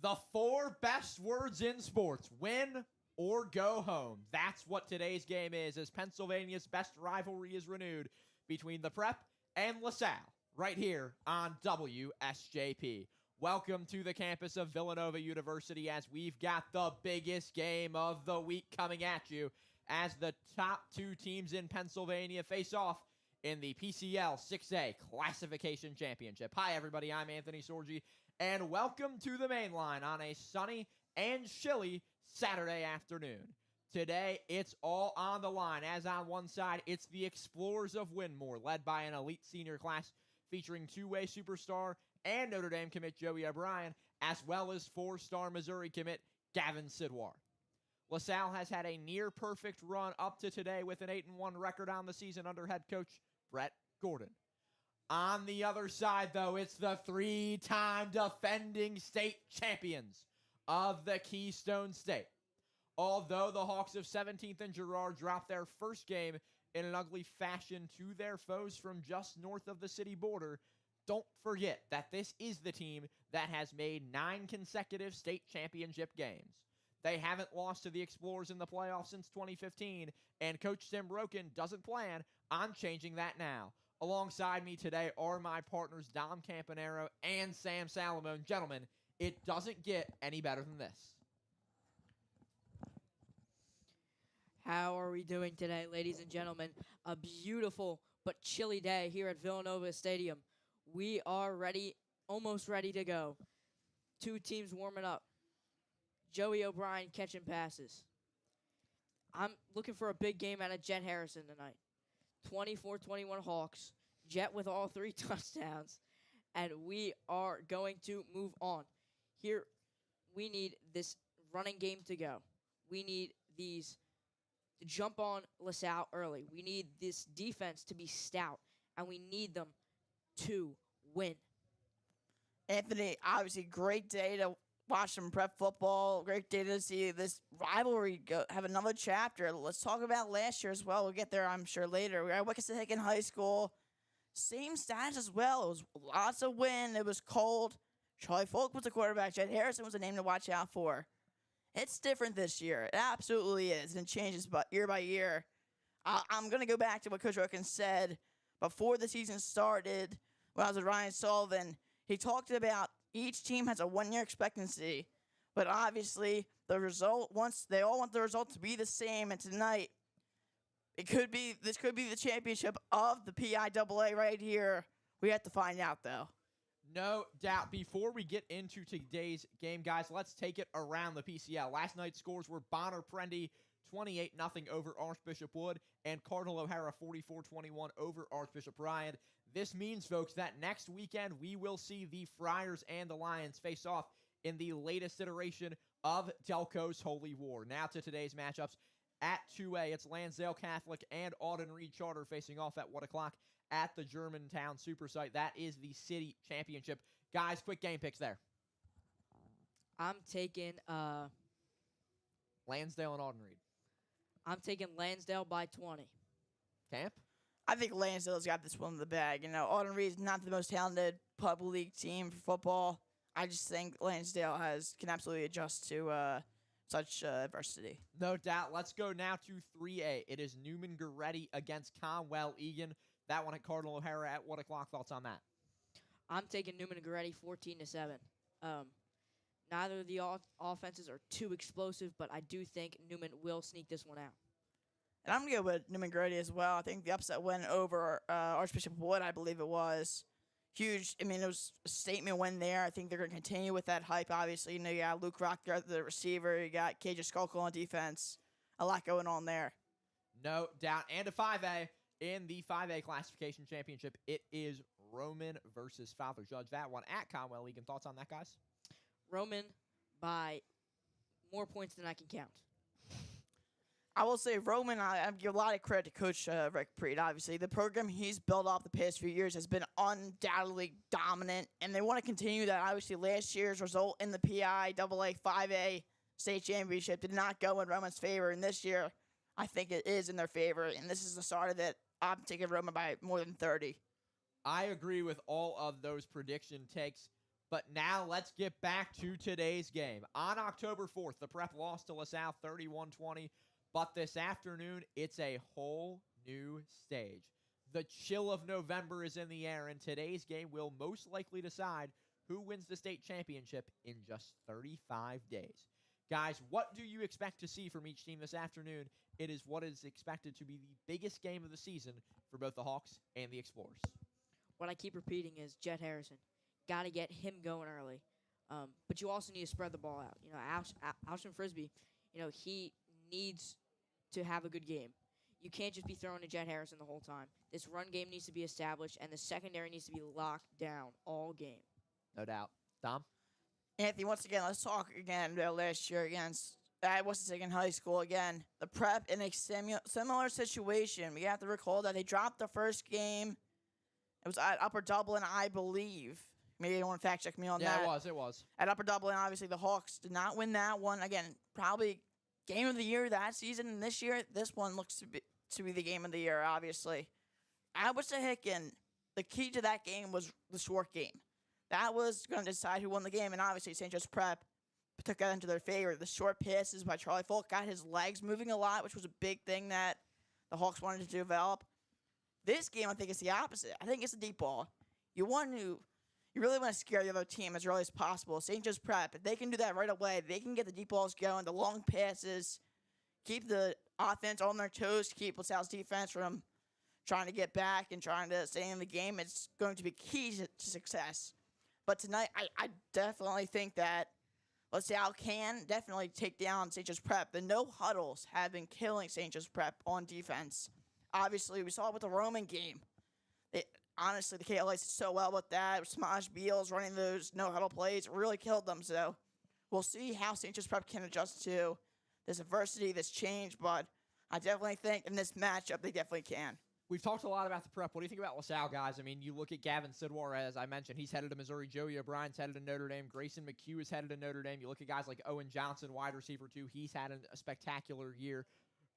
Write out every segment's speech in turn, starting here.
The 4 best words in sports: win or go home. That's what today's game is, as Pennsylvania's best rivalry is renewed between the Prep and LaSalle, right here on WSJP. Welcome to the campus of Villanova University, as we've got the biggest game of the week coming at you, as the top 2 teams in Pennsylvania face off in the PCL 6A Classification Championship. Hi, everybody. I'm Anthony Sorgi, and welcome to the main line on a sunny and chilly Saturday afternoon. Today, it's all on the line, as on one side, it's the Explorers of Winmore, led by an elite senior class featuring 2-way superstar and Notre Dame commit Joey O'Brien, as well as 4-star Missouri commit Gavin Sidwar. LaSalle has had a near-perfect run up to today with an 8-1 record on the season under head coach Brett Gordon. On the other side, though, it's the 3-time defending state champions of the Keystone State. Although the Hawks of 17th and Girard dropped their first game in an ugly fashion to their foes from just north of the city border, don't forget that this is the team that has made 9 consecutive state championship games. They haven't lost to the Explorers in the playoffs since 2015, and Coach Tim Broken doesn't plan on changing that now. Alongside me today are my partners Dom Campanero and Sam Salamone. Gentlemen, it doesn't get any better than this. How are we doing today, ladies and gentlemen? A beautiful but chilly day here at Villanova Stadium. We are ready, almost ready to go. 2 teams warming up. Joey O'Brien catching passes. I'm looking for a big game out of Jet Harrison tonight. 24-21 Hawks. Jet with all 3 touchdowns. And we are going to move on. Here, we need this running game to go. We need these to jump on LaSalle early. We need this defense to be stout, and we need them to win. Anthony, obviously, great day to watch some prep football. Great day to see this rivalry have another chapter. Let's talk about last year as well. We'll get there, I'm sure, later. We were at Wickensick in high school. Same stats as well. It was lots of wind. It was cold. Charlie Folk was the quarterback. Jet Harrison was the name to watch out for. It's different this year. It absolutely is, and it changes year by year. I'm going to go back to what Coach Roken said before the season started when I was with Ryan Sullivan. He talked about each team has a 1-year expectancy, but obviously the result, once they all want the result to be the same, and tonight this could be the championship of the PIAA right here. We have to find out, though. No doubt. Before we get into today's game, guys, let's take it around the PCL. Last night's scores were Bonner Prendy 28-0 over Archbishop Wood, and Cardinal O'Hara 44-21 over Archbishop Ryan. This means, folks, that next weekend we will see the Friars and the Lions face off in the latest iteration of Delco's Holy War. Now to today's matchups. At 2A, it's Lansdale Catholic and Auden Reed Charter facing off at 1 o'clock at the Germantown Super Site. That is the city championship. Guys, quick game picks there. I'm taking Lansdale and Auden Reed. I'm taking Lansdale by 20. Camp? I think Lansdale's got this one in the bag. You know, Auden Reed's not the most talented pub league team for football. I just think Lansdale can absolutely adjust to such adversity. No doubt. Let's go now to 3A. It is Newman Goretti against Conwell Egan. That one at Cardinal O'Hara at 1 o'clock. Thoughts on that? I'm taking Newman Goretti 14-7. Neither of the offenses are too explosive, but I do think Newman will sneak this one out. And I'm going to go with Newman Grady as well. I think the upset win over Archbishop Wood, I believe it was. Huge. I mean, it was a statement win there. I think they're going to continue with that hype, obviously. You know, you got Luke Rock there, the receiver. You got KJ Schalk on defense. A lot going on there. No doubt. And a 5A. In the 5A Classification Championship, it is Roman versus Father Judge. That one at Conwell Egan. Thoughts on that, guys? Roman by more points than I can count. I will say Roman, I give a lot of credit to Coach Rick Preet, obviously. The program he's built off the past few years has been undoubtedly dominant, and they want to continue that. Obviously, last year's result in the PIAA 5A state championship did not go in Roman's favor, and this year I think it is in their favor, and this is the start of it. I'm taking Roman by more than 30. I agree with all of those prediction takes. But now let's get back to today's game. On October 4th, the Prep lost to LaSalle 31-20, but this afternoon, it's a whole new stage. The chill of November is in the air, and today's game will most likely decide who wins the state championship in just 35 days. Guys, what do you expect to see from each team this afternoon? It is what is expected to be the biggest game of the season for both the Hawks and the Explorers. What I keep repeating is Jet Harrison. Got to get him going early. But you also need to spread the ball out. You know, Alshon Frisbee, he needs to have a good game. You can't just be throwing to Jet Harrison the whole time. This run game needs to be established, and the secondary needs to be locked down all game. No doubt. Dom? Anthony, once again, let's talk again about last year against West Michigan High School. Again, the Prep in a similar situation. We have to recall that they dropped the first game. It was at Upper Dublin, I believe. Maybe you want to fact check me on that. Yeah, it was. At Upper Dublin, obviously, the Hawks did not win that one. Again, probably game of the year that season. And this year, this one looks to be the game of the year, obviously. At Wissahickon, the key to that game was the short game. That was going to decide who won the game, and obviously St. Joe's Prep took that into their favor. The short passes by Charlie Folk got his legs moving a lot, which was a big thing that the Hawks wanted to develop. This game, I think, is the opposite. I think it's a deep ball. You really want to scare the other team as early as possible. St. Joe's Prep, if they can do that right away, they can get the deep balls going, the long passes, keep the offense on their toes, keep LaSalle's defense from trying to get back and trying to stay in the game. It's going to be key to success. But tonight, I definitely think that LaSalle can definitely take down St. Joe's Prep. The no huddles have been killing St. Joe's Prep on defense. Obviously, we saw it with the Roman game. Honestly, the KLAs did so well with that. Smaj Beals running those no huddle plays really killed them. So we'll see how St. Joe's Prep can adjust to this adversity, this change. But I definitely think in this matchup, they definitely can. We've talked a lot about the Prep. What do you think about LaSalle, guys? I mean, you look at Gavin Sidwar, as I mentioned. He's headed to Missouri. Joey O'Brien's headed to Notre Dame. Grayson McHugh is headed to Notre Dame. You look at guys like Owen Johnson, wide receiver, too. He's had a spectacular year.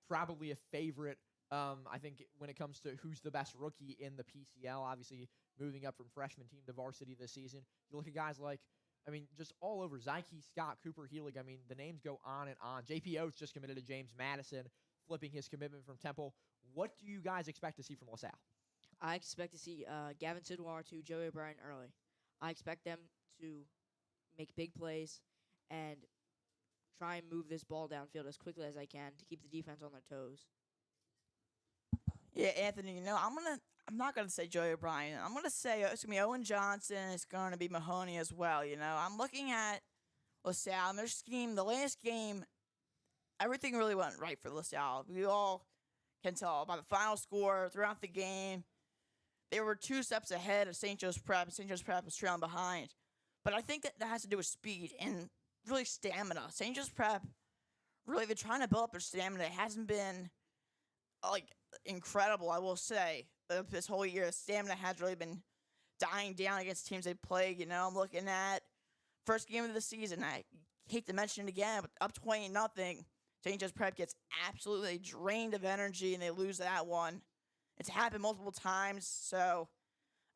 Probably a favorite, I think, when it comes to who's the best rookie in the PCL. Obviously, moving up from freshman team to varsity this season. You look at guys like, just all over. Zyke Scott, Cooper Healig. The names go on and on. JP Oates just committed to James Madison, flipping his commitment from Temple. What do you guys expect to see from LaSalle? I expect to see Gavin Sidwar to Joey O'Brien early. I expect them to make big plays and try and move this ball downfield as quickly as I can to keep the defense on their toes. Yeah, Anthony, I'm not gonna say Joey O'Brien. I'm gonna say it's gonna be Owen Johnson. It's gonna be Mahoney as well. I'm looking at LaSalle and their scheme. The last game, everything really went right for LaSalle. We all can tell by the final score throughout the game. They were 2 steps ahead of St. Joe's Prep. St. Joe's Prep was trailing behind. But I think that has to do with speed and really stamina. St. Joe's Prep, really, they're trying to build up their stamina. It hasn't been, incredible, I will say. This whole year, the stamina has really been dying down against teams they played. I'm looking at first game of the season. I hate to mention it again, but up 20-0. St. Joe's Prep gets absolutely drained of energy, and they lose that one. It's happened multiple times, so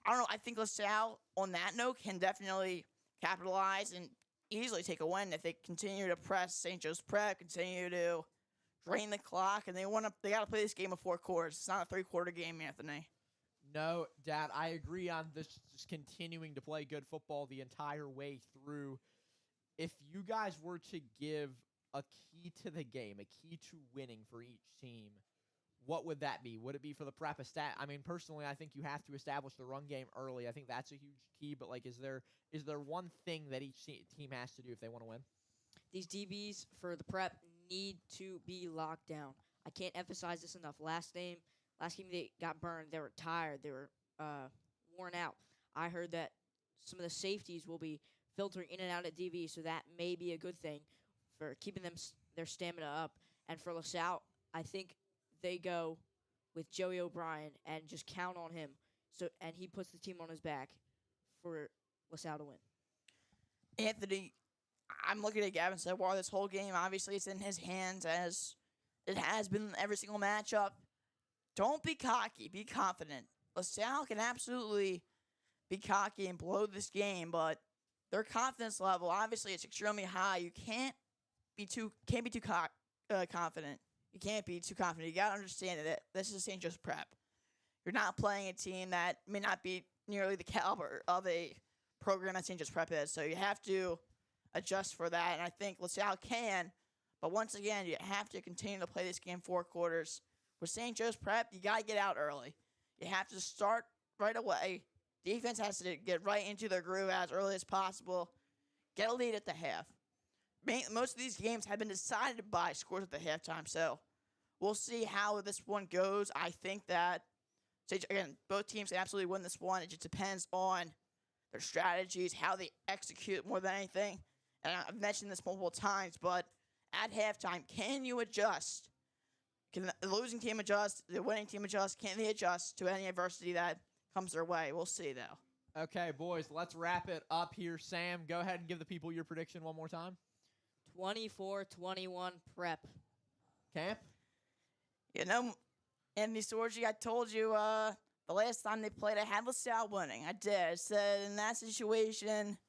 I don't know. I think LaSalle, on that note, can definitely capitalize and easily take a win if they continue to press St. Joe's Prep, continue to drain the clock, and they got to play this game of 4 quarters. It's not a 3-quarter game, Anthony. No, Dad, I agree on this, just continuing to play good football the entire way through. If you guys were to give a key to the game, a key to winning for each team, what would that be? Would it be for the Prep personally, I think you have to establish the run game early. I think that's a huge key, but is there one thing that each team has to do if they want to win? These DBs for the Prep need to be locked down. I can't emphasize this enough. Last game they got burned. They were tired. They were worn out. I heard that some of the safeties will be filtering in and out at DB, so that may be a good thing for keeping their stamina up. And for LaSalle, I think they go with Joey O'Brien and just count on him. And he puts the team on his back for LaSalle to win. Anthony, I'm looking at Gavin Sidwar this whole game. Obviously, it's in his hands as it has been every single matchup. Don't be cocky. Be confident. LaSalle can absolutely be cocky and blow this game, but their confidence level, obviously, it's extremely high. You can't be too confident. You can't be too confident. You got to understand that this is St. Joe's Prep. You're not playing a team that may not be nearly the caliber of a program that St. Joe's Prep is. So you have to adjust for that, and I think LaSalle can. But once again, you have to continue to play this game 4 quarters. With St. Joe's Prep, you got to get out early. You have to start right away. Defense has to get right into their groove as early as possible. Get a lead at the half. Most of these games have been decided by scores at the halftime, so we'll see how this one goes. I think that, again, both teams can absolutely win this one. It just depends on their strategies, how they execute more than anything. And I've mentioned this multiple times, but at halftime, can you adjust? Can the losing team adjust? The winning team adjust? Can they adjust to any adversity that comes their way? We'll see, though. Okay, boys, let's wrap it up here. Sam, go ahead and give the people your prediction one more time. 24-21 Prep. Camp? You know, Anthony Sorgi, I told you the last time they played, I had LaSalle winning. I did. I said in that situation,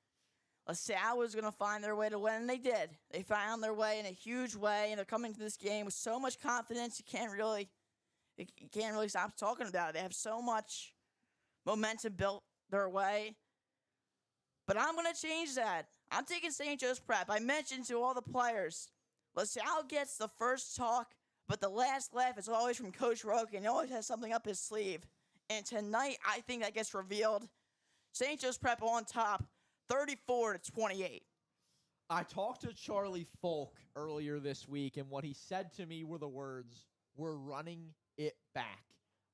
LaSalle was going to find their way to win, and they did. They found their way in a huge way, and they're coming to this game with so much confidence, you can't really stop talking about it. They have so much momentum built their way. But I'm going to change that. I'm taking St. Joe's Prep. I mentioned to all the players, LaSalle gets the first talk, but the last laugh is always from Coach Roken. He always has something up his sleeve. And tonight, I think that gets revealed. St. Joe's Prep on top, 34-28. I talked to Charlie Folk earlier this week, and what he said to me were the words, "We're running it back."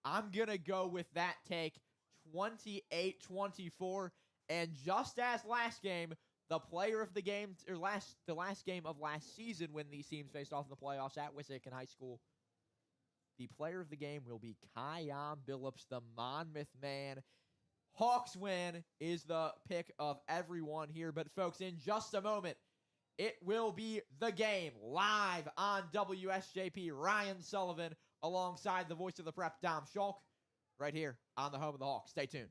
I'm going to go with that take, 28-24. And just as last game, the player of the game, or the last game of last season when these teams faced off in the playoffs at Wissahickon High School, the player of the game will be Kion Billups, the Monmouth man. Hawks win is the pick of everyone here. But, folks, in just a moment, it will be the game live on WSJP. Ryan Sullivan alongside the voice of the Prep, Dom Schalk, right here on the home of the Hawks. Stay tuned.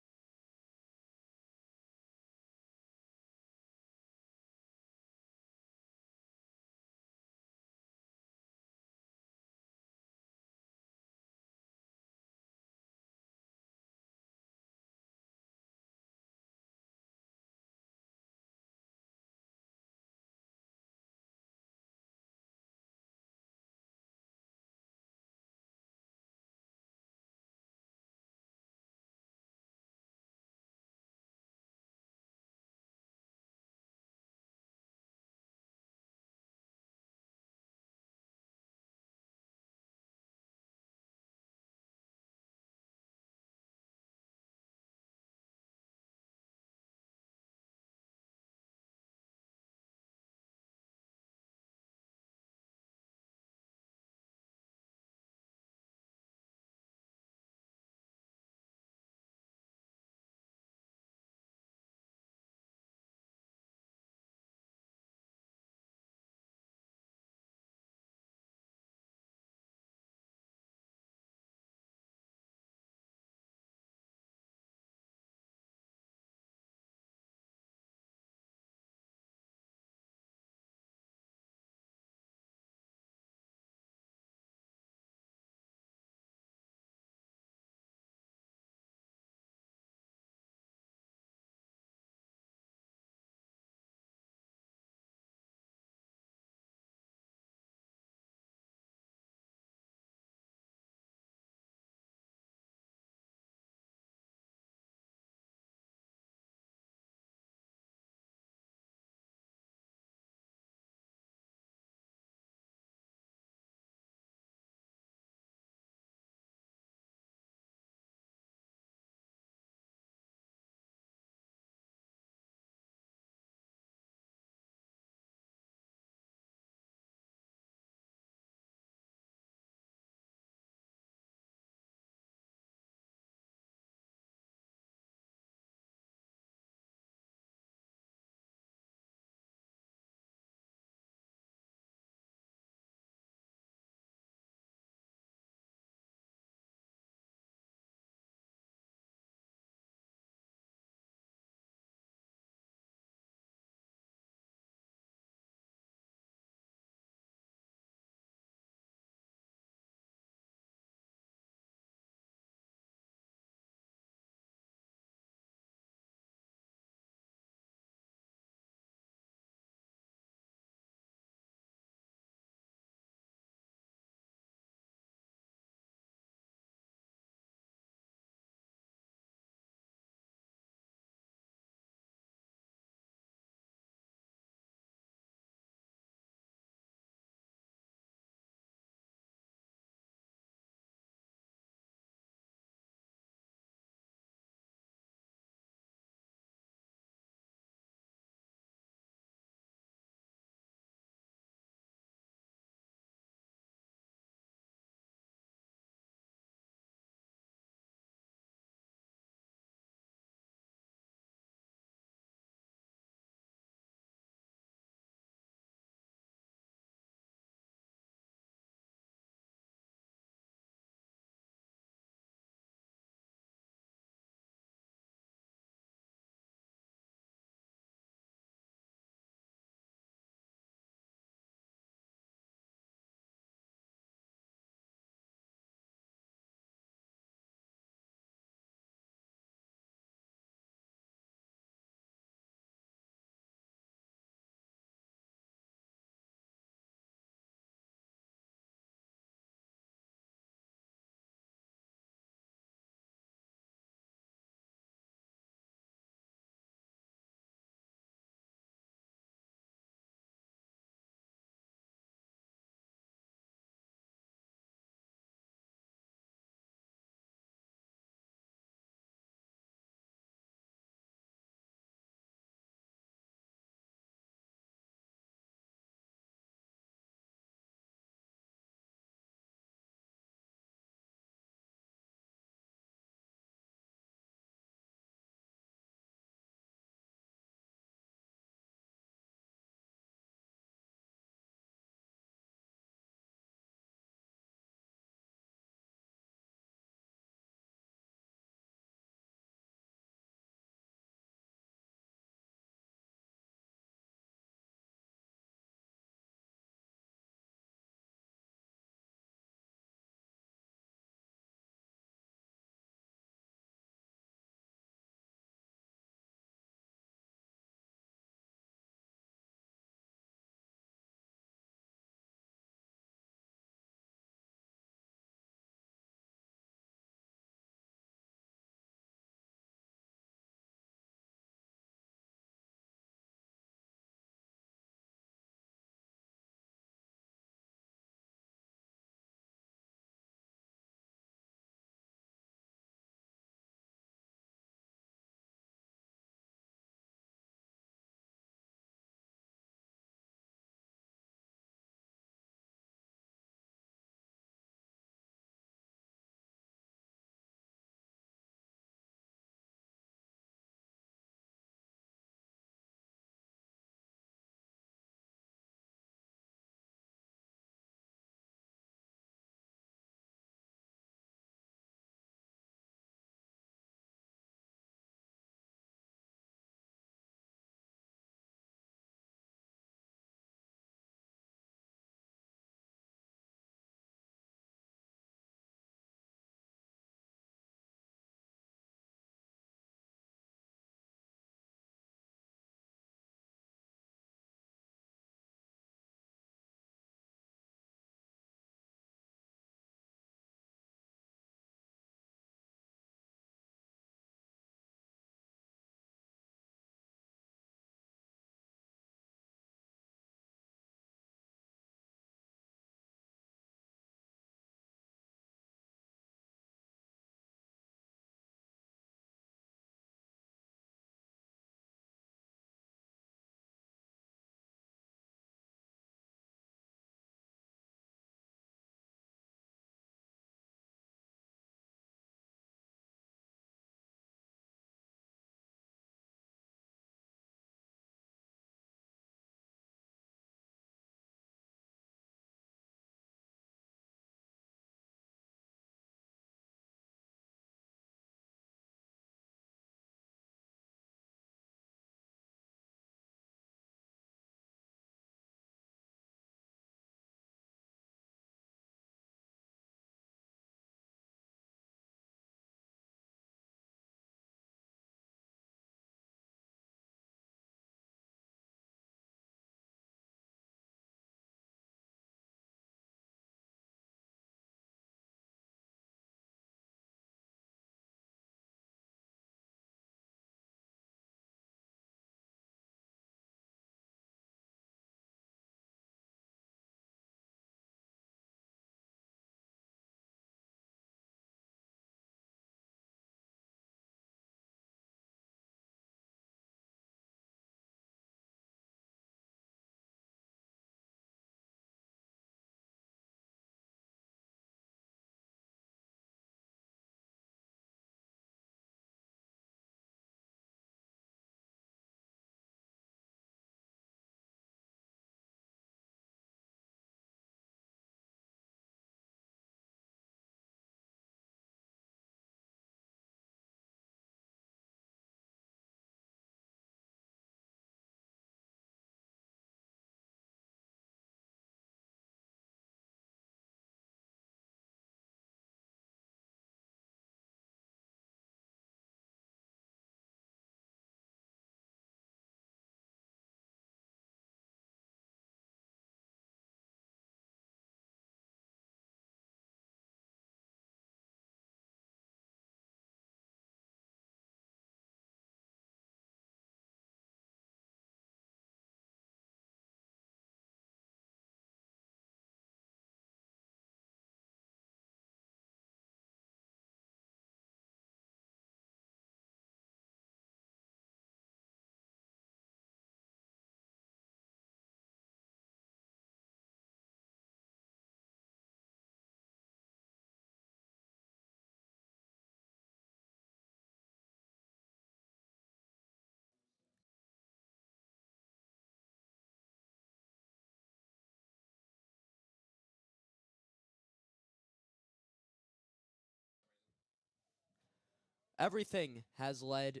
Everything has led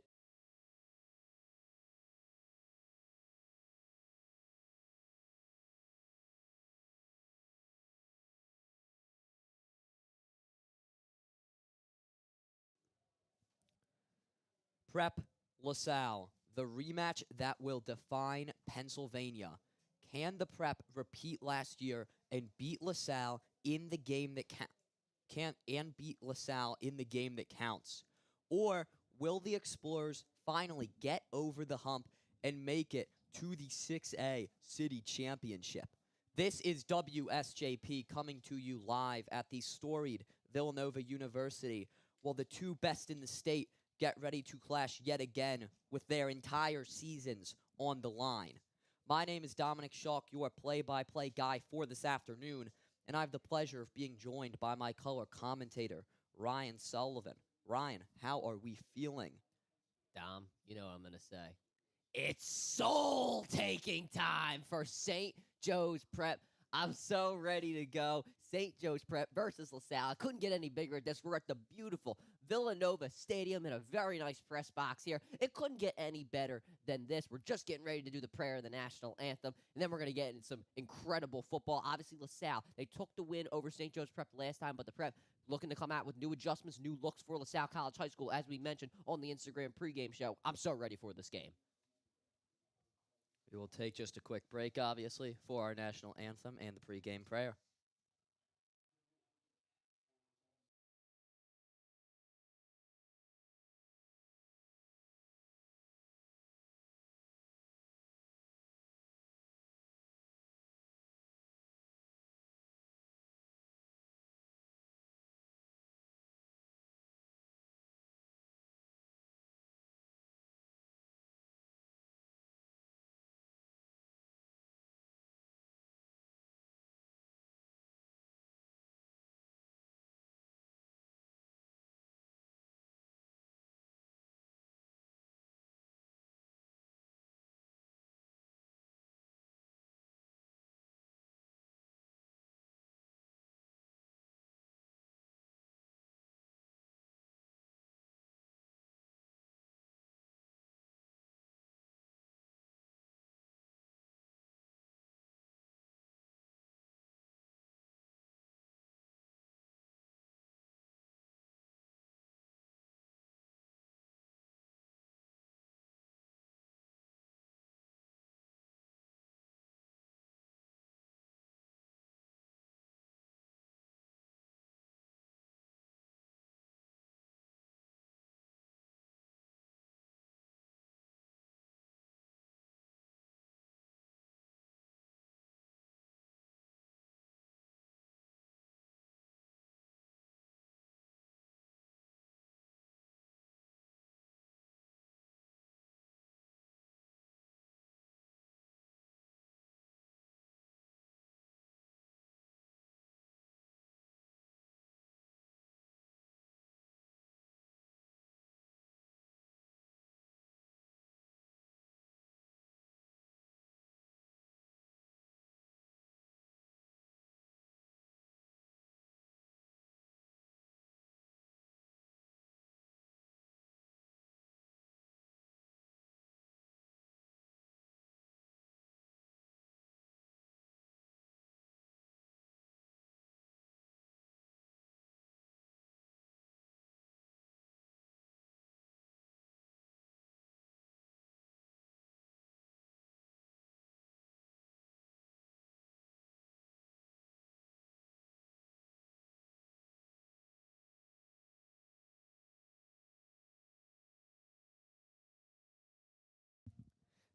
Prep LaSalle, the rematch that will define Pennsylvania. Can the Prep repeat last year and beat LaSalle in the game that beat LaSalle in the game that counts? Or will the Explorers finally get over the hump and make it to the 6A City Championship? This is WSJP coming to you live at the storied Villanova University, while the two best in the state get ready to clash yet again with their entire seasons on the line. My name is Dominic Schalk, your play-by-play guy for this afternoon, and I have the pleasure of being joined by my color commentator, Ryan Sullivan. Ryan, how are we feeling? Dom, you know what I'm going to say. It's soul-taking time for St. Joe's Prep. I'm so ready to go. St. Joe's Prep versus LaSalle. I couldn't get any bigger at this. We're at the beautiful Villanova Stadium in a very nice press box here. It couldn't get any better than this. We're just getting ready to do the prayer of the national anthem, and then we're going to get in some incredible football. Obviously, LaSalle, they took the win over St. Joe's Prep last time, but the Prep looking to come out with new adjustments, new looks for LaSalle College High School, as we mentioned on the Instagram pregame show. I'm so ready for this game. We will take just a quick break, obviously, for our national anthem and the pregame prayer.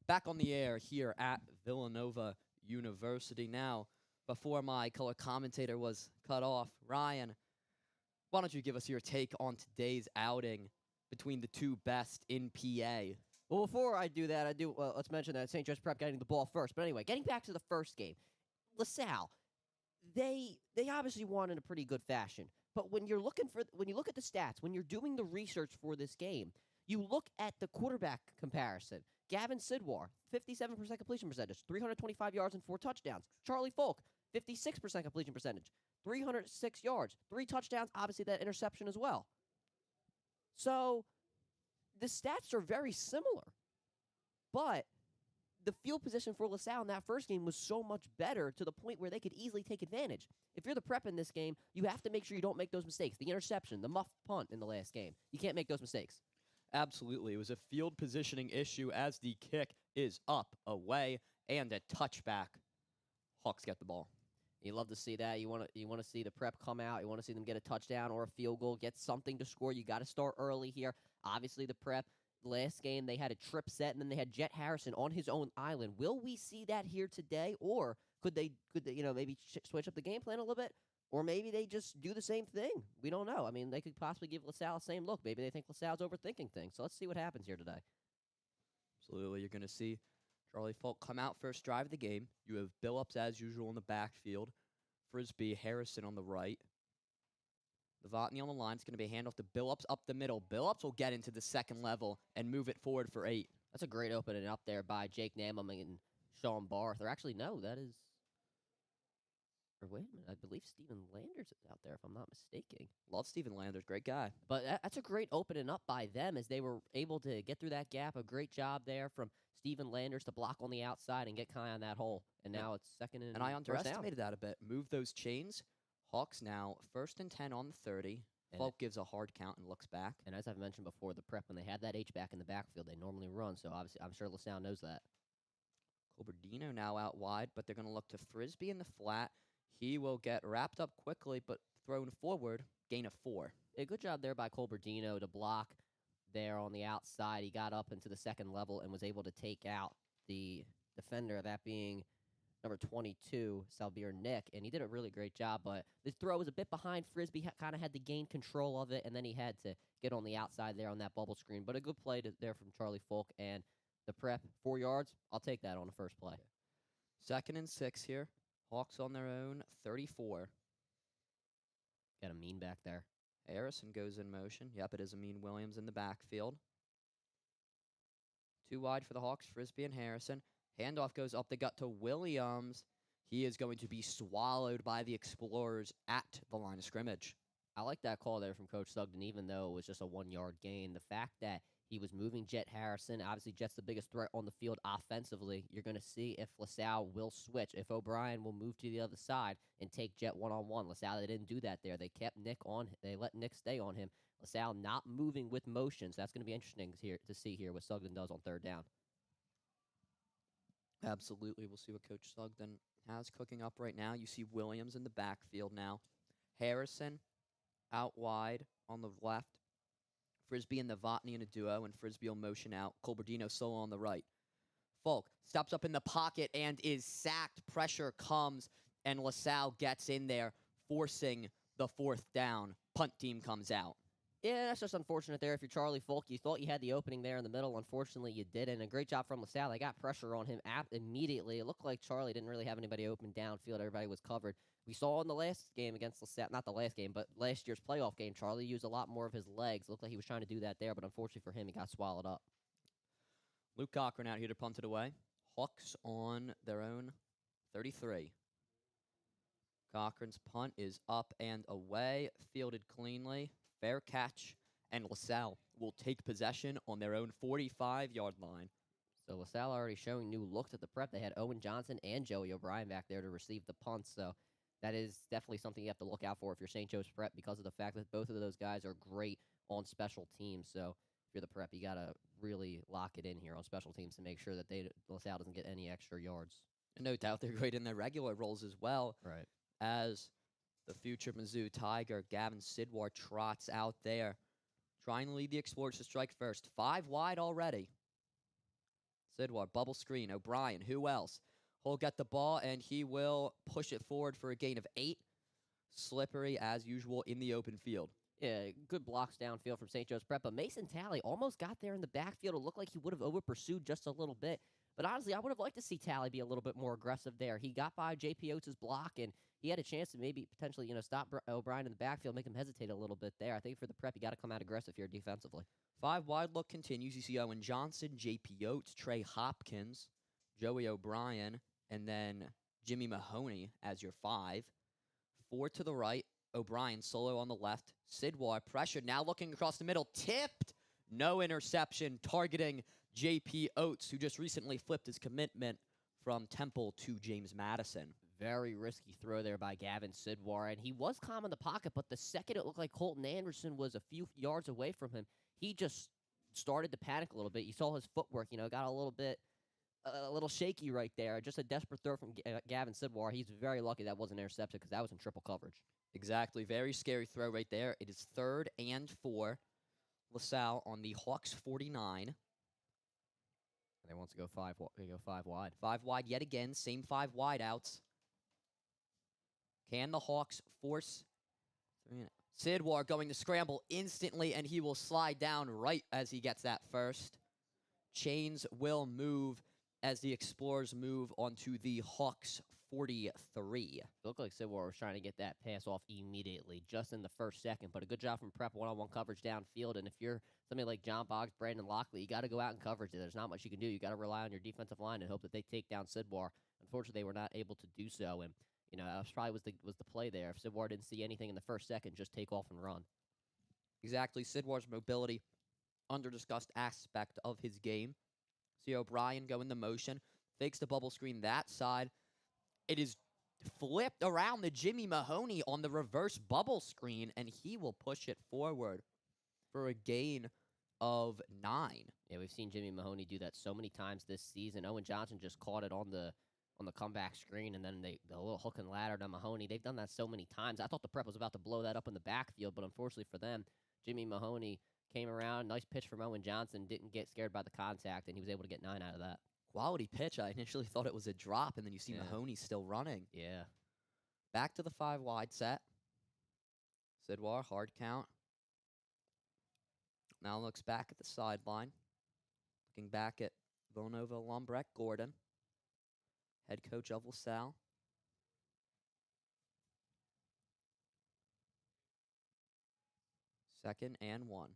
Back on the air here at Villanova University now. Before my color commentator was cut off, Ryan, why don't you give us your take on today's outing between the two best in PA? Well, before I do that, let's mention that St. Joe's Prep getting the ball first. But anyway, getting back to the first game, LaSalle, they obviously won in a pretty good fashion. But when you look at the stats, when you're doing the research for this game, you look at the quarterback comparison. Gavin Sidwar, 57% completion percentage, 325 yards and 4 touchdowns. Charlie Folk, 56% completion percentage, 306 yards, 3 touchdowns, obviously that interception as well. So the stats are very similar. But the field position for LaSalle in that first game was so much better to the point where they could easily take advantage. If you're the Prep in this game, you have to make sure you don't make those mistakes. The interception, the muffed punt in the last game. You can't make those mistakes. Absolutely. It was a field positioning issue as the kick is up, away, and a touchback. Hawks get the ball. You love to see that. You want to see the Prep come out. You want to see them get a touchdown or a field goal, get something to score. You got to start early here. Obviously, the Prep, last game, they had a trip set, and then they had Jet Harrison on his own island. Will we see that here today, or could they maybe switch up the game plan a little bit? Or maybe they just do the same thing. We don't know. I mean, they could possibly give LaSalle the same look. Maybe they think LaSalle's overthinking things. So let's see what happens here today. Absolutely. You're going to see Charlie Falk come out first drive of the game. You have Billups, as usual, in the backfield. Frisbee, Harrison on the right. Novotny on the line. It's going to be a handoff to Billups up the middle. Billups will get into the second level and move it forward for 8. That's a great opening up there by Jake Namham and Sean Barth. Or actually, no, that is... Or wait a minute, I believe Steven Landers is out there, if I'm not mistaken. Love Steven Landers, great guy. But that's a great opening up by them as they were able to get through that gap. A great job there from Steven Landers to block on the outside and get Kai on that hole. And now it's second and I first underestimated that a bit. Move those chains. Hawks now 1st and 10 on the 30. Falk gives a hard count and looks back. And as I've mentioned before, the Prep, when they have that H-back in the backfield, they normally run. So obviously, I'm sure LaSalle knows that. Colberdino now out wide, but they're going to look to Frisbee in the flat. He will get wrapped up quickly, but thrown forward, gain of 4. A good job there by Colberdino to block there on the outside. He got up into the second level and was able to take out the defender, that being number 22, Salbir Nick, and he did a really great job, but the throw was a bit behind Frisbee, kind of had to gain control of it, and then he had to get on the outside there on that bubble screen, but a good play there from Charlie Falk, and the Prep, 4 yards, I'll take that on the first play. 2nd and 6 here. Hawks on their own, 34. Got a mean back there. Harrison goes in motion. Yep, it is Amin Williams in the backfield. 2 wide for the Hawks, Frisbee and Harrison. Handoff goes up the gut to Williams. He is going to be swallowed by the Explorers at the line of scrimmage. I like that call there from Coach Sugden, even though it was just a 1-yard gain. The fact that he was moving Jet Harrison, obviously Jet's the biggest threat on the field offensively. You're going to see if LaSalle will switch, if O'Brien will move to the other side and take Jet one-on-one. LaSalle, they didn't do that there. They kept Nick on. They let Nick stay on him. LaSalle not moving with motion, so that's going to be interesting here to see here what Sugden does on 3rd down. Absolutely. We'll see what Coach Sugden has cooking up right now. You see Williams in the backfield now. Harrison out wide on the left. Frisbee and Novotny in a duo, and Frisbee will motion out. Colberdino solo on the right. Falk stops up in the pocket and is sacked. Pressure comes, and LaSalle gets in there, forcing the 4th down. Punt team comes out. Yeah, that's just unfortunate there. If you're Charlie Falk, you thought you had the opening there in the middle. Unfortunately, you didn't. A great job from LaSalle. They got pressure on him immediately. It looked like Charlie didn't really have anybody open downfield. Everybody was covered. We saw in the last game against LaSalle, not the last game, but last year's playoff game, Charlie used a lot more of his legs. Looked like he was trying to do that there, but unfortunately for him, he got swallowed up. Luke Cochran out here to punt it away. Hawks on their own 33. Cochran's punt is up and away, fielded cleanly. Fair catch, and LaSalle will take possession on their own 45-yard line. So LaSalle already showing new looks at the Prep. They had Owen Johnson and Joey O'Brien back there to receive the punts, so that is definitely something you have to look out for if you're St. Joe's Prep because of the fact that both of those guys are great on special teams. So if you're the Prep, you got to really lock it in here on special teams to make sure that LaSalle doesn't get any extra yards. And no doubt they're great in their regular roles as well. Right. As the future Mizzou Tiger, Gavin Sidwar, trots out there, trying to lead the Explorers to strike first. 5 wide already. Sidwar, bubble screen. O'Brien, who else? He'll get the ball, and he will push it forward for a gain of 8. Slippery, as usual, in the open field. Yeah, good blocks downfield from St. Joe's Prep, but Mason Talley almost got there in the backfield. It looked like he would have over-pursued just a little bit. But honestly, I would have liked to see Talley be a little bit more aggressive there. He got by J.P. Oates' block, and he had a chance to maybe potentially, stop O'Brien in the backfield, make him hesitate a little bit there. I think for the Prep, you got to come out aggressive here defensively. 5 wide look continues. You see Owen Johnson, J.P. Oates, Trey Hopkins, Joey O'Brien, and then Jimmy Mahoney as your 5. 4 to the right, O'Brien solo on the left. Sidwar pressured, now looking across the middle, tipped. No interception, targeting J.P. Oates, who just recently flipped his commitment from Temple to James Madison. Very risky throw there by Gavin Sidwar, and he was calm in the pocket, but the second it looked like Colton Anderson was a few yards away from him, he just started to panic a little bit. You saw his footwork, got a little shaky right there. Just a desperate throw from Gavin Sidwar. He's very lucky that wasn't intercepted because that was in triple coverage. Exactly. Very scary throw right there. It is 3rd and 4. LaSalle on the Hawks 49. And they want to go 5 wide. 5 wide yet again. Same 5 wide outs. Can the Hawks force? Sidwar going to scramble instantly, and he will slide down right as he gets that first. Chains will move as the Explorers move onto the Hawks 43. It looked like Sidwar was trying to get that pass off immediately, just in the first second. But a good job from Prep, one-on-one coverage downfield. And if you're somebody like John Boggs, Brandon Lockley, you got to go out and coverage. There's not much you can do. You got to rely on your defensive line and hope that they take down Sidwar. Unfortunately, they were not able to do so. And that probably was the play there. If Sidwar didn't see anything in the first second, just take off and run. Exactly. Sidwar's mobility, under-discussed aspect of his game. See O'Brien go in the motion, fakes the bubble screen that side. It is flipped around to Jimmy Mahoney on the reverse bubble screen, and he will push it forward for a gain of 9. Yeah, we've seen Jimmy Mahoney do that so many times this season. Owen Johnson just caught it on the comeback screen, and then the little hook and ladder to Mahoney. They've done that so many times. I thought the Prep was about to blow that up in the backfield, but unfortunately for them, Jimmy Mahoney came around. Nice pitch from Owen Johnson. Didn't get scared by the contact, and he was able to get 9 out of that. Quality pitch. I initially thought it was a drop, and then you see Yeah. Mahoney still running. Yeah. Back to the 5 wide set. Sidwar, hard count. Now looks back at the sideline. Looking back at Villanova alum Brett Gordon, head coach of LaSalle. Second and 1.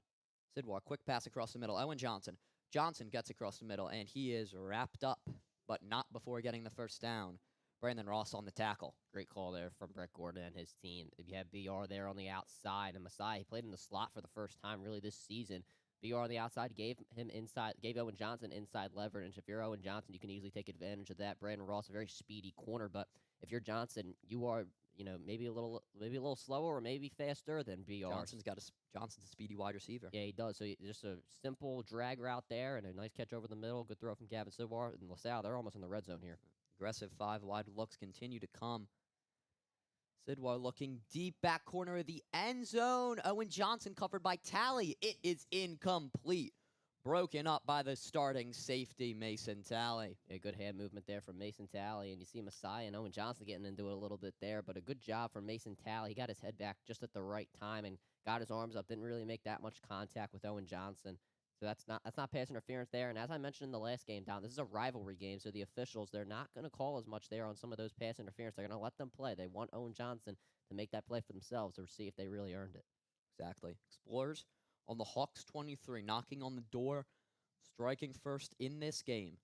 Sidwar, quick pass across the middle. Owen Johnson. Johnson gets across the middle, and he is wrapped up, but not before getting the first down. Brandon Ross on the tackle. Great call there from Brett Gordon and his team. You had BR there on the outside, and Masai, he played in the slot for the first time really this season. BR on the outside gave Owen Johnson inside leverage. If you're Owen Johnson, you can easily take advantage of that. Brandon Ross, a very speedy corner, but if you're Johnson, you are maybe a little slower or maybe faster than BR. Johnson's a speedy wide receiver. Yeah, he does. So just a simple drag route there and a nice catch over the middle. Good throw from Gavin Sidwar and LaSalle. They're almost in the red zone here. Aggressive 5 wide looks continue to come. Sidwar looking deep back corner of the end zone. Owen Johnson covered by Talley. It is incomplete. Broken up by the starting safety, Mason Talley. Yeah, good hand movement there from Mason Talley, and you see Masai and Owen Johnson getting into it a little bit there, but a good job from Mason Talley. He got his head back just at the right time and got his arms up. Didn't really make that much contact with Owen Johnson. So that's not pass interference there. And as I mentioned in the last game, Don, this is a rivalry game, so the officials, they're not going to call as much there on some of those pass interference. They're going to let them play. They want Owen Johnson to make that play for themselves to see if they really earned it. Exactly. Explorers on the Hawks 23, knocking on the door, striking first in this game.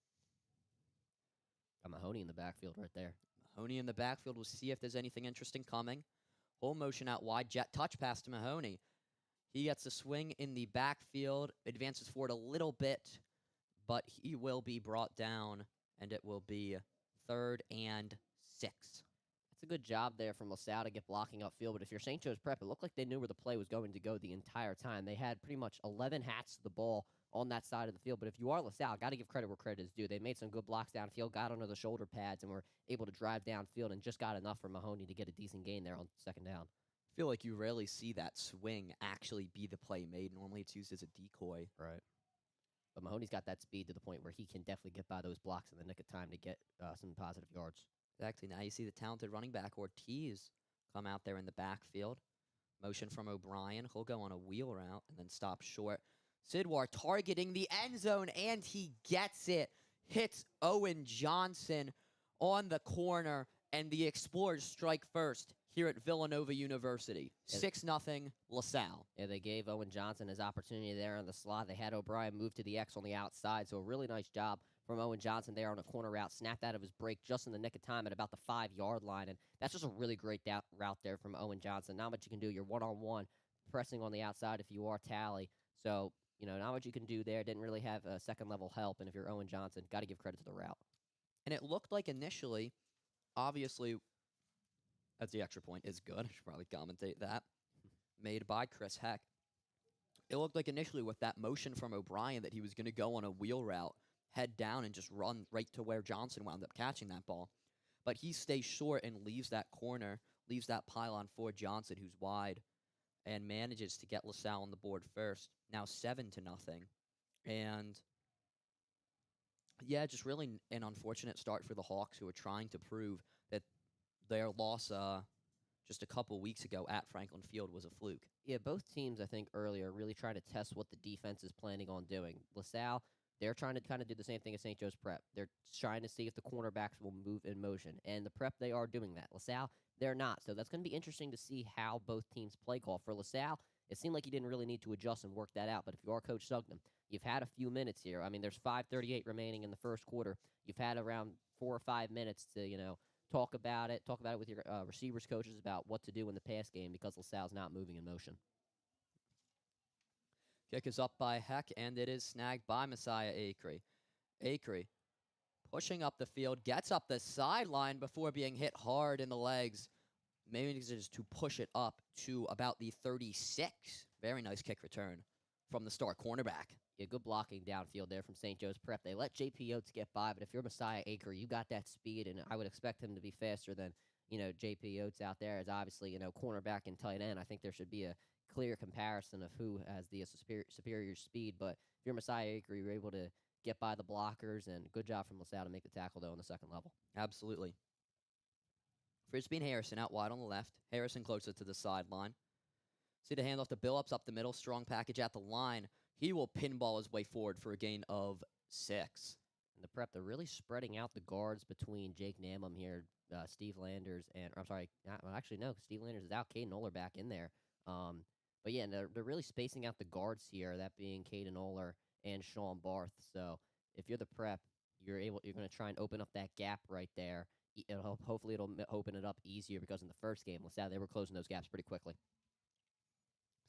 Got Mahoney in the backfield right there. Mahoney in the backfield. We'll see if there's anything interesting coming. Whole motion out wide. Jet touch pass to Mahoney. He gets a swing in the backfield, advances forward a little bit, but he will be brought down, and it will be 3rd and 6. It's a good job there from LaSalle to get blocking upfield, but if you're St. Joe's Prep, it looked like they knew where the play was going to go the entire time. They had pretty much 11 hats to the ball on that side of the field, but if you are LaSalle, got to give credit where credit is due. They made some good blocks downfield, got under the shoulder pads, and were able to drive downfield and just got enough for Mahoney to get a decent gain there on 2nd down. I feel like you rarely see that swing actually be the play made. Normally it's used as a decoy. Right. But Mahoney's got that speed to the point where he can definitely get by those blocks in the nick of time to get some positive yards. Exactly. Now you see the talented running back Ortiz come out there in the backfield. Motion from O'Brien. He'll go on a wheel route and then stop short. Sidwar targeting the end zone, and he gets it. Hits Owen Johnson on the corner, and the Explorers strike first here at Villanova University. 6-0 LaSalle. Yeah, they gave Owen Johnson his opportunity there in the slot. They had O'Brien move to the X on the outside, so a really nice job from Owen Johnson there on a corner route, snapped out of his break just in the nick of time at about the 5-yard line. And that's just a really great route there from Owen Johnson. Not much you can do. You're one-on-one, pressing on the outside if you are Tally. So, not much you can do there. Didn't really have second-level help. And if you're Owen Johnson, got to give credit to the route. And it looked like initially, obviously, as the extra point is good, I should probably commentate that, made by Chris Heck. It looked like initially with that motion from O'Brien that he was going to go on a wheel route, head down, and just run right to where Johnson wound up catching that ball. But he stays short and leaves that corner, leaves that pylon for Johnson, who's wide, and manages to get LaSalle on the board first. Now 7-0. And yeah, just really an unfortunate start for the Hawks, who are trying to prove that their loss just a couple weeks ago at Franklin Field was a fluke. Yeah, both teams, I think, earlier really trying to test what the defense is planning on doing. LaSalle, they're trying to kind of do the same thing as St. Joe's Prep. They're trying to see if the cornerbacks will move in motion. And the Prep, they are doing that. LaSalle, they're not. So that's going to be interesting to see how both teams play call. For LaSalle, it seemed like you didn't really need to adjust and work that out. But if you are Coach Sugden, you've had a few minutes here. I mean, there's 5:38 remaining in the first quarter. You've had around 4 or 5 minutes to, talk about it with your receivers coaches about what to do in the pass game because LaSalle's not moving in motion. Kick is up by Heck, and it is snagged by Messiah Acree. Acree pushing up the field, gets up the sideline before being hit hard in the legs. Manages to push it up to about the 36. Very nice kick return from the star cornerback. Yeah, good blocking downfield there from St. Joe's Prep. They let J.P. Oates get by, but if you're Messiah Acre, you got that speed, and I would expect him to be faster than, J.P. Oates out there. As obviously, cornerback and tight end. I think there should be a clear comparison of who has the superior speed. But if you're Messiah Acre, you're able to get by the blockers, and good job from LaSalle to make the tackle, though, on the second level. Absolutely. Frisbee and Harrison out wide on the left. Harrison closer to the sideline. See the handoff to Billups up the middle. Strong package at the line. He will pinball his way forward for a gain of 6. And the Prep, they're really spreading out the guards between Jake Namum here, Steve Landers, and Steve Landers is out. Caden Oler back in there. But yeah, and they're really spacing out the guards here, that being Caden Oler and Sean Barth. So if you're the Prep, you're going to try and open up that gap right there. Hopefully it'll open it up easier because in the first game, LaSalle, they were closing those gaps pretty quickly.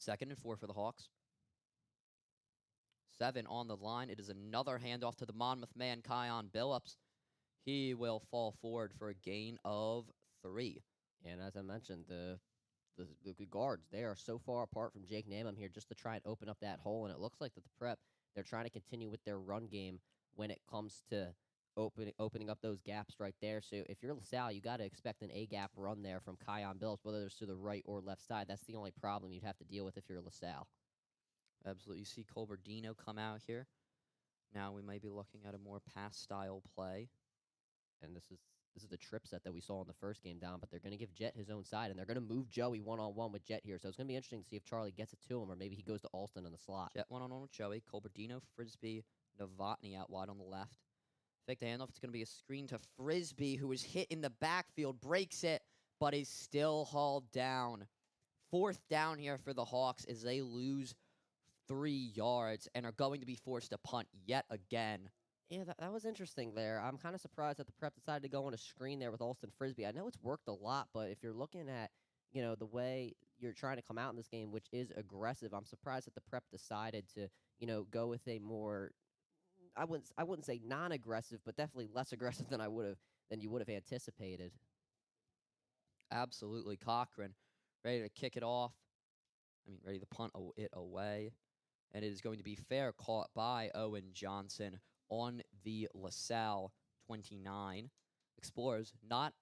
2nd and 4 for the Hawks. 7 on the line. It is another handoff to the Monmouth man, Kion Billups. He will fall forward for a gain of 3. And as I mentioned, the guards, they are so far apart from Jake Namum here just to try and open up that hole. And it looks like that the Prep, they're trying to continue with their run game when it comes to opening up those gaps right there. So if you're LaSalle, you got to expect an A-gap run there from Kion Billups, whether it's to the right or left side. That's the only problem you'd have to deal with if you're LaSalle. Absolutely. You see Colberdino come out here. Now we might be looking at a more pass-style play. And this is the trip set that we saw in the first game down, but they're going to give Jet his own side, and they're going to move Joey one-on-one with Jet here. So it's going to be interesting to see if Charlie gets it to him, or maybe he goes to Alston in the slot. Jet one-on-one with Joey. Colberdino, Frisbee, Novotny out wide on the left. Fake the handoff. It's going to be a screen to Frisbee, who is hit in the backfield, breaks it, but is still hauled down. 4th down here for the Hawks as they lose 3 yards and are going to be forced to punt yet again. Yeah, that was interesting there. I'm kind of surprised that the Prep decided to go on a screen there with Alston Frisbee. I know it's worked a lot, but if you're looking at, the way you're trying to come out in this game, which is aggressive, I'm surprised that the Prep decided to, go with a more, I wouldn't say non-aggressive, but definitely less aggressive than you would have anticipated. Absolutely. Cochran ready to kick it off. Ready to punt it away. And it is going to be fair caught by Owen Johnson on the LaSalle 29. Explorers not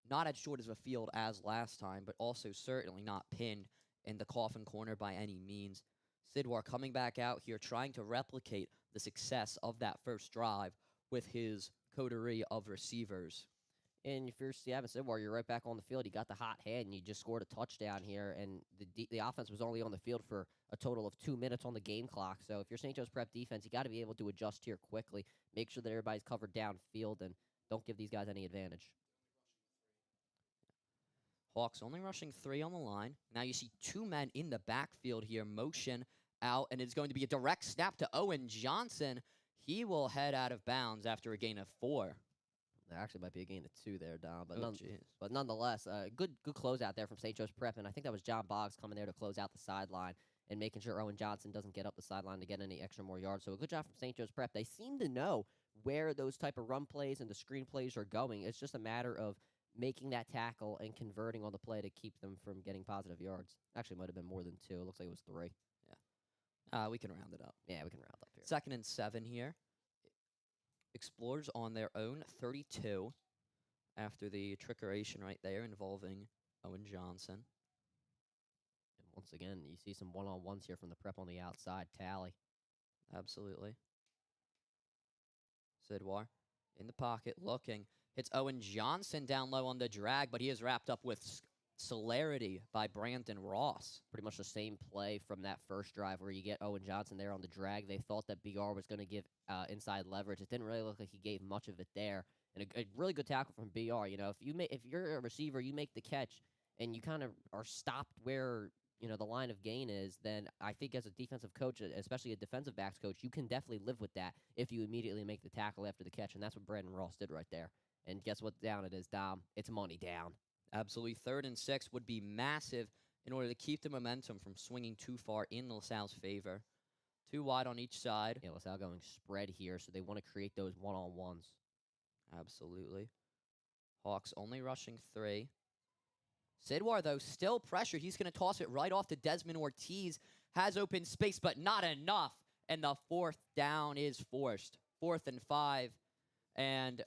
as short as a field as last time, but also certainly not pinned in the coffin corner by any means. Sidwar coming back out here, trying to replicate the success of that first drive with his coterie of receivers. And if you're Steven Sidwar, you're right back on the field. You got the hot hand, and you just scored a touchdown here. And the offense was only on the field for a total of 2 minutes on the game clock. So if you're St. Joe's Prep defense, you got to be able to adjust here quickly. Make sure that everybody's covered downfield, and don't give these guys any advantage. Hawks only rushing 3 on the line. Now you see 2 men in the backfield here, motion out, and it's going to be a direct snap to Owen Johnson. he will head out of bounds after a gain of 4. There actually might be a gain of 2 there, Dom. But, Oh, jeez. but nonetheless, good closeout there from St. Joe's Prep. And I think that was John Boggs coming there to close out the sideline and making sure Owen Johnson doesn't get up the sideline to get any extra more yards. So a good job from St. Joe's Prep. They seem to know where those type of run plays and the screen plays are going. It's just a matter of making that tackle and converting on the play to keep them from getting positive yards. Actually, might have been more than 2. It looks like it was 3. We can round it up. Yeah, we can round up here. 2nd and 7 here. Explorers on their own 32 after the trickeration right there involving Owen Johnson. And once again, you see some one-on-ones here from the Prep on the outside. Tally. Absolutely. Sidwar in the pocket, looking. Hits Owen Johnson down low on the drag, but he is wrapped up with celerity by Brandon Ross. Pretty much the same play from that first drive where you get Owen Johnson there on the drag. They thought that BR was going to give inside leverage. It didn't really look like he gave much of it there. And a really good tackle from BR. You know, if you're a receiver, you make the catch, and you kind of are stopped where the line of gain is, then I think as a defensive coach, especially a defensive backs coach, you can definitely live with that if you immediately make the tackle after the catch, and that's what Brandon Ross did right there. And guess what down it is, Dom? It's money down. Absolutely. 3rd and 6 would be massive in order to keep the momentum from swinging too far in LaSalle's favor. 2 wide on each side. Yeah, LaSalle going spread here, so they want to create those one-on-ones. Absolutely. Hawks only rushing 3. Sidwar, though, still pressured. He's going to toss it right off to Desmond Ortiz. Has open space, but not enough. And the 4th down is forced. 4th and 5. And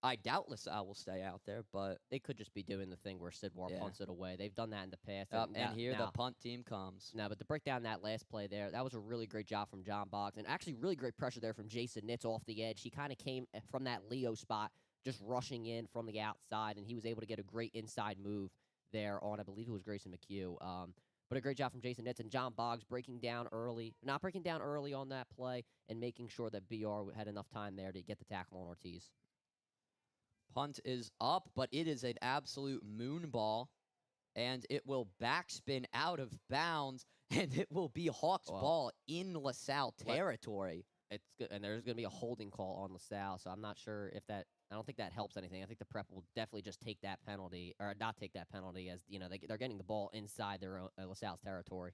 I doubt LaSalle will stay out there, but they could just be doing the thing where Sidwar punts it away. They've done that in the past. And here the punt team comes. No, but to break down that last play there, that was a really great job from John Boggs, and actually really great pressure there from Jason Nitz off the edge. He kind of came from that Leo spot, just rushing in from the outside, and he was able to get a great inside move there on, I believe it was Grayson McHugh. But a great job from Jason Nitz and John Boggs not breaking down early on that play and making sure that BR had enough time there to get the tackle on Ortiz. Punt is up, but it is an absolute moon ball, and it will backspin out of bounds, and it will be Hawks ball in LaSalle territory. It's good, and there's going to be a holding call on LaSalle, so I'm not sure if that. I don't think that helps anything. I think the Prep will definitely just take that penalty, or not take that penalty, as they're getting the ball inside their LaSalle's territory.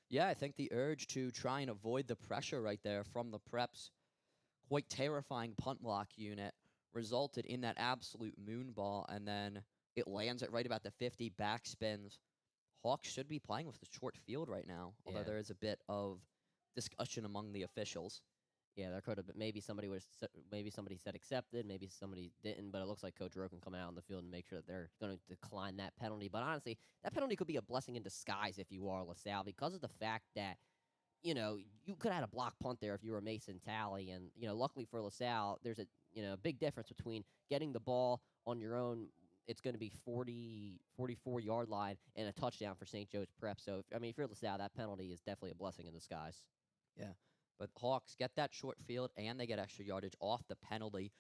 Yeah, I think the urge to try and avoid the pressure right there from the Prep's quite terrifying punt block unit resulted in that absolute moon ball, and then it lands at right about the 50, backspins. Hawks should be playing with the short field right now, although there is a bit of discussion among the officials. Yeah, there could have been. Maybe somebody said accepted, maybe somebody didn't, but it looks like Coach Rowe can come out on the field and make sure that they're going to decline that penalty. But honestly, that penalty could be a blessing in disguise if you are LaSalle, because of the fact that you could have had a block punt there if you were Mason Talley. And, luckily for LaSalle, there's a, big difference between getting the ball on your own. It's going to be 44-yard line and a touchdown for St. Joe's Prep. So, if you're LaSalle, that penalty is definitely a blessing in disguise. Yeah, but Hawks get that short field, and they get extra yardage off the penalty.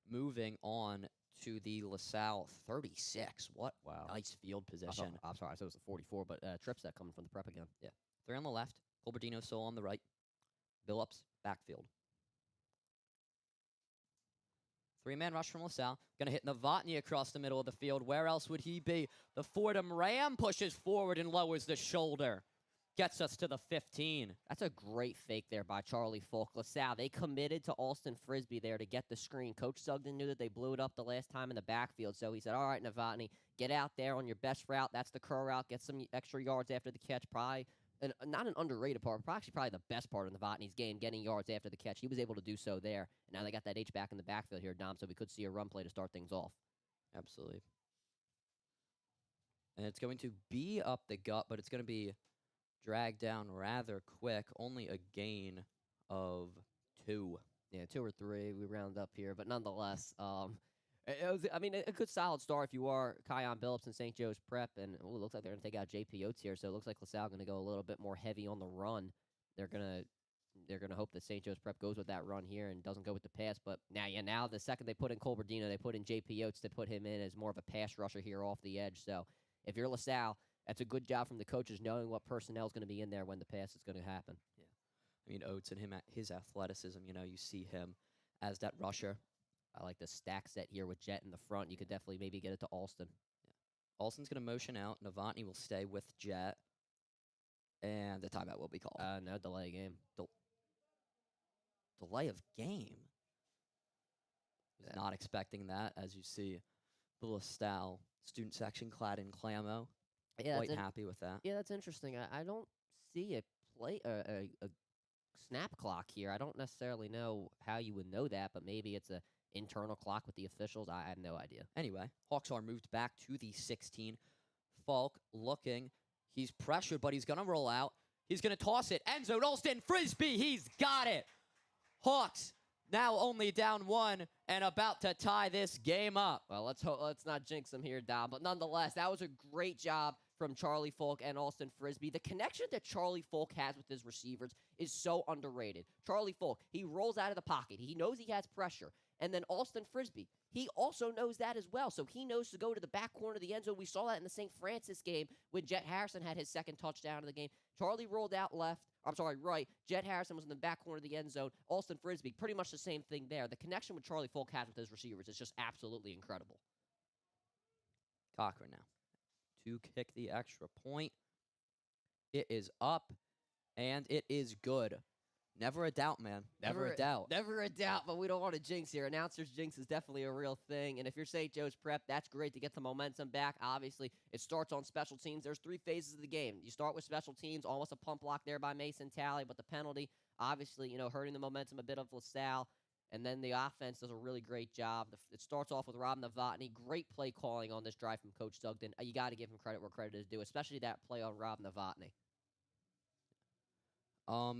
Moving on to the LaSalle 36. What nice field position. I'm sorry, I said it was the 44, but Tripset coming from the Prep again. Yeah, 3 on the left. Colberdino still on the right. Billups, backfield. 3-man rush from LaSalle. Going to hit Novotny across the middle of the field. Where else would he be? The Fordham Ram pushes forward and lowers the shoulder. Gets us to the 15. That's a great fake there by Charlie Folk. LaSalle, they committed to Alston Frisbee there to get the screen. Coach Sugden knew that they blew it up the last time in the backfield, so he said, all right, Novotny, get out there on your best route. That's the curl route. Get some extra yards after the catch. Probably not an underrated part, probably the best part of Novotny's game, getting yards after the catch. He was able to do so there. And now they got that H back in the backfield here, Dom, so we could see a run play to start things off. Absolutely. And it's going to be up the gut, but it's going to be dragged down rather quick. Only a gain of 2. Yeah, 2 or 3. We round up here, but nonetheless, it was, a good solid start if you are Kion Billups and St. Joe's Prep, and it looks like they're going to take out JP Oates here, so it looks like LaSalle going to go a little bit more heavy on the run. They're going to hope that St. Joe's Prep goes with that run here and doesn't go with the pass, but now the second they put in Colberdino, they put in JP Oates to put him in as more of a pass rusher here off the edge. So if you're LaSalle, that's a good job from the coaches knowing what personnel is going to be in there when the pass is going to happen. I mean, Oates and his athleticism, you see him as that rusher. I like the stack set here with Jet in the front. You could definitely maybe get it to Alston. Alston's going to motion out. Novotny will stay with Jet. And the timeout will be called. No delay game. Delay of game. Was not expecting that, as you see the LaSalle student section clad in camo. Yeah, Quite happy with that. Yeah, that's interesting. I don't see a snap clock here. I don't necessarily know how you would know that, but maybe it's a internal clock with the officials. I have no idea. Anyway, Hawks are moved back to the 16. Falk looking. He's pressured, but he's going to roll out. He's going to toss it. End zone, Alston, Frisbee. He's got it. Hawks now only down 1 and about to tie this game up. Well, let's not jinx them here, Dom. But nonetheless, that was a great job from Charlie Falk and Alston Frisbee. The connection that Charlie Falk has with his receivers is so underrated. Charlie Falk, he rolls out of the pocket. He knows he has pressure. And then Alston Frisbee, he also knows that as well. So he knows to go to the back corner of the end zone. We saw that in the St. Francis game when Jet Harrison had his second touchdown of the game. Charlie rolled out right. Jet Harrison was in the back corner of the end zone. Alston Frisbee, pretty much the same thing there. The connection with Charlie Falk has with his receivers is just absolutely incredible. Cochran now to kick the extra point. It is up, and it is good. Never a doubt, man. Never a doubt. Never a doubt, but we don't want to jinx here. Announcers jinx is definitely a real thing. And if you're St. Joe's Prep, that's great to get the momentum back. Obviously, it starts on special teams. There's 3 phases of the game. You start with special teams, almost a pump block there by Mason Talley, but the penalty, obviously, hurting the momentum a bit of LaSalle. And then the offense does a really great job. It starts off with Rob Novotny. Great play calling on this drive from Coach Sugden. You got to give him credit where credit is due, especially that play on Rob Novotny.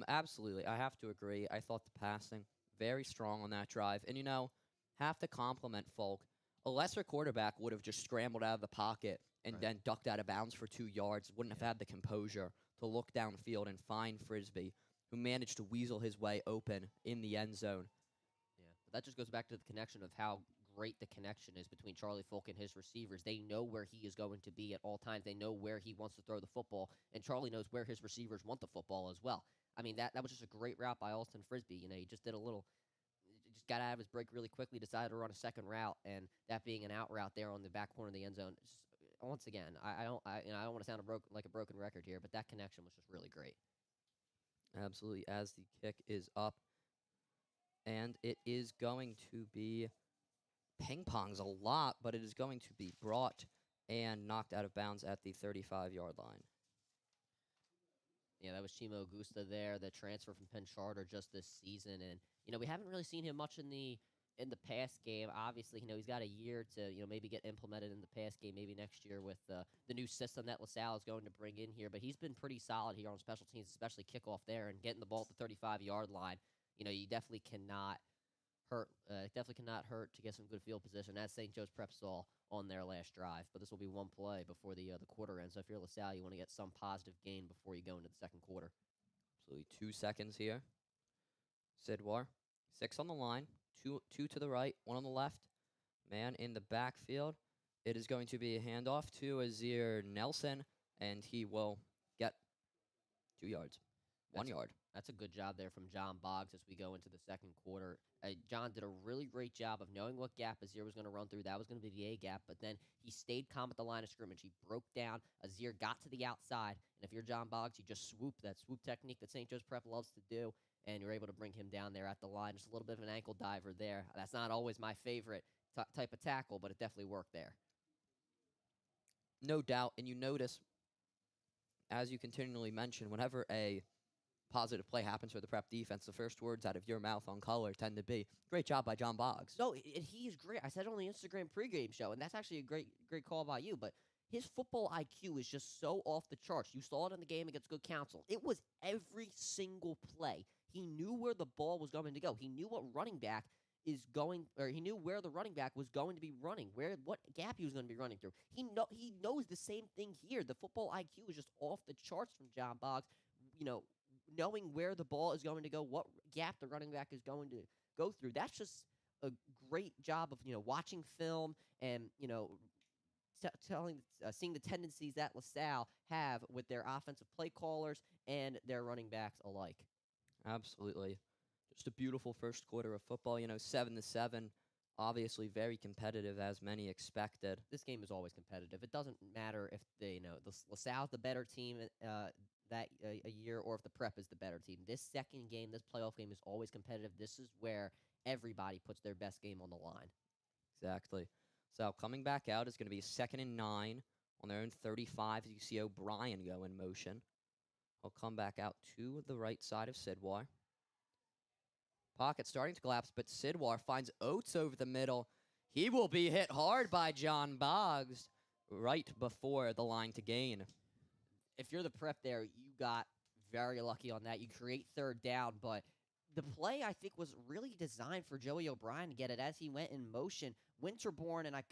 Absolutely. I have to agree. I thought the passing very strong on that drive. And, have to compliment Falk. A lesser quarterback would have just scrambled out of the pocket and then ducked out of bounds for 2 yards. Wouldn't have had the composure to look downfield and find Frisbee, who managed to weasel his way open in the end zone. Yeah, but that just goes back to the connection of how great the connection is between Charlie Falk and his receivers. They know where he is going to be at all times. They know where he wants to throw the football, and Charlie knows where his receivers want the football as well. I mean, that was just a great route by Alston Frisbee. He just did just got out of his break really quickly, decided to run a second route, and that being an out route there on the back corner of the end zone. Just, once again, I don't want to sound like a broken record here, but that connection was just really great. Absolutely, as the kick is up, and it is going to be ping-pongs a lot, but it is going to be brought and knocked out of bounds at the 35-yard line. Yeah, that was Chimo Augusta there, the transfer from Penn Charter just this season. And, we haven't really seen him much in the pass game. Obviously, he's got a year to, maybe get implemented in the pass game maybe next year with the new system that LaSalle is going to bring in here. But he's been pretty solid here on special teams, especially kickoff there and getting the ball at the 35-yard line. You definitely cannot hurt to get some good field position, as St. Joe's Prep saw on their last drive. But this will be one play before the quarter ends. So if you're LaSalle, you want to get some positive gain before you go into the second quarter. Absolutely. 2 seconds here. Sidwar, 6 on the line, two to the right, 1 on the left. Man in the backfield. It is going to be a handoff to Azir Nelson, and he will get 2 yards. 1 yard. That's a good job there from John Boggs as we go into the second quarter. John did a really great job of knowing what gap Azir was going to run through. That was going to be the A gap, but then he stayed calm at the line of scrimmage. He broke down. Azir got to the outside, and if you're John Boggs, you just swoop, that swoop technique that St. Joe's Prep loves to do, and you're able to bring him down there at the line. Just a little bit of an ankle diver there. That's not always my favorite type of tackle, but it definitely worked there. No doubt, and you notice, as you continually mention, whenever a positive play happens for the Prep defense, the first words out of your mouth on color tend to be, great job by John Boggs. No, he is great. I said it on the Instagram pregame show, and that's actually a great call by you, but his football IQ is just so off the charts. You saw it in the game against Good Counsel. It was every single play. He knew where the ball was going to go. He knew what running back is going, or he knew where the running back was going to be running, what gap he was going to be running through. He knows the same thing here. The football IQ is just off the charts from John Boggs. Knowing where the ball is going to go, what gap the running back is going to go through. That's just a great job of watching film and seeing the tendencies that LaSalle have with their offensive play callers and their running backs alike. Absolutely. Just a beautiful first quarter of football, 7-7. Obviously very competitive as many expected. This game is always competitive. It doesn't matter if the LaSalle's the better team that a year, or if the Prep is the better team. This second game, this playoff game, is always competitive. This is where everybody puts their best game on the line. Exactly. So coming back out is going to be 2nd and 9 on their own 35. You see O'Brien go in motion. He'll come back out to the right side of Sidwar. Pocket starting to collapse, but Sidwar finds Oates over the middle. He will be hit hard by John Boggs right before the line to gain. If you're the Prep there, you got very lucky on that. You create 3rd down, but the play, I think, was really designed for Joey O'Brien to get it as he went in motion. Winterborn and I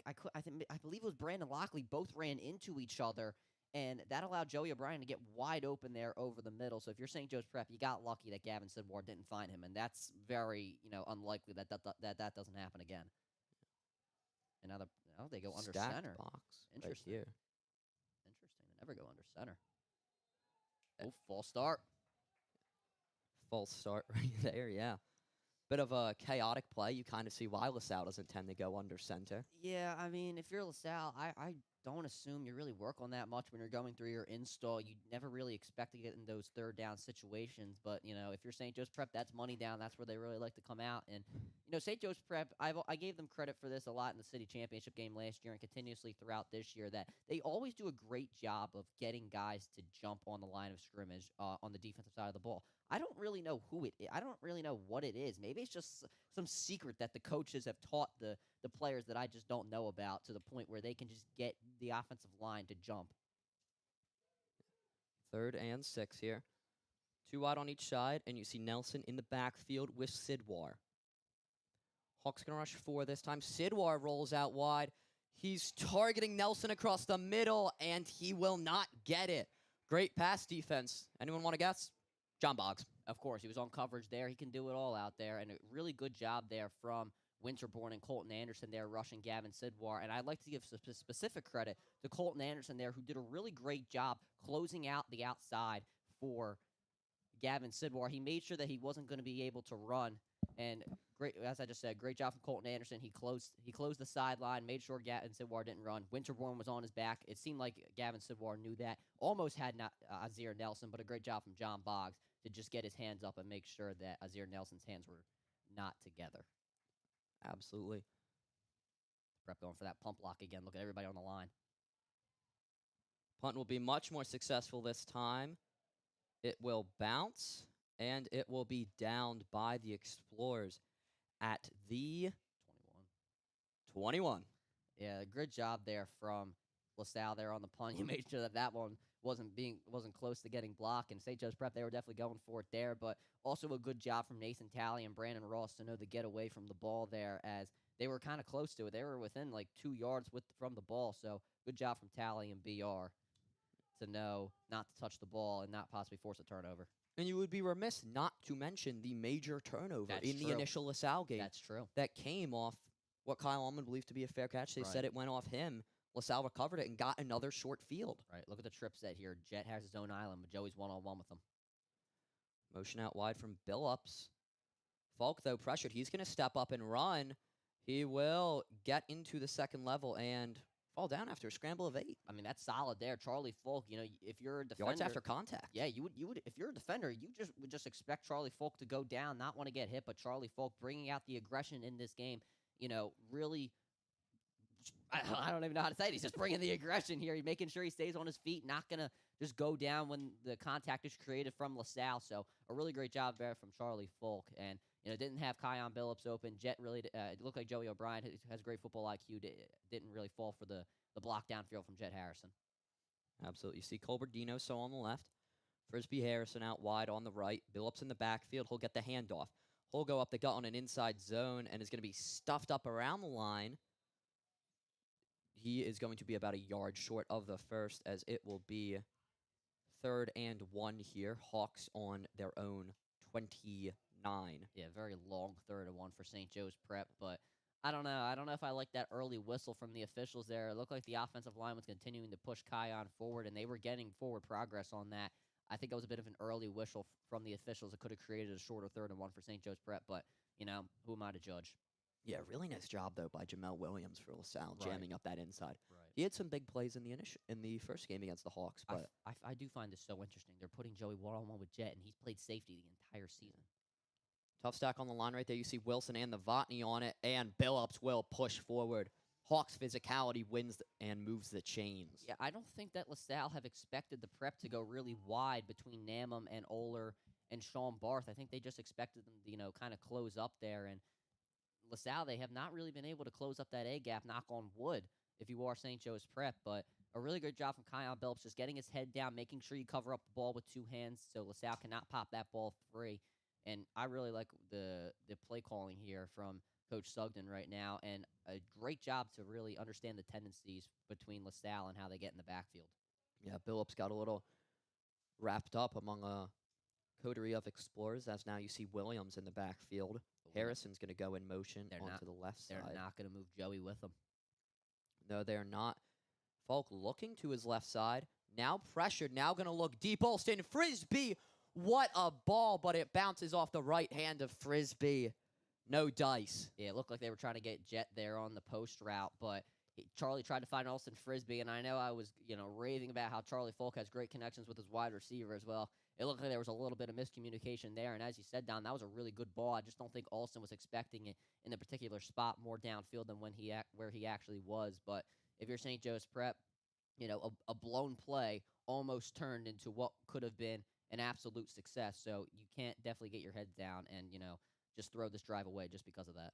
believe it was Brandon Lockley both ran into each other, and that allowed Joey O'Brien to get wide open there over the middle. So if you're St. Joe's Prep, you got lucky that Gavin Sidwar didn't find him, and that's very unlikely that doesn't happen again. And now they go under Stacked center. Box Interesting. right here. Interesting. They never go under center. Oh, false start. False start right there, yeah. Bit of a chaotic play. You kind of see why LaSalle doesn't tend to go under center. Yeah, I mean, if you're LaSalle, I don't assume you really work on that much when you're going through your install. You never really expect to get in those 3rd down situations. But, if you're St. Joe's Prep, that's money down. That's where they really like to come out. And, St. Joe's Prep, I gave them credit for this a lot in the city championship game last year and continuously throughout this year, that they always do a great job of getting guys to jump on the line of scrimmage on the defensive side of the ball. I don't really know who it is. I don't really know what it is. Maybe it's just some secret that the coaches have taught the players that I just don't know about, to the point where they can just get the offensive line to jump. 3rd and 6 here. 2 wide on each side, and you see Nelson in the backfield with Sidwar. Hawks going to rush 4 this time. Sidwar rolls out wide. He's targeting Nelson across the middle, and he will not get it. Great pass defense. Anyone want to guess? John Boggs. Of course, he was on coverage there. He can do it all out there, and a really good job there from Winterborn and Colton Anderson there rushing Gavin Sidwar. And I'd like to give specific credit to Colton Anderson there, who did a really great job closing out the outside for Gavin Sidwar. He made sure that he wasn't going to be able to run. And great, as I just said, great job from Colton Anderson. He closed the sideline, made sure Gavin Sidwar didn't run. Winterborn was on his back. It seemed like Gavin Sidwar knew that. Almost had Azir Nelson, but a great job from John Boggs to just get his hands up and make sure that Azir Nelson's hands were not together. Absolutely. Prep going for that pump block again. Look at everybody on the line. Punt will be much more successful this time. It will bounce, and it will be downed by the Explorers at the 21. Yeah, good job there from LaSalle there on the punt. You made sure that one wasn't close to getting blocked. And St. Joe's Prep, they were definitely going for it there, but also a good job from Nathan Talley and Brandon Ross to know to get away from the ball there, as they were kind of close to it. They were within like 2 yards from the ball, so good job from Talley and BR to know not to touch the ball and not possibly force a turnover. And you would be remiss not to mention the major turnover in the initial LaSalle game. That's true. That came off what Kyle Allman believed to be a fair catch. They Right. said it went off him. LaSalle recovered it and got another short field. Right, look at the trip set here. Jet has his own island, but Joey's one-on-one with him. Motion out wide from Billups. Falk, though, pressured. He's going to step up and run. He will get into the second level and fall down after a scramble of 8. I mean, that's solid there. Charlie Falk, if you're a defender... Yards after contact. Yeah, you would if you're a defender, you would just expect Charlie Falk to go down, not want to get hit, but Charlie Falk bringing out the aggression in this game, really... I don't even know how to say it. He's just bringing the aggression here. He's making sure he stays on his feet, not going to just go down when the contact is created from LaSalle. So a really great job there from Charlie Falk. And, didn't have Kion Billups open. Jet really it looked like Joey O'Brien has great football IQ. Didn't really fall for the block downfield from Jet Harrison. Absolutely. You see Colberdino so on the left. Frisbee Harrison out wide on the right. Billups in the backfield. He'll get the handoff. He'll go up the gut on an inside zone and is going to be stuffed up around the line. He is going to be about a yard short of the first, as it will be 3rd and 1 here. Hawks on their own 29. Yeah, very long 3rd and 1 for St. Joe's Prep, but I don't know. I don't know if I like that early whistle from the officials there. It looked like the offensive line was continuing to push Kion forward, and they were getting forward progress on that. I think that was a bit of an early whistle from the officials. It could have created a shorter 3rd and 1 for St. Joe's Prep, but, who am I to judge? Yeah, really nice job though by Jamel Williams for LaSalle Right. jamming up that inside. Right. He had some big plays in the first game against the Hawks, but I do find this so interesting. They're putting Joey one-on-one with Jet, and he's played safety the entire season. tough stack on the line right there. You see Wilson and Novotny on it, and Billups will push forward. Hawks' physicality wins and moves the chains. Yeah, I don't think that LaSalle have expected the Prep to go really wide between Namum and Oler and Sean Barth. I think they just expected them to, kind of close up there. And LaSalle, they have not really been able to close up that A gap, knock on wood, if you are St. Joe's Prep. But a really good job from Kion Billups, just getting his head down, making sure you cover up the ball with 2 hands so LaSalle cannot pop that ball free. And I really like the play calling here from Coach Sugden right now, and a great job to really understand the tendencies between LaSalle and how they get in the backfield. Yeah, Billups got a little wrapped up among a coterie of explorers, as now you see Williams in the backfield. Harrison's going to go in motion onto the left side. They're not going to move Joey with them. No, they're not. Falk looking to his left side. Now pressured. Now going to look deep. Alston Frisbee. What a ball, but it bounces off the right hand of Frisbee. No dice. Yeah, it looked like they were trying to get Jet there on the post route, but Charlie tried to find Alston Frisbee, and I know I was, raving about how Charlie Falk has great connections with his wide receiver as well. It looked like there was a little bit of miscommunication there, and as you said, Don, that was a really good ball. I just don't think Alston was expecting it in the particular spot more downfield than where he actually was. But if you're St. Joe's Prep, a blown play almost turned into what could have been an absolute success. So you can't definitely get your head down and, just throw this drive away just because of that.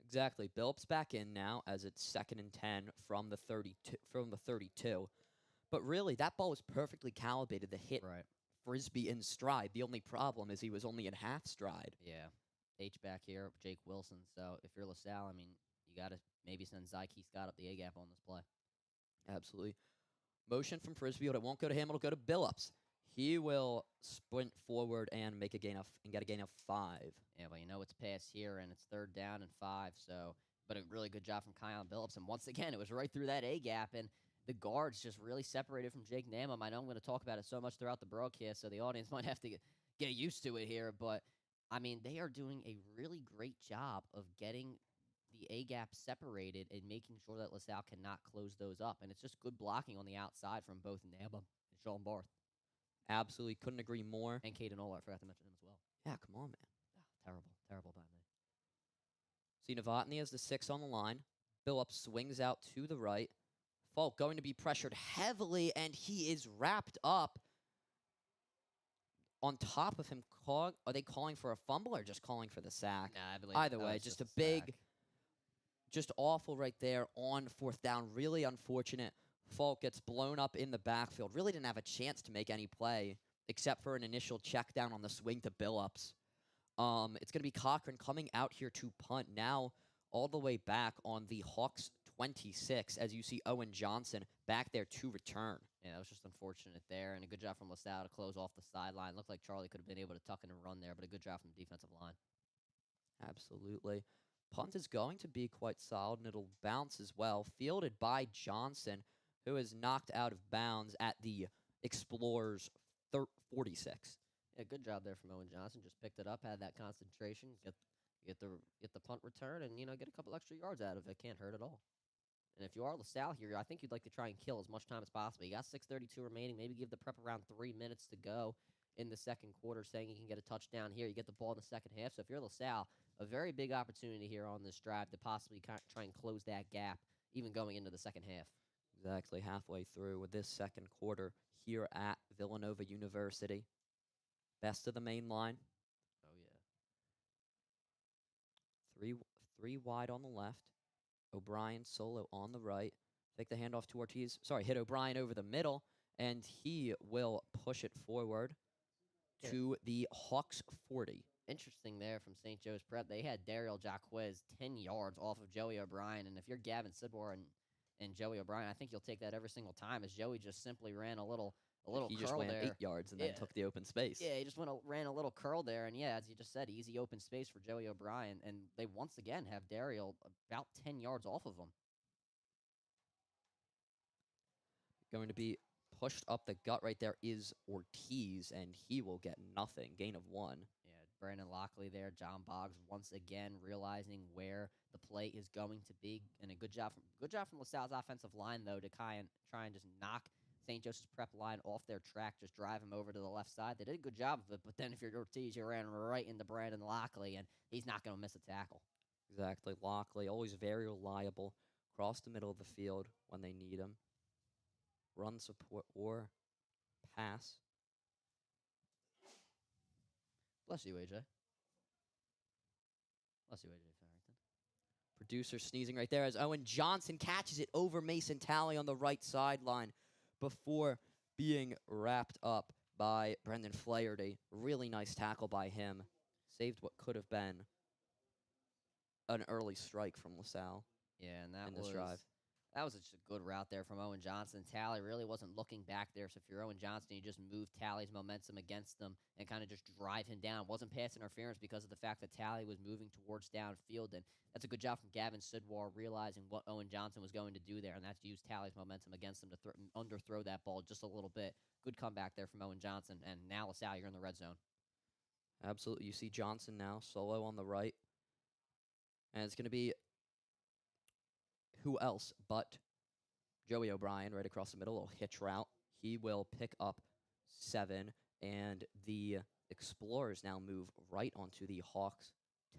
Exactly. Billups back in now as it's 2nd and 10 from the 32. But really, that ball was perfectly calibrated to hit Right. Frisbee in stride. The only problem is he was only in half stride. Yeah. H-back here, Jake Wilson. So if you're LaSalle, you got to maybe send Zyke Scott up the A-gap on this play. Absolutely. Motion from Frisbee, but it won't go to him. It'll go to Billups. He will sprint forward and get a gain of 5. Yeah, well, it's pass here, and it's 3rd down and 5. So, but a really good job from Kion Billups. And once again, it was right through that A gap, and the guards just really separated from Jake Namum. I know I'm going to talk about it so much throughout the broadcast, so the audience might have to get used to it here. But they are doing a really great job of getting the A gap separated and making sure that LaSalle cannot close those up. And it's just good blocking on the outside from both Namum and Sean Barth. Absolutely. Couldn't agree more. And Caden Oler, I forgot to mention him as well. Yeah, come on, man. Terrible by me. See, Novotny has the 6 on the line. Billups swings out to the right. Falk going to be pressured heavily, and he is wrapped up. On top of him, are they calling for a fumble or just calling for the sack? Nah, I believe Either that way, was just a sack. big, just awful right there on 4th down. Really unfortunate. Falk gets blown up in the backfield. Really didn't have a chance to make any play except for an initial check down on the swing to Billups. It's going to be Cochran coming out here to punt now all the way back on the Hawks 26 as you see Owen Johnson back there to return. Yeah, that was just unfortunate there, and a good job from LaSalle to close off the sideline. Looked like Charlie could have been able to tuck in and run there, but a good job from the defensive line. Absolutely. Punt is going to be quite solid, and it'll bounce as well. Fielded by Johnson, who is knocked out of bounds at the Explorers 46. Yeah, good job there from Owen Johnson. Just picked it up, had that concentration, get the punt return, and get a couple extra yards out of it. Can't hurt at all. And if you are LaSalle here, I think you'd like to try and kill as much time as possible. You got 6:32 remaining. Maybe give the Prep around 3 minutes to go in the second quarter, saying you can get a touchdown here. You get the ball in the second half. So if you're LaSalle, a very big opportunity here on this drive to possibly try and close that gap, even going into the second half. Exactly halfway through with this second quarter here at Villanova University. Best of the main line. Oh, yeah. Three wide on the left. O'Brien solo on the right. Take the handoff to Ortiz. Sorry, hit O'Brien over the middle, and he will push it forward to the Hawks 40. Interesting there from St. Joe's Prep. They had Daryl Jacquez 10 yards off of Joey O'Brien, and if you're Gavin Sidmore and Joey O'Brien, I think you'll take that every single time, as Joey just simply ran a little He curl just ran there. 8 yards and then took the open space. Yeah, he just ran a little curl there, and yeah, as you just said, easy open space for Joey O'Brien, and they once again have Daryl about 10 yards off of him. Going to be pushed up the gut right there is Ortiz, and he will get nothing. Gain of 1. Yeah, Brandon Lockley there. John Boggs once again realizing where the play is going to be, and a good job from LaSalle's offensive line though to try and just knock St. Joseph's Prep line off their track, just drive him over to the left side. They did a good job of it, but then if you're Ortiz, you ran right into Brandon Lockley, and he's not going to miss a tackle. Exactly. Lockley, always very reliable. Across the middle of the field when they need him. Run support or pass. Bless you, AJ. Bless you, AJ Farrington. Producer sneezing right there as Owen Johnson catches it over Mason Talley on the right sideline before being wrapped up by Brendan Flaherty. Really nice tackle by him. Saved what could have been an early strike from LaSalle. Yeah, and that in this drive. That was just a good route there from Owen Johnson. Talley really wasn't looking back there, so if you're Owen Johnson, you just move Talley's momentum against him and kind of just drive him down. Wasn't pass interference because of the fact that Talley was moving towards downfield, and that's a good job from Gavin Sidwar realizing what Owen Johnson was going to do there, and that's use Talley's momentum against him to underthrow that ball just a little bit. Good comeback there from Owen Johnson, and now LaSalle, you're in the red zone. Absolutely. You see Johnson now, solo on the right. And it's going to be who else but Joey O'Brien right across the middle, a little hitch route. He will pick up 7, and the Explorers now move right onto the Hawks'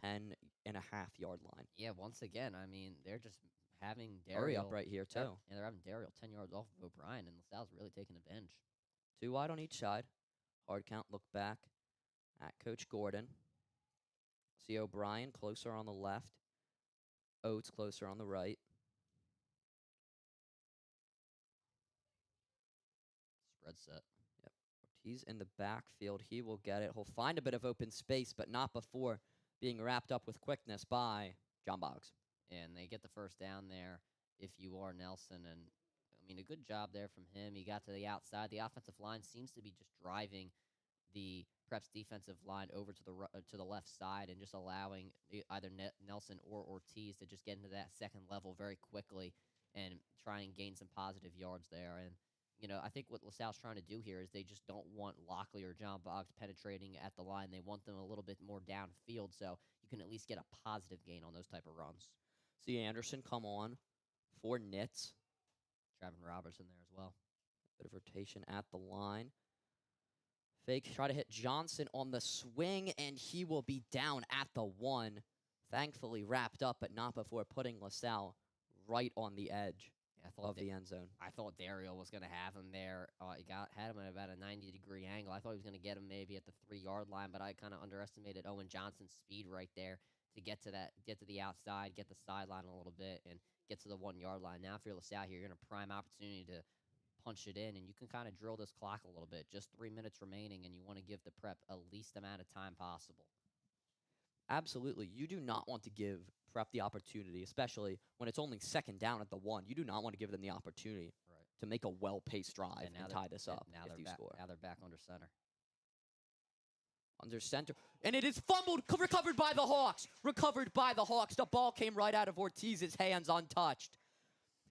10.5-yard line. Yeah, once again, I mean, they're just having Hurry up Dariel right here, too. Yeah, they're having Dariel 10 yards off of O'Brien, and LaSalle's really taking advantage. 2 wide on each side. Hard count, look back at Coach Gordon. See O'Brien closer on the left. Oates closer on the right. Spread set. Yep. Ortiz in the backfield. He will get it. He'll find a bit of open space, but not before being wrapped up with quickness by John Boggs. And they get the first down there if you are Nelson. And, I mean, a good job there from him. He got to the outside. The offensive line seems to be just driving the Prep's defensive line over to the left side and just allowing either Nelson or Ortiz to just get into that second level very quickly and try and gain some positive yards there. And, you know, I think what LaSalle's trying to do here is they just don't want Lockley or John Boggs penetrating at the line. They want them a little bit more downfield so you can at least get a positive gain on those type of runs. See Anderson come on for Nits. Travin Robertson there as well. Bit of rotation at the line. Fake, try to hit Johnson on the swing, and he will be down at the 1. Thankfully wrapped up, but not before putting LaSalle right on the edge of the end zone. I thought Dariel was going to have him there. He had him at about a 90-degree angle. I thought he was going to get him maybe at the 3-yard line, but I kind of underestimated Owen Johnson's speed right there to get to the outside, get the sideline a little bit, and get to the 1-yard line. Now, if you're LaSalle here, you're in a prime opportunity to punch it in, and you can kind of drill this clock a little bit. Just 3 minutes remaining, and you want to give the Prep a least amount of time possible. Absolutely. You do not want to give Prep the opportunity, especially when it's only second down at the 1. You do not want to give them the opportunity to make a well-paced drive and tie this up if you score. Now they're back under center. Under center. And it is fumbled, recovered by the Hawks. Recovered by the Hawks. The ball came right out of Ortiz's hands untouched.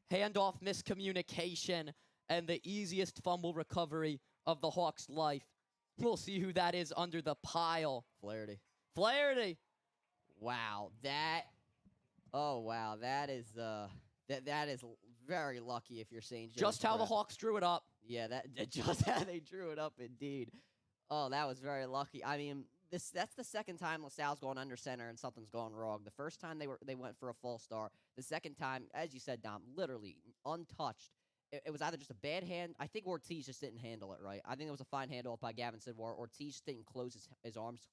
Handoff miscommunication and the easiest fumble recovery of the Hawks' life. We'll see who that is under the pile. Flaherty. Wow, that is that is very lucky if you're St. Joe's just how Prep. the Hawks drew it up. Yeah, that just how they drew it up indeed. Oh, that was very lucky. I mean, that's the second time LaSalle's going under center and something's gone wrong. The first time they went for a false start. The second time, as you said, Dom, literally untouched. It was either just a bad hand. I think Ortiz just didn't handle it right. I think it was a fine handoff by Gavin Sidwar. Ortiz just didn't close his arms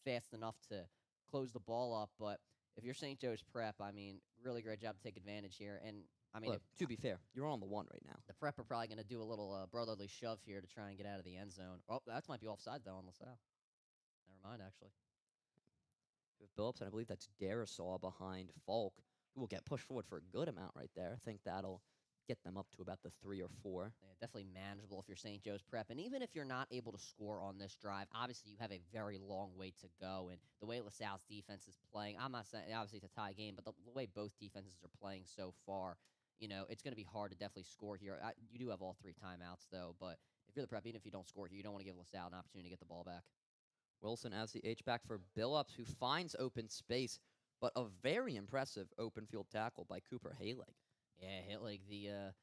fast enough to close the ball up. But if you're St. Joe's Prep, I mean, really great job to take advantage here. And, I mean, Look, to be fair, you're on the 1 right now. the Prep are probably going to do a little brotherly shove here to try and get out of the end zone. Oh, that might be offside, though, on LaSalle. Never mind, actually. With Billups, and I believe that's Darisaw behind Falk, who will get pushed forward for a good amount right there. I think that'll get them up to about the 3 or 4. Yeah, definitely manageable if you're St. Joe's Prep. And even if you're not able to score on this drive, obviously you have a very long way to go. And the way LaSalle's defense is playing, I'm not saying obviously it's a tie game, but the way both defenses are playing so far, it's going to be hard to definitely score here. You do have all 3 timeouts, though, but if you're the Prep, even if you don't score here, you don't want to give LaSalle an opportunity to get the ball back. Wilson as the H-back for Billups, who finds open space, but a very impressive open field tackle by Cooper Halig. Yeah, Hitlig, the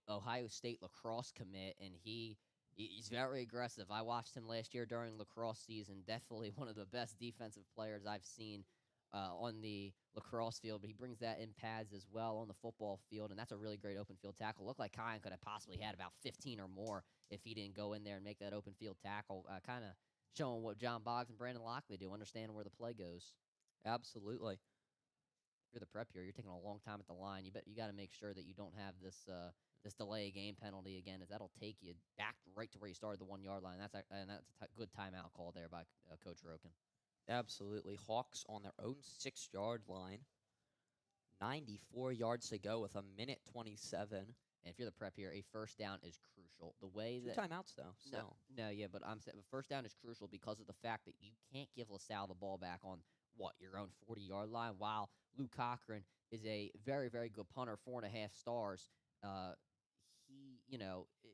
Ohio State lacrosse commit, and he's very aggressive. I watched him last year during lacrosse season. Definitely one of the best defensive players I've seen on the lacrosse field, but he brings that in pads as well on the football field, and that's a really great open field tackle. Looked like Kyan could have possibly had about 15 or more if he didn't go in there and make that open field tackle, kind of showing what John Boggs and Brandon Lockley do, understanding where the play goes. Absolutely. If you're the Prep here, you're taking a long time at the line. You got to make sure that you don't have this delay game penalty again, as that'll take you back right to where you started the 1 yard line. That's a good timeout call there by Coach Roken. Absolutely. Hawks on their own 6 yard line. 94 yards to go with a minute 27. And if you're the Prep here, a first down is crucial. The way 2 that timeouts though. So no, yeah, but I'm saying the first down is crucial because of the fact that you can't give LaSalle the ball back on your own 40-yard line. While Luke Cochran is a very, very good punter, 4.5 stars.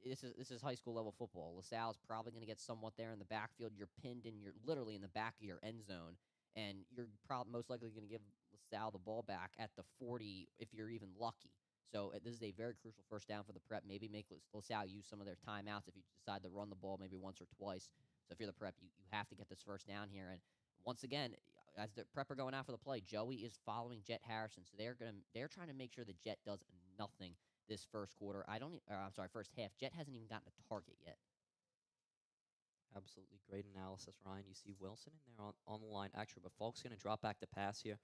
This is high school level football. LaSalle's probably going to get somewhat there in the backfield. You're pinned and you're literally in the back of your end zone, and you're most likely going to give LaSalle the ball back at the 40 if you're even lucky. So this is a very crucial first down for the Prep. Maybe make LaSalle use some of their timeouts if you decide to run the ball maybe once or twice. So if you're the Prep, you have to get this first down here. And once again, as the Prep are going out for the play, Joey is following Jet Harrison. So they're trying to make sure that Jet does nothing this first quarter. First half. Jet hasn't even gotten a target yet. absolutely great analysis, Ryan. You see Wilson in there on the line. Actually, but Falk's going to drop back to pass here.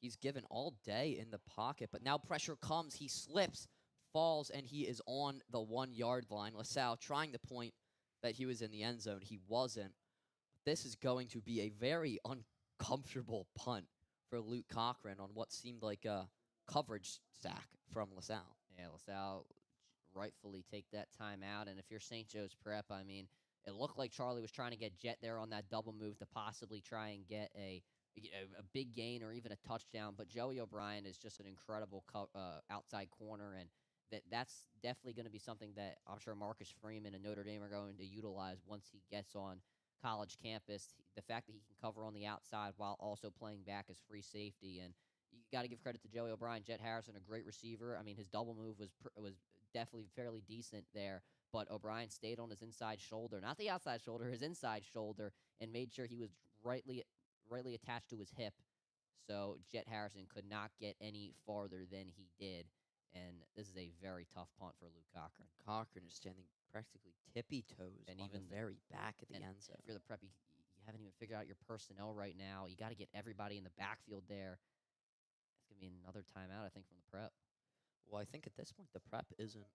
He's given all day in the pocket, but now pressure comes. He slips, falls, and he is on the 1 yard line. LaSalle trying to point that he was in the end zone. He wasn't. This is going to be a very uncomfortable punt for Luke Cochran on what seemed like a coverage sack from LaSalle. Yeah, LaSalle rightfully take that timeout. And if you're St. Joe's Prep, I mean, it looked like Charlie was trying to get Jet there on that double move to possibly try and get a big gain or even a touchdown. But Joey O'Brien is just an incredible outside corner, and that's definitely going to be something that I'm sure Marcus Freeman and Notre Dame are going to utilize once he gets on college campus. The fact that he can cover on the outside while also playing back as free safety, and you got to give credit to Joey O'Brien. Jet Harrison, a great receiver. I mean, his double move was definitely fairly decent there, but O'Brien stayed on his inside shoulder, not the outside shoulder, his inside shoulder, and made sure he was rightly attached to his hip. So Jet Harrison could not get any farther than he did, and this is a very tough punt for Luke Cochran. Cochran is standing practically tippy toes And on even the very back of the end zone. If you're the Prep, you haven't even figured out your personnel right now. You got to get everybody in the backfield there. It's going to be another timeout, I think, from the Prep. Well, I think at this point the Prep isn't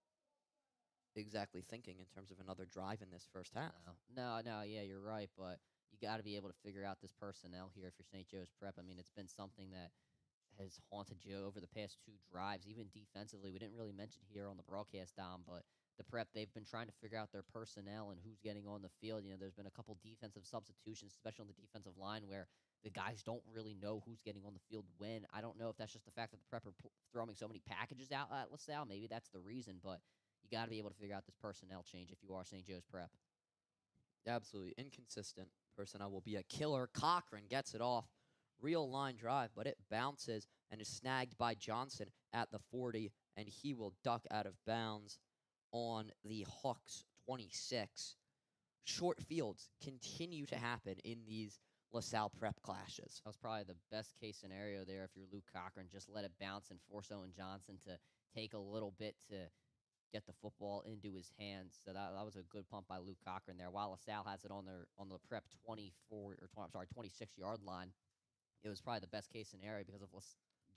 exactly thinking in terms of another drive in this first half. No, yeah, you're right, but you got to be able to figure out this personnel here if you're St. Joe's Prep. I mean, it's been something that has haunted Joe over the past 2 drives, even defensively. We didn't really mention here on the broadcast, Dom, but the Prep, they've been trying to figure out their personnel and who's getting on the field. There's been a couple defensive substitutions, especially on the defensive line, where the guys don't really know who's getting on the field when. I don't know if that's just the fact that the Prep are throwing so many packages out at LaSalle. Maybe that's the reason, but you got to be able to figure out this personnel change if you are St. Joe's Prep. Absolutely inconsistent personnel will be a killer. Cochran gets it off. Real line drive, but it bounces and is snagged by Johnson at the 40, and he will duck out of bounds on the Hawks 26. Short fields continue to happen in these LaSalle Prep clashes. That was probably the best case scenario there if you're Luke Cochran. Just let it bounce and force Owen Johnson to take a little bit to get the football into his hands. So that was a good pump by Luke Cochran there. While LaSalle has it on the Prep 26-yard line, it was probably the best case scenario because if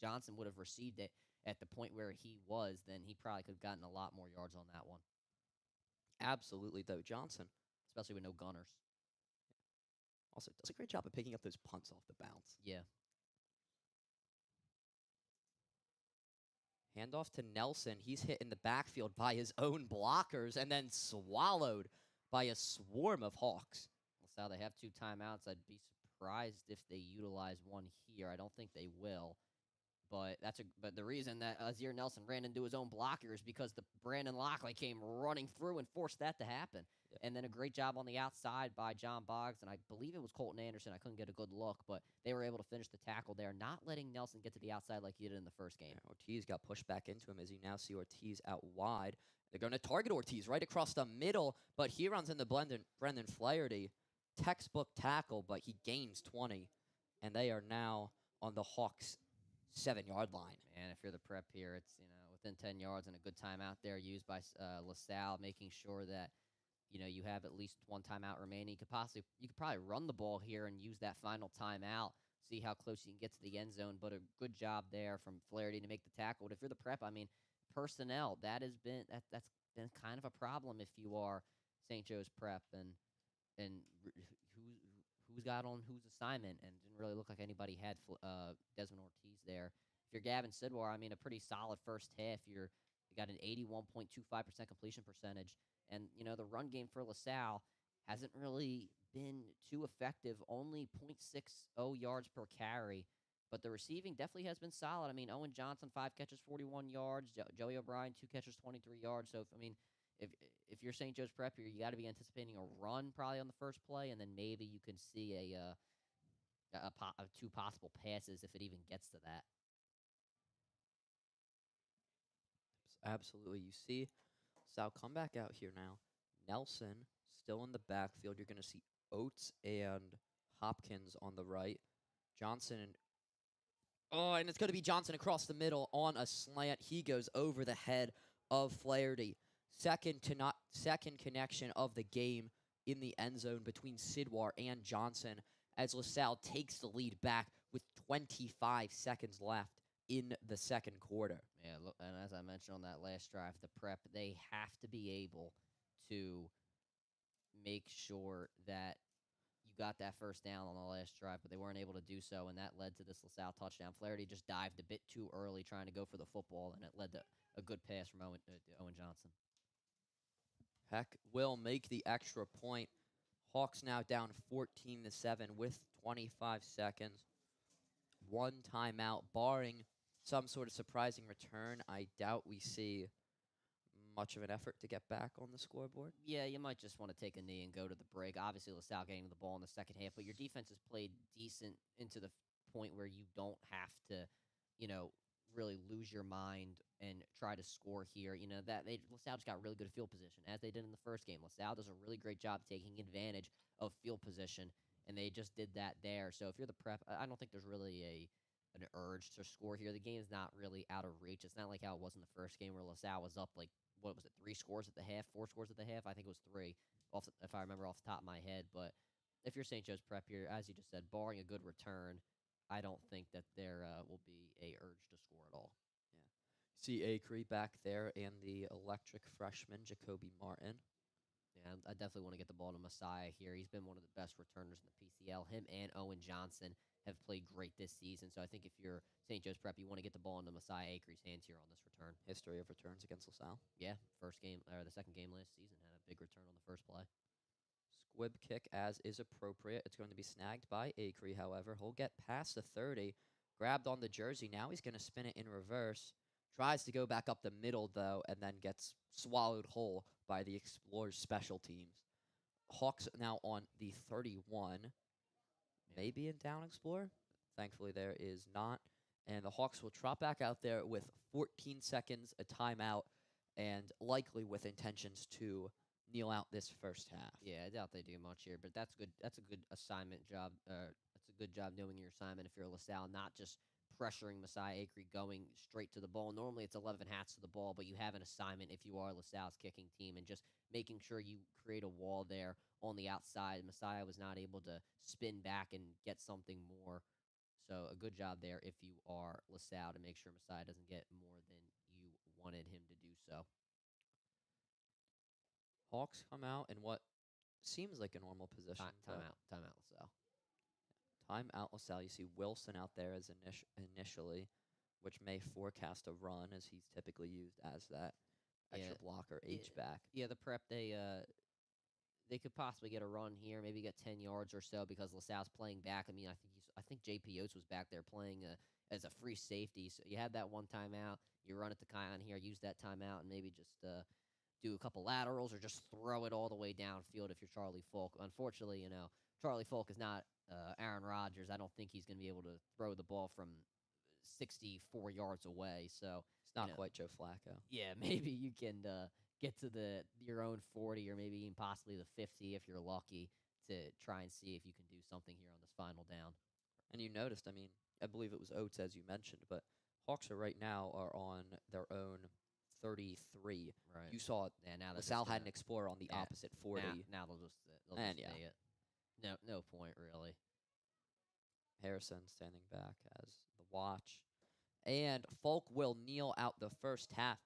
Johnson would have received it at the point where he was, then he probably could have gotten a lot more yards on that one. Absolutely, though. Johnson, especially with no gunners. Also does a great job of picking up those punts off the bounce. Yeah. Handoff to Nelson. He's hit in the backfield by his own blockers and then swallowed by a swarm of Hawks. LaSalle, they have 2 timeouts. I'd be surprised if they utilize one here. I don't think they will. But but the reason that Azir Nelson ran into his own blocker is because the Brandon Lockley came running through and forced that to happen. Yeah. And then a great job on the outside by John Boggs, and I believe it was Colton Anderson. I couldn't get a good look, but they were able to finish the tackle there, not letting Nelson get to the outside like he did in the first game. Yeah, Ortiz got pushed back into him as you now see Ortiz out wide. They're going to target Ortiz right across the middle, but he runs into Brendan Flaherty. Textbook tackle, but he gains 20, and they are now on the Hawks' 7-yard line. And if you're the Prep here, it's within 10 yards and a good timeout there used by LaSalle, making sure that you have at least one timeout remaining. You could probably run the ball here and use that final timeout, see how close you can get to the end zone. But a good job there from Flaherty to make the tackle. But if you're the Prep, I mean, personnel that's been kind of a problem if you are St. Joe's Prep and who's got on whose assignment, and didn't really look like anybody had Desmond Ortiz there. If you're Gavin Sidwar, I mean, a pretty solid first half. You got an 81.25% completion percentage, and the run game for LaSalle hasn't really been too effective. Only .60 yards per carry, but the receiving definitely has been solid. I mean, Owen Johnson 5 catches, 41 yards. Joey O'Brien 2 catches, 23 yards. So if you're St. Joe's Prep here, you got to be anticipating a run probably on the first play, and then maybe you can see two possible passes if it even gets to that. Absolutely. You see Sal come back out here now. Nelson still in the backfield. You're going to see Oates and Hopkins on the right. Johnson and it's going to be Johnson across the middle on a slant. He goes over the head of Flaherty. Second connection of the game in the end zone between Sidwar and Johnson as LaSalle takes the lead back with 25 seconds left in the second quarter. Yeah, look, and as I mentioned on that last drive, the Prep, they have to be able to make sure that you got that first down on the last drive, but they weren't able to do so, and that led to this LaSalle touchdown. Flaherty just dived a bit too early trying to go for the football, and it led to a good pass from Owen Johnson. Heck will make the extra point. Hawks now down 14-7 with 25 seconds. One timeout, barring some sort of surprising return. I doubt we see much of an effort to get back on the scoreboard. Yeah, you might just want to take a knee and go to the break. Obviously, LaSalle getting the ball in the second half, but your defense has played decent into the point where you don't have to, really lose your mind and try to score here. LaSalle just got really good field position, as they did in the first game. LaSalle does a really great job taking advantage of field position, and they just did that there. So if you're the Prep, I don't think there's really an urge to score here. The game's not really out of reach. It's not like how it was in the first game where LaSalle was up 3 scores at the half, 4 scores at the half? I think it was 3, if I remember off the top of my head. But if you're St. Joe's Prep here, as you just said, barring a good return, I don't think that there will be a urge to score at all. Yeah. See Acree back there and the electric freshman, Jacoby Martin. Yeah, I definitely want to get the ball to Messiah here. He's been one of the best returners in the PCL. Him and Owen Johnson have played great this season. So I think if you're St. Joe's Prep, you want to get the ball into Messiah Acree's hands here on this return. History of returns against LaSalle. Yeah, first game or the second game last season had a big return on the first play. Squib kick as is appropriate. It's going to be snagged by Acree, however. He'll get past the 30, grabbed on the jersey. Now he's going to spin it in reverse. Tries to go back up the middle, though, and then gets swallowed whole by the Explorers special teams. Hawks now on the 31. Maybe in down Explorer. Thankfully, there is not. And the Hawks will trot back out there with 14 seconds, a timeout, and likely with intentions to kneel out this first half. Yeah, I doubt they do much here, but that's good. That's a good assignment job. That's a good job knowing your assignment if you're LaSalle, not just pressuring Messiah Acree going straight to the ball. Normally it's 11 hats to the ball, but you have an assignment if you are LaSalle's kicking team, and just making sure you create a wall there on the outside. Messiah was not able to spin back and get something more. So a good job there if you are LaSalle to make sure Messiah doesn't get more than you wanted him to do so. Hawks come out in what seems like a normal position. Timeout LaSalle. Timeout LaSalle. You see Wilson out there as initially, which may forecast a run as he's typically used as that extra blocker H-back. Yeah, the Prep, they they could possibly get a run here, maybe get 10 yards or so because LaSalle's playing back. I mean, I think JP Oates was back there playing as a free safety. So you have that one timeout. You run it to Kion here, use that timeout, and maybe just do a couple laterals or just throw it all the way downfield if you're Charlie Falk. Unfortunately, Charlie Falk is not Aaron Rodgers. I don't think he's going to be able to throw the ball from 64 yards away. So It's not know, quite Joe Flacco. yeah, maybe you can get to your own 40 or maybe even possibly the 50 if you're lucky to try and see if you can do something here on this final down. And you noticed, I mean, I believe it was Oates, as you mentioned, but Hawks right now are on their own 33. Right. You saw Yeah, now LaSalle had an explorer on the opposite 40. Now they'll just And stay it. No point really. Harrison standing back as the watch. And Folk will kneel out the first half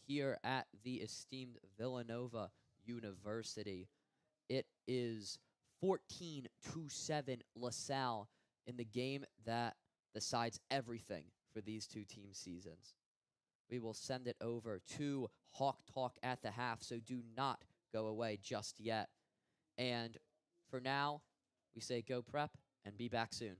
here at the esteemed Villanova University. It is 14-7 LaSalle in the game that decides everything for these two team seasons. We will send it over to Hawk Talk at the half, so do not go away just yet. And for now, we say go prep and be back soon.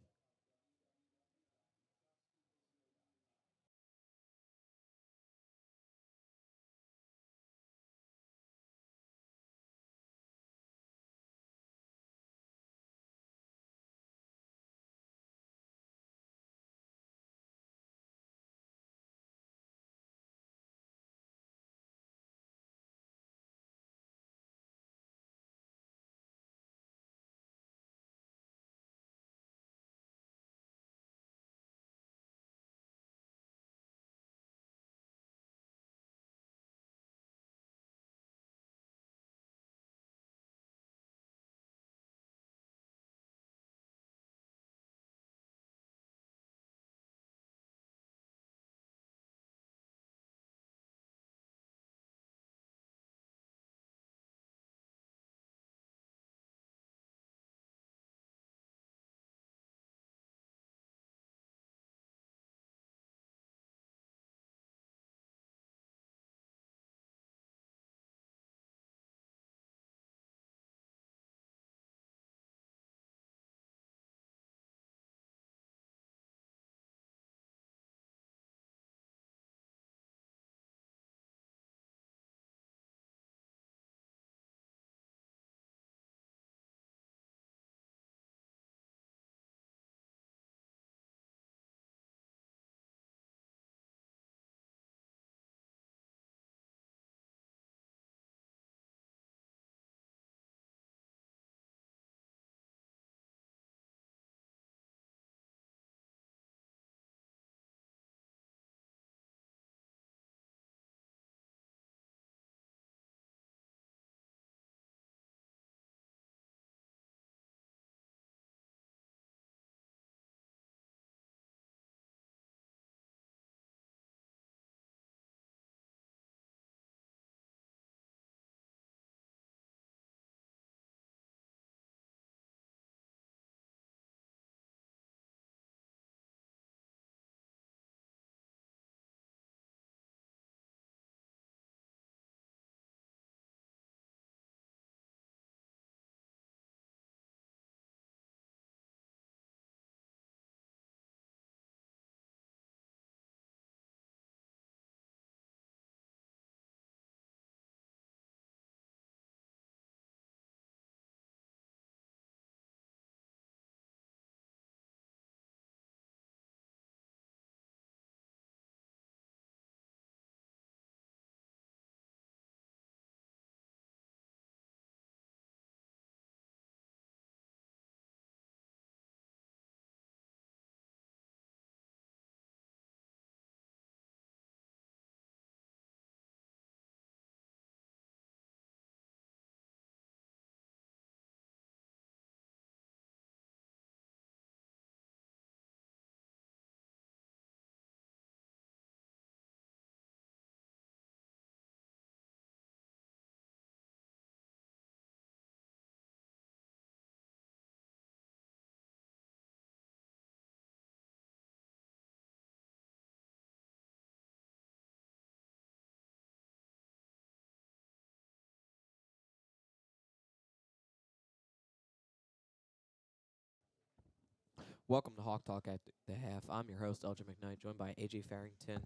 Welcome to Hawk Talk at the half. I'm your host, Elgin McKnight, joined by AJ Farrington.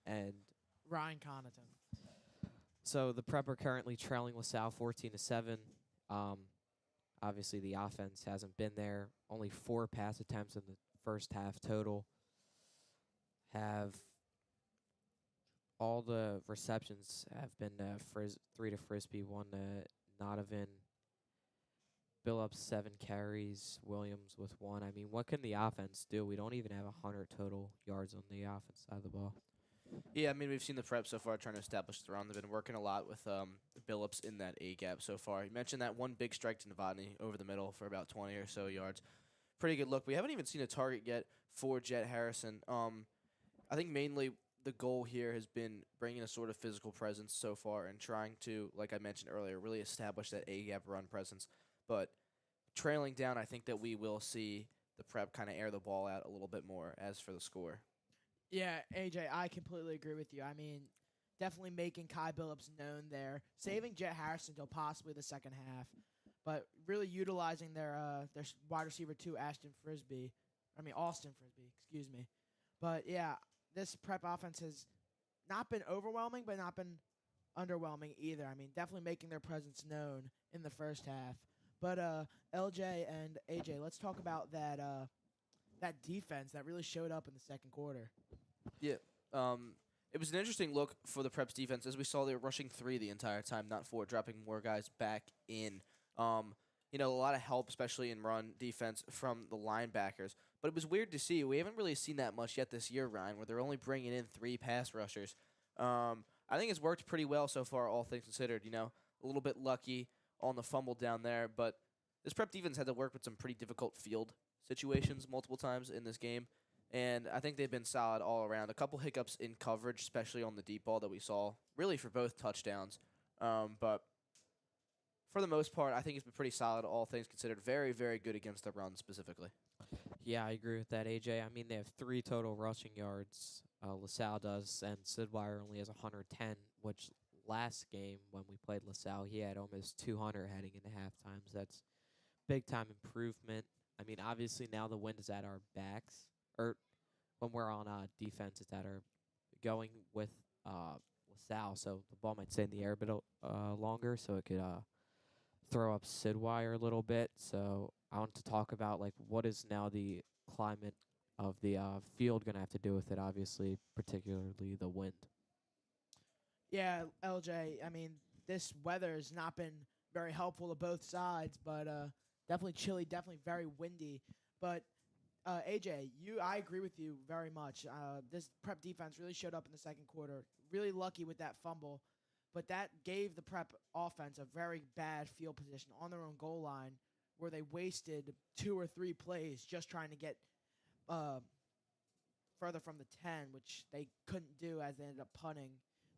And Ryan Connaughton. so the Prep are currently trailing LaSalle 14-7. Obviously, the offense hasn't been there. Only 4 pass attempts in the first half total. Have all the receptions have been 3 to Frisbee, 1 to Nodovan. Billups 7 carries, Williams with 1. I mean, what can the offense do? We don't even have 100 total yards on the offense side of the ball. Yeah, I mean, we've seen the Prep so far trying to establish the run. They've been working a lot with Billups in that A gap so far. You mentioned that one big strike to Novotny over the middle for about 20 or so yards. Pretty good look. We haven't even seen a target yet for Jet Harrison. I think mainly the goal here has been bringing a sort of physical presence so far and trying to, like I mentioned earlier, really establish that A gap run presence. But trailing down, I think that we will see the Prep kind of air the ball out a little bit more as for the score. Yeah, AJ, I completely agree with you. I mean, definitely making Kai Billups known there, saving Jet Harrison till possibly the second half, but really utilizing their wide receiver 2, Austin Frisbee. Excuse me. But yeah, this Prep offense has not been overwhelming, but not been underwhelming either. I mean, definitely making their presence known in the first half. But LJ and AJ, let's talk about that defense that really showed up in the second quarter. Yeah. It was an interesting look for the Prep's defense. As we saw, they were rushing 3 the entire time, not 4, dropping more guys back in. A lot of help, especially in run defense from the linebackers. But it was weird to see. We haven't really seen that much yet this year, Ryan, where they're only bringing in 3 pass rushers. I think it's worked pretty well so far, all things considered. A little bit lucky on the fumble down there, but this Prep defense had to work with some pretty difficult field situations multiple times in this game, and I think they've been solid all around. A couple hiccups in coverage, especially on the deep ball that we saw, really for both touchdowns. But for the most part, I think it's been pretty solid, all things considered. Very, very good against the run specifically. Yeah, I agree with that, AJ. I mean, they have 3 total rushing yards. LaSalle does, and Sidwire only has 110, which last game when we played LaSalle, he had almost 200 heading into halftime. So that's big-time improvement. I mean, obviously now the wind is at our backs. Or when we're on defense, it's at our going with LaSalle. So the ball might stay in the air a bit longer, so it could throw up Sidwire a little bit. So I want to talk about, what is now the climate of the field going to have to do with it, obviously, particularly the wind. Yeah, LJ, I mean, this weather has not been very helpful to both sides, but definitely chilly, definitely very windy. But AJ, I agree with you very much. This Prep defense really showed up in the second quarter. Really lucky with that fumble, but that gave the Prep offense a very bad field position on their own goal line, where they wasted 2 or 3 plays just trying to get further from the 10, which they couldn't do as they ended up punting,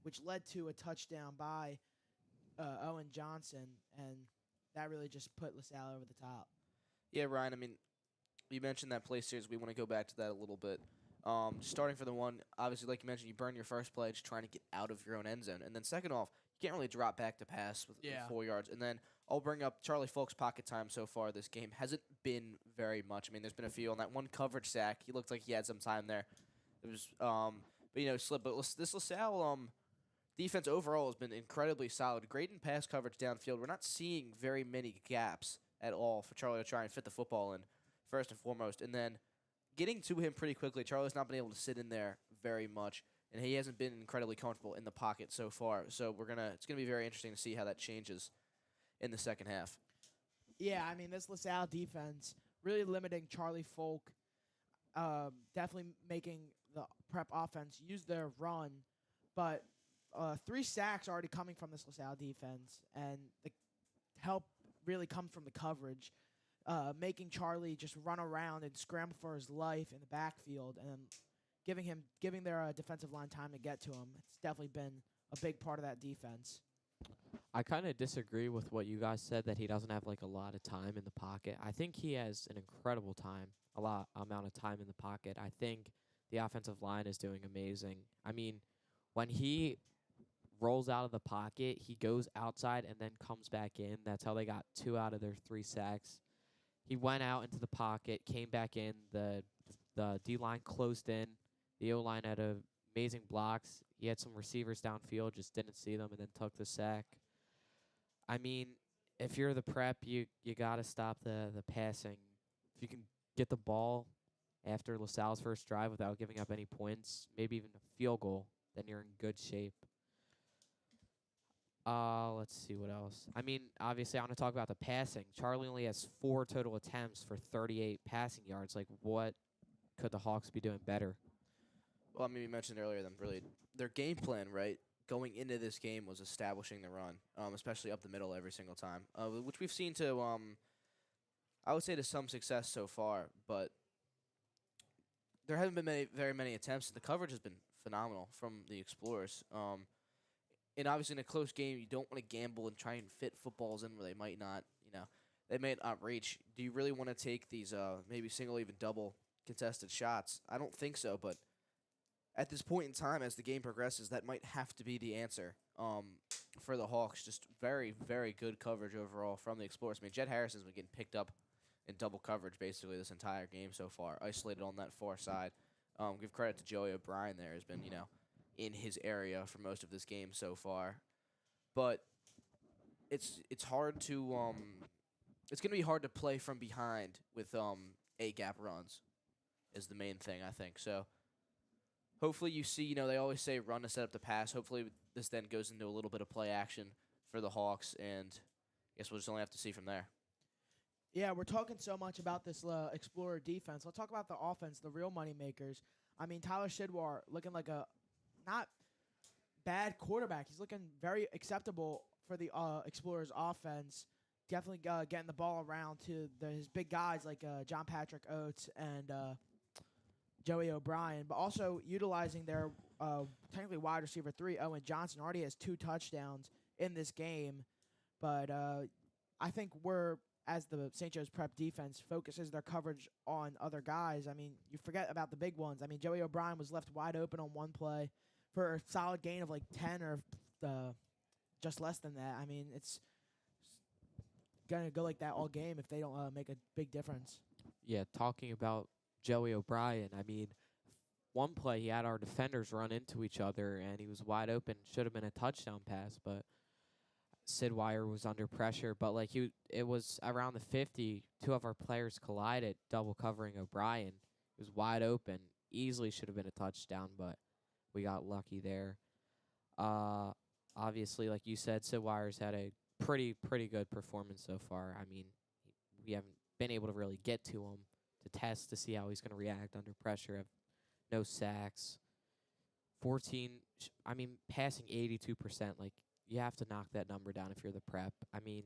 which led to a touchdown by Owen Johnson, and that really just put LaSalle over the top. Yeah, Ryan, I mean, you mentioned that play series. We want to go back to that a little bit. Starting for the one, obviously, like you mentioned, you burn your first play just trying to get out of your own end zone. And then second off, you can't really drop back to pass with 4 yards. And then I'll bring up Charlie Folk's pocket time so far this game. Hasn't been very much. I mean, there's been a few on that one coverage sack. He looked like he had some time there. It was, slip. But this LaSalle defense overall has been incredibly solid. Great in pass coverage downfield. We're not seeing very many gaps at all for Charlie to try and fit the football in, first and foremost. And then getting to him pretty quickly. Charlie's not been able to sit in there very much, and he hasn't been incredibly comfortable in the pocket so far. So it's gonna be very interesting to see how that changes in the second half. Yeah, I mean, this LaSalle defense really limiting Charlie Folk, definitely making the Prep offense use their run, but 3 sacks already coming from this LaSalle defense, and the help really comes from the coverage, making Charlie just run around and scramble for his life in the backfield, and giving their defensive line time to get to him. It's definitely been a big part of that defense. I kind of disagree with what you guys said, that he doesn't have a lot of time in the pocket. I think he has an incredible amount of time in the pocket. I think the offensive line is doing amazing. I mean, when he rolls out of the pocket, he goes outside and then comes back in. That's how they got 2 out of their 3 sacks. He went out into the pocket, came back in. The D line closed in. The O line had amazing blocks. He had some receivers downfield, just didn't see them, and then took the sack. I mean, if you're the prep, you gotta stop the passing. If you can get the ball after LaSalle's first drive without giving up any points, maybe even a field goal, then you're in good shape. Let's see what else. I mean, obviously, I want to talk about the passing. Charlie only has 4 total attempts for 38 passing yards. Like, what could the Hawks be doing better? Well, I mean, you mentioned earlier their game plan, right? Going into this game was establishing the run, especially up the middle every single time, which we've seen to, I would say, to some success so far. But there haven't been very many attempts. The coverage has been phenomenal from the Explorers. And obviously, in a close game, you don't want to gamble and try and fit footballs in where they might not, they may not reach. Do you really want to take these maybe single, even double contested shots? I don't think so, but at this point in time, as the game progresses, that might have to be the answer for the Hawks. Just very, very good coverage overall from the Explorers. I mean, Jed Harrison's been getting picked up in double coverage basically this entire game so far, isolated on that far side. Give credit to Joey O'Brien there. Has been, in his area for most of this game so far. But it's hard to it's going to be hard to play from behind with A-gap runs is the main thing, I think. So hopefully you see, they always say run to set up the pass. Hopefully this then goes into a little bit of play action for the Hawks, and I guess we'll just only have to see from there. Yeah, we're talking so much about this Explorer defense. Let's talk about the offense, the real money makers. I mean, Tyler Shidwar looking like a not bad quarterback. He's looking very acceptable for the Explorers offense. Definitely getting the ball around to his big guys like John Patrick Oates and Joey O'Brien, but also utilizing their technically wide receiver 3, Owen Johnson. Already has 2 touchdowns in this game. But I think as the St. Joe's Prep defense focuses their coverage on other guys, I mean, you forget about the big ones. I mean, Joey O'Brien was left wide open on one play for a solid gain of like 10 or just less than that. I mean, it's going to go like that all game if they don't make a big difference. Yeah, talking about Joey O'Brien, I mean, one play he had our defenders run into each other, and he was wide open. Should have been a touchdown pass, but Sid Weier was under pressure. But it was around the 50. 2 of our players collided, double covering O'Brien. It was wide open. Easily should have been a touchdown, but we got lucky there. Obviously, like you said, Sid Weier's had a pretty good performance so far. I mean, we haven't been able to really get to him to test to see how he's going to react under pressure. Have no sacks. 14, passing 82%. Like, you have to knock that number down if you're the prep. I mean,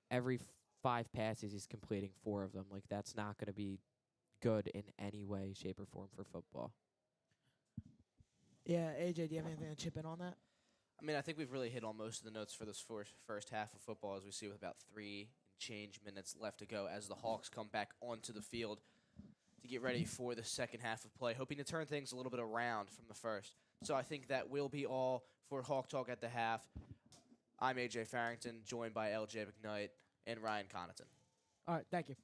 every 5 passes, he's completing 4 of them. Like, that's not going to be good in any way, shape, or form for football. Yeah, AJ, do you have anything to chip in on that? I mean, I think we've really hit on most of the notes for this first half of football, as we see with about 3 and change minutes left to go as the Hawks come back onto the field to get ready for the second half of play, hoping to turn things a little bit around from the first. So I think that will be all for Hawk Talk at the half. I'm AJ Farrington, joined by LJ McKnight and Ryan Connaughton. All right, thank you.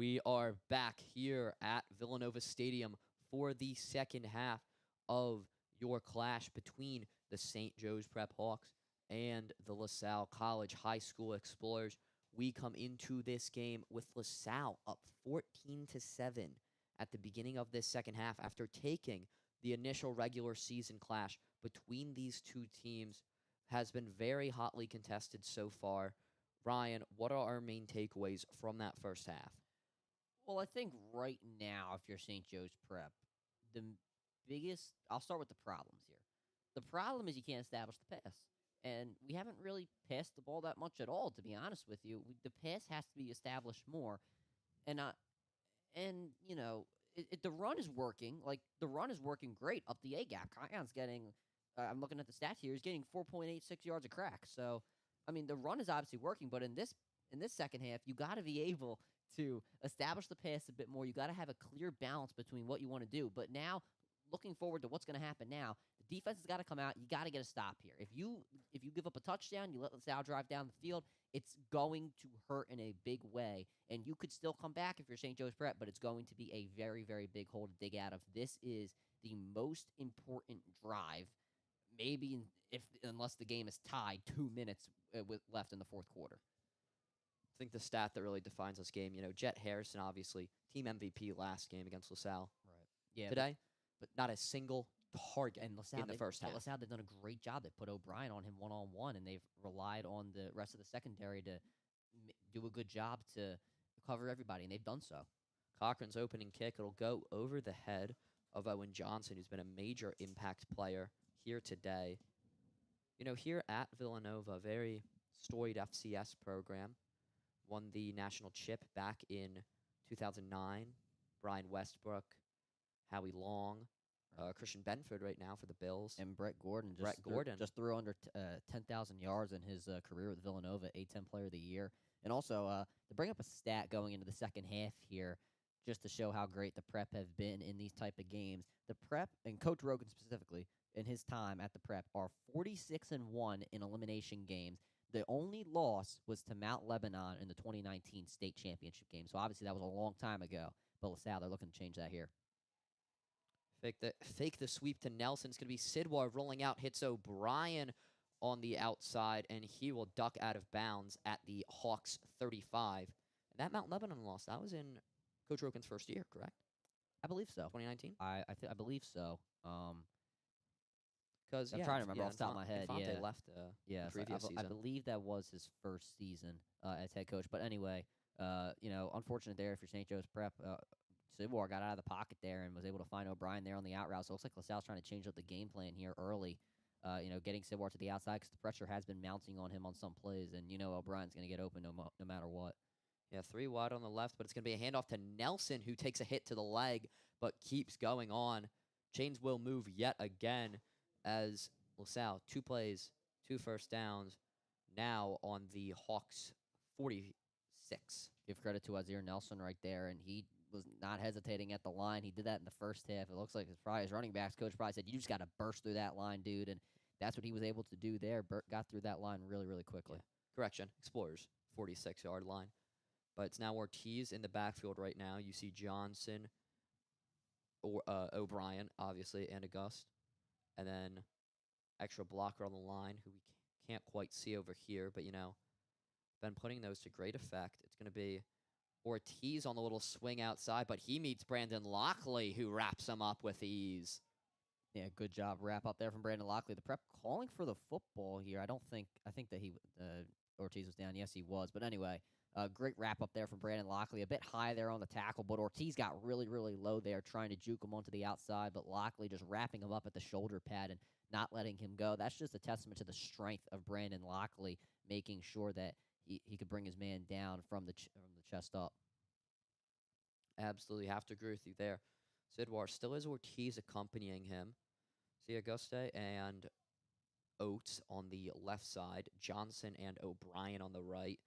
We are back here at Villanova Stadium for the second half of your clash between the St. Joe's Prep Hawks and the LaSalle College High School Explorers. We come into this game with LaSalle up 14-7 at the beginning of this second half after taking the initial regular season clash between these two teams. Has been very hotly contested so far. Ryan, what are our main takeaways from that first half? Well, I think right now, if you're St. Joe's Prep, the biggest, I'll start with the problems here. The problem is you can't establish the pass. And we haven't really passed the ball that much at all, to be honest with you. The pass has to be established more. And the run is working. Like, the run is working great up the A gap. Kion's getting, I'm looking at the stats here, he's getting 4.86 yards a crack. So, I mean, the run is obviously working, but in this second half, you got to be able to establish the pass a bit more. You got to have a clear balance between what you want to do. But now, looking forward to what's going to happen now, the defense has got to come out. You got to get a stop here. If you give up a touchdown, you let LaSalle drive down the field, it's going to hurt in a big way. And you could still come back if you're St. Joe's Prep, but it's going to be a very, very big hole to dig out of. This is the most important drive, maybe unless the game is tied 2 minutes left in the fourth quarter. I think the stat that really defines this game, Jet Harrison, obviously, team MVP last game against LaSalle Yeah, today, but not a single target and LaSalle, in the first half. LaSalle, they've done a great job. They put O'Brien on him one-on-one, and they've relied on the rest of the secondary to do a good job to cover everybody, and they've done so. Cochran's opening kick, it'll go over the head of Owen Johnson, who's been a major impact player here today. Here at Villanova, very storied FCS program, won the national chip back in 2009. Brian Westbrook, Howie Long, Christian Benford right now for the Bills. And Brett Gordon just threw under 10,000 yards in his career with Villanova, A-10 Player of the Year. And also, to bring up a stat going into the second half here, just to show how great the Prep have been in these type of games, the Prep, and Coach Rogan specifically, in his time at the Prep, are 46-1 in elimination games. The only loss was to Mount Lebanon in the 2019 state championship game. So obviously that was a long time ago. But LaSalle, they're looking to change that here. Fake the sweep to Nelson. It's going to be Sidwar rolling out, hits O'Brien on the outside, and he will duck out of bounds at the Hawks 35. And that Mount Lebanon loss, that was in Coach Roken's first year, correct? I believe so. 2019? I believe so. Because I'm trying to remember off the top of my head. Infante Yeah, left yeah. the previous season. I believe that was his first season as head coach. But anyway, unfortunate there if you're St. Joe's Prep. Sidwar got out of the pocket there and was able to find O'Brien there on the out route. So it looks like LaSalle's trying to change up the game plan here early. Getting Sidwar to the outside because the pressure has been mounting on him on some plays, and O'Brien's going to get open no matter what. Yeah, 3 wide on the left, but it's going to be a handoff to Nelson, who takes a hit to the leg, but keeps going on. Chains will move yet again as LaSalle, 2 plays, 2 first downs, now on the Hawks 46. Give credit to Azir Nelson right there, and he was not hesitating at the line. He did that in the first half. It looks like his running backs coach probably said, you just got to burst through that line, dude, and that's what he was able to do there. Burt got through that line really, really quickly. Yeah. Correction, Explorers, 46-yard line. But it's now Ortiz in the backfield right now. You see Johnson, or O'Brien, obviously, and August. And then extra blocker on the line, who we can't quite see over here. But, been putting those to great effect. It's going to be Ortiz on the little swing outside, but he meets Brandon Lockley, who wraps him up with ease. Yeah, good job wrap up there from Brandon Lockley. The Prep calling for the football here. I think that Ortiz was down. Yes, he was. But anyway, great wrap up there from Brandon Lockley. A bit high there on the tackle, but Ortiz got really, really low there trying to juke him onto the outside, but Lockley just wrapping him up at the shoulder pad and not letting him go. That's just a testament to the strength of Brandon Lockley, making sure that he could bring his man down from the chest up. Absolutely, have to agree with you there. Sidwar still has Ortiz accompanying him. See Auguste and Oates on the left side, Johnson and O'Brien on the right.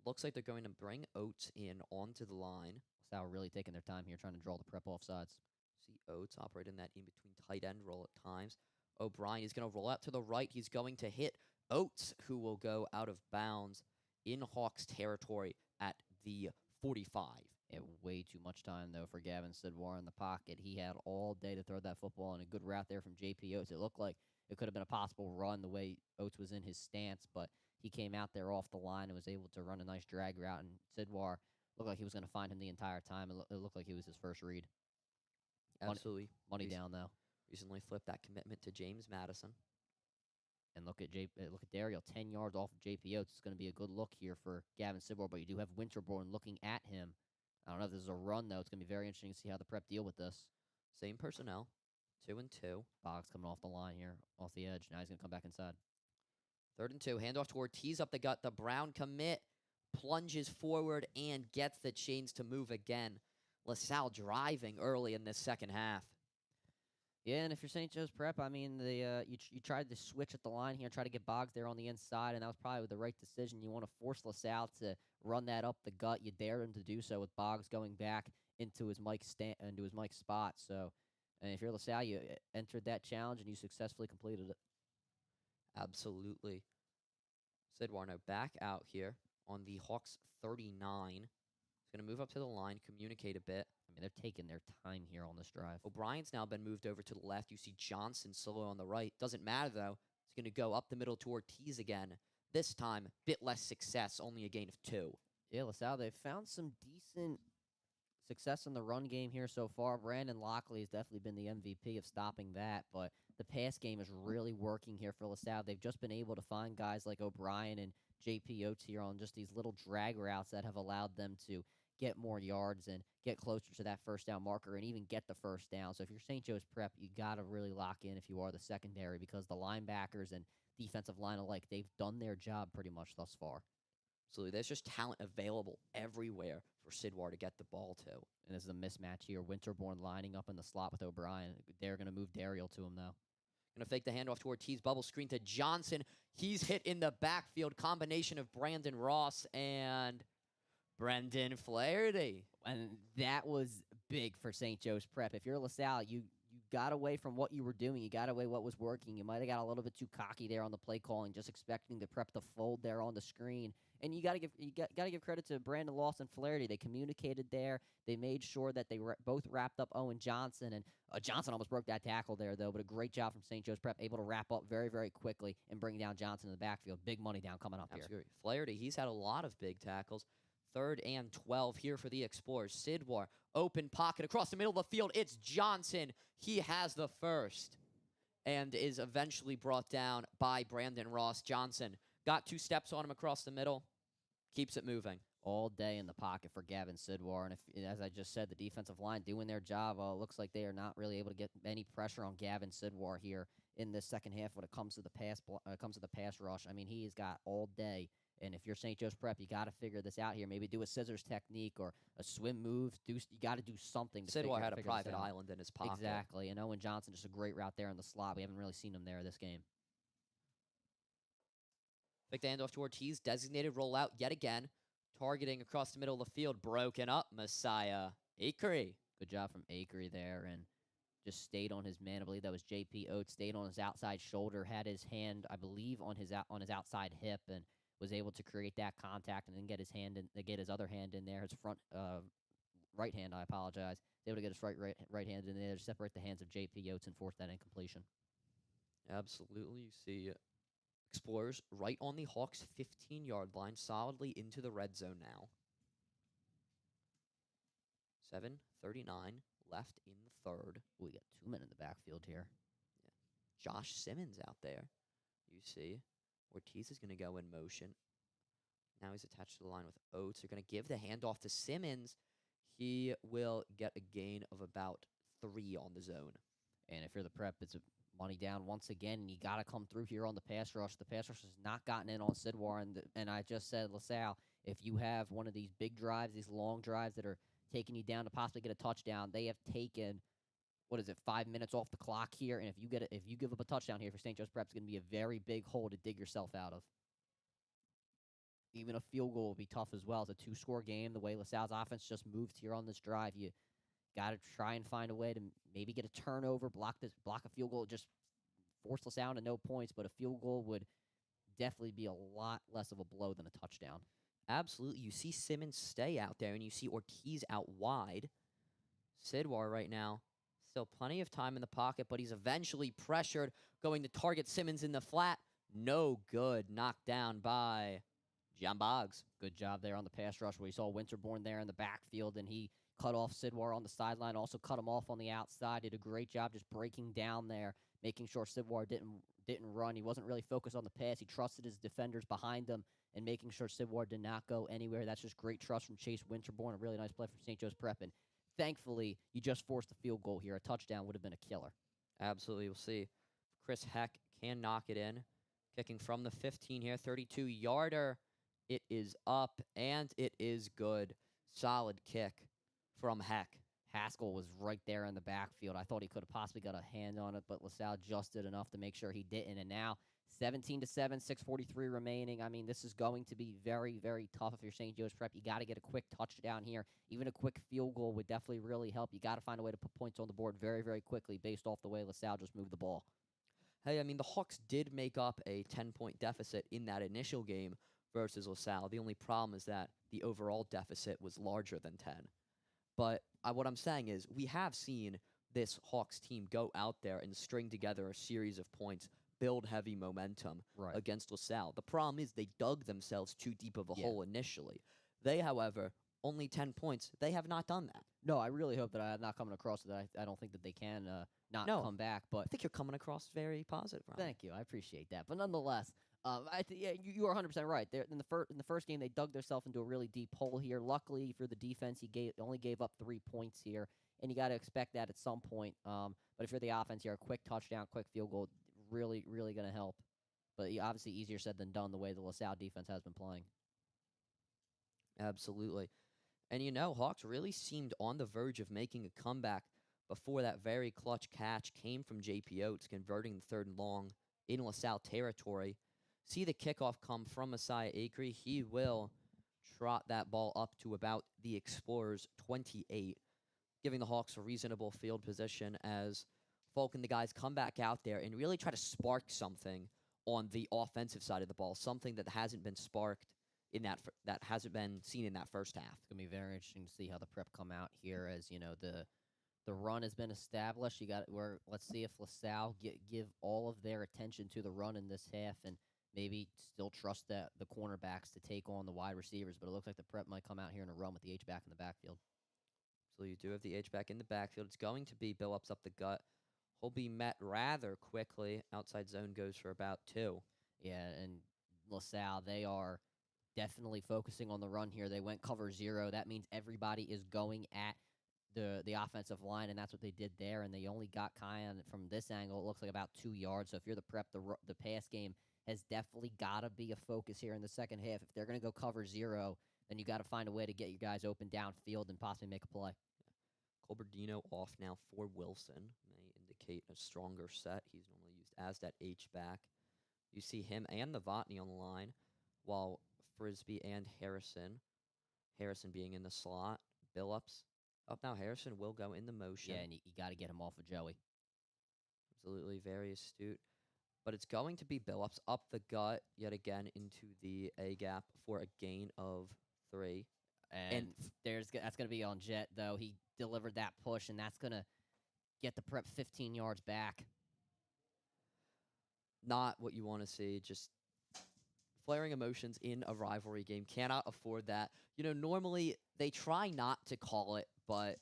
Looks like they're going to bring Oates in onto the line. LaSalle really taking their time here trying to draw the Prep off sides. See Oates operating that in-between tight end role at times. O'Brien is going to roll out to the right. He's going to hit Oates, who will go out of bounds in Hawks territory at the 45. Way too much time, though, for Gavin Sidwar in the pocket. He had all day to throw that football, and a good route there from J.P. Oates. It looked like it could have been a possible run the way Oates was in his stance, but he came out there off the line and was able to run a nice drag route, and Sidwar looked like he was going to find him the entire time. It looked like he was his first read. Absolutely. Money down, though. Recently flipped that commitment to James Madison. And look at Daryl, 10 yards off of J.P. Oates. It's going to be a good look here for Gavin Sidwar, but you do have Winterborn looking at him. I don't know if this is a run, though. It's going to be very interesting to see how the Prep deal with this. Same personnel, 2 and 2. Boggs coming off the line here, off the edge. Now he's going to come back inside. 3rd and 2. Handoff to Ortiz up the gut. The Brown commit plunges forward and gets the chains to move again. LaSalle driving early in this second half. Yeah, and if you're St. Joe's Prep, I mean, you tried to switch at the line here, try to get Boggs there on the inside, and that was probably the right decision. You want to force LaSalle to run that up the gut. You dare him to do so with Boggs going back into his Mike spot. So, and if you're LaSalle, you entered that challenge and you successfully completed it. Absolutely. Sidwarno back out here on the Hawks 39. He's going to move up to the line, communicate a bit. I mean, they're taking their time here on this drive. O'Brien's now been moved over to the left. You see Johnson solo on the right. Doesn't matter, though. He's going to go up the middle to Ortiz again. This time, bit less success, only a gain of 2. Yeah, LaSalle, they've found some decent success in the run game here so far. Brandon Lockley has definitely been the MVP of stopping that, but the pass game is really working here for LaSalle. They've just been able to find guys like O'Brien and J.P. Oates here on just these little drag routes that have allowed them to get more yards and get closer to that first down marker and even get the first down. So if you're St. Joe's Prep, you got to really lock in if you are the secondary, because the linebackers and defensive line alike, they've done their job pretty much thus far. Absolutely. There's just talent available everywhere for Sidwar to get the ball to. And this is a mismatch here. Winterborn lining up in the slot with O'Brien. They're going to move Daryl to him, though. Going to fake the handoff to Ortiz. Bubble screen to Johnson. He's hit in the backfield. Combination of Brandon Ross and Brendan Flaherty. And that was big for St. Joe's Prep. If you're LaSalle, you got away from what you were doing. You got away what was working. You might have got a little bit too cocky there on the play calling, just expecting the Prep to fold there on the screen. And you got to give credit to Brandon Ross and Flaherty. They communicated there. They made sure that they both wrapped up Owen Johnson. And Johnson almost broke that tackle there, though. But a great job from St. Joe's Prep, able to wrap up very, very quickly and bring down Johnson in the backfield. Big money down coming up here. Absolutely. Flaherty, he's had a lot of big tackles. 3rd and 12 here for the Explorers. Sidwar, open pocket across the middle of the field. It's Johnson. He has the first and is eventually brought down by Brandon Ross. Johnson got 2 steps on him across the middle. Keeps it moving. All day in the pocket for Gavin Sidwar. And if, as I just said, the defensive line doing their job, looks like they are not really able to get any pressure on Gavin Sidwar here in this second half when it comes to the pass rush. I mean, he has got all day. And if you're St. Joe's Prep, you got to figure this out here. Maybe do a scissors technique or a swim move. You got to do something. Sidwar had a private island in his pocket. Exactly. And Owen Johnson, just a great route there in the slot. We haven't really seen him there this game. Big handoff to Ortiz. Designated rollout yet again. Targeting across the middle of the field. Broken up. Messiah Akery. Good job from Akery there. And just stayed on his man. I believe that was J.P. Oates. Stayed on his outside shoulder. Had his hand, I believe, on his outside hip. And was able to create that contact and then get his other hand in there, his front right hand. I apologize. Able to get his right hand in there to separate the hands of J.P. Oates and force that incompletion. Absolutely, you see Explorers right on the Hawks' 15-yard line, solidly into the red zone now. 7:39 left in the 3rd. We got 2 men in the backfield here. Yeah. Josh Simmons out there. You see. Ortiz is going to go in motion. Now he's attached to the line with Oates. They're going to give the handoff to Simmons. He will get a gain of about 3 on the zone. And if you're the Prep, it's money down once again, and you got to come through here on the pass rush. The pass rush has not gotten in on Sidwar, and I just said, LaSalle, if you have one of these big drives, these long drives that are taking you down to possibly get a touchdown, they have taken 5 minutes off the clock here, and if you give up a touchdown here for St. Joe's Prep, it's going to be a very big hole to dig yourself out of. Even a field goal will be tough as well. It's a 2-score game. The way LaSalle's offense just moved here on this drive, you got to try and find a way to maybe get a turnover, block a field goal, just force LaSalle to no points. But a field goal would definitely be a lot less of a blow than a touchdown. Absolutely. You see Simmons stay out there, and you see Ortiz out wide. Sidwar right now, still plenty of time in the pocket, but he's eventually pressured, going to target Simmons in the flat. No good. Knocked down by John Boggs. Good job there on the pass rush where you saw Winterborn there in the backfield, and he cut off Sidwar on the sideline, also cut him off on the outside. Did a great job just breaking down there, making sure Sidwar didn't run. He wasn't really focused on the pass. He trusted his defenders behind him and making sure Sidwar did not go anywhere. That's just great trust from Chase Winterborn. A really nice play from St. Joe's Prep. And thankfully, you just forced a field goal here. A touchdown would have been a killer. Absolutely. We'll see if Chris Heck can knock it in. Kicking from the 15 here, 32-yarder. It is up, and it is good. Solid kick from Heck. Haskell was right there in the backfield. I thought he could have possibly got a hand on it, but LaSalle just did enough to make sure he didn't. And now 17-7, 6:43 remaining. I mean, this is going to be very, very tough if you're St. Joe's Prep. You got to get a quick touchdown here. Even a quick field goal would definitely really help. You got to find a way to put points on the board very, very quickly based off the way LaSalle just moved the ball. Hey, I mean, the Hawks did make up a 10-point deficit in that initial game versus LaSalle. The only problem is that the overall deficit was larger than 10. But what I'm saying is we have seen this Hawks team go out there and string together a series of points, build heavy momentum against LaSalle. The problem is they dug themselves too deep of a hole initially. They, however, only 10 points. They have not done that. No, I really hope that I'm not coming across that. I don't think that they can not come back. But I think you're coming across very positive, Ryan. Thank you. I appreciate that. But nonetheless, you are 100% right. In the first game, they dug themselves into a really deep hole here. Luckily for the defense, he only gave up 3 points here, and you got to expect that at some point. But if you're the offense here, a quick touchdown, quick field goal, really, really going to help. But obviously easier said than done the way the LaSalle defense has been playing. Absolutely. And, Hawks really seemed on the verge of making a comeback before that very clutch catch came from J.P. Oates, converting the 3rd and long in LaSalle territory. See the kickoff come from Messiah Acree. He will trot that ball up to about the Explorers' 28, giving the Hawks a reasonable field position as Falk and the guys come back out there and really try to spark something on the offensive side of the ball, something that hasn't been sparked in that hasn't been seen in that first half. It's gonna be very interesting to see how the Prep come out here, as the run has been established. Let's see if LaSalle give all of their attention to the run in this half and maybe still trust the cornerbacks to take on the wide receivers. But it looks like the Prep might come out here in a run with the H-back in the backfield. So you do have the H-back in the backfield. It's going to be Billups up the gut. He'll be met rather quickly. Outside zone goes for about 2. Yeah, and LaSalle, they are definitely focusing on the run here. They went cover 0. That means everybody is going at the offensive line, and that's what they did there. And they only got Kyan from this angle. It looks like about 2 yards. So if you're the Prep, the pass game has definitely got to be a focus here in the second half. If they're going to go cover 0, then you got to find a way to get your guys open downfield and possibly make a play. Colberdino off now for Wilson. May indicate a stronger set. He's normally used as that H-back. You see him and Novotny on the line, while Frisbee and Harrison being in the slot. Billups up now. Harrison will go in the motion. Yeah, and you got to get him off of Joey. Absolutely, very astute. But it's going to be Billups up the gut yet again into the A-gap for a gain of 3. And that's going to be on Jet, though. He delivered that push, and that's going to get the Prep 15 yards back. Not what you want to see. Just flaring emotions in a rivalry game. Cannot afford that. Normally they try not to call it, but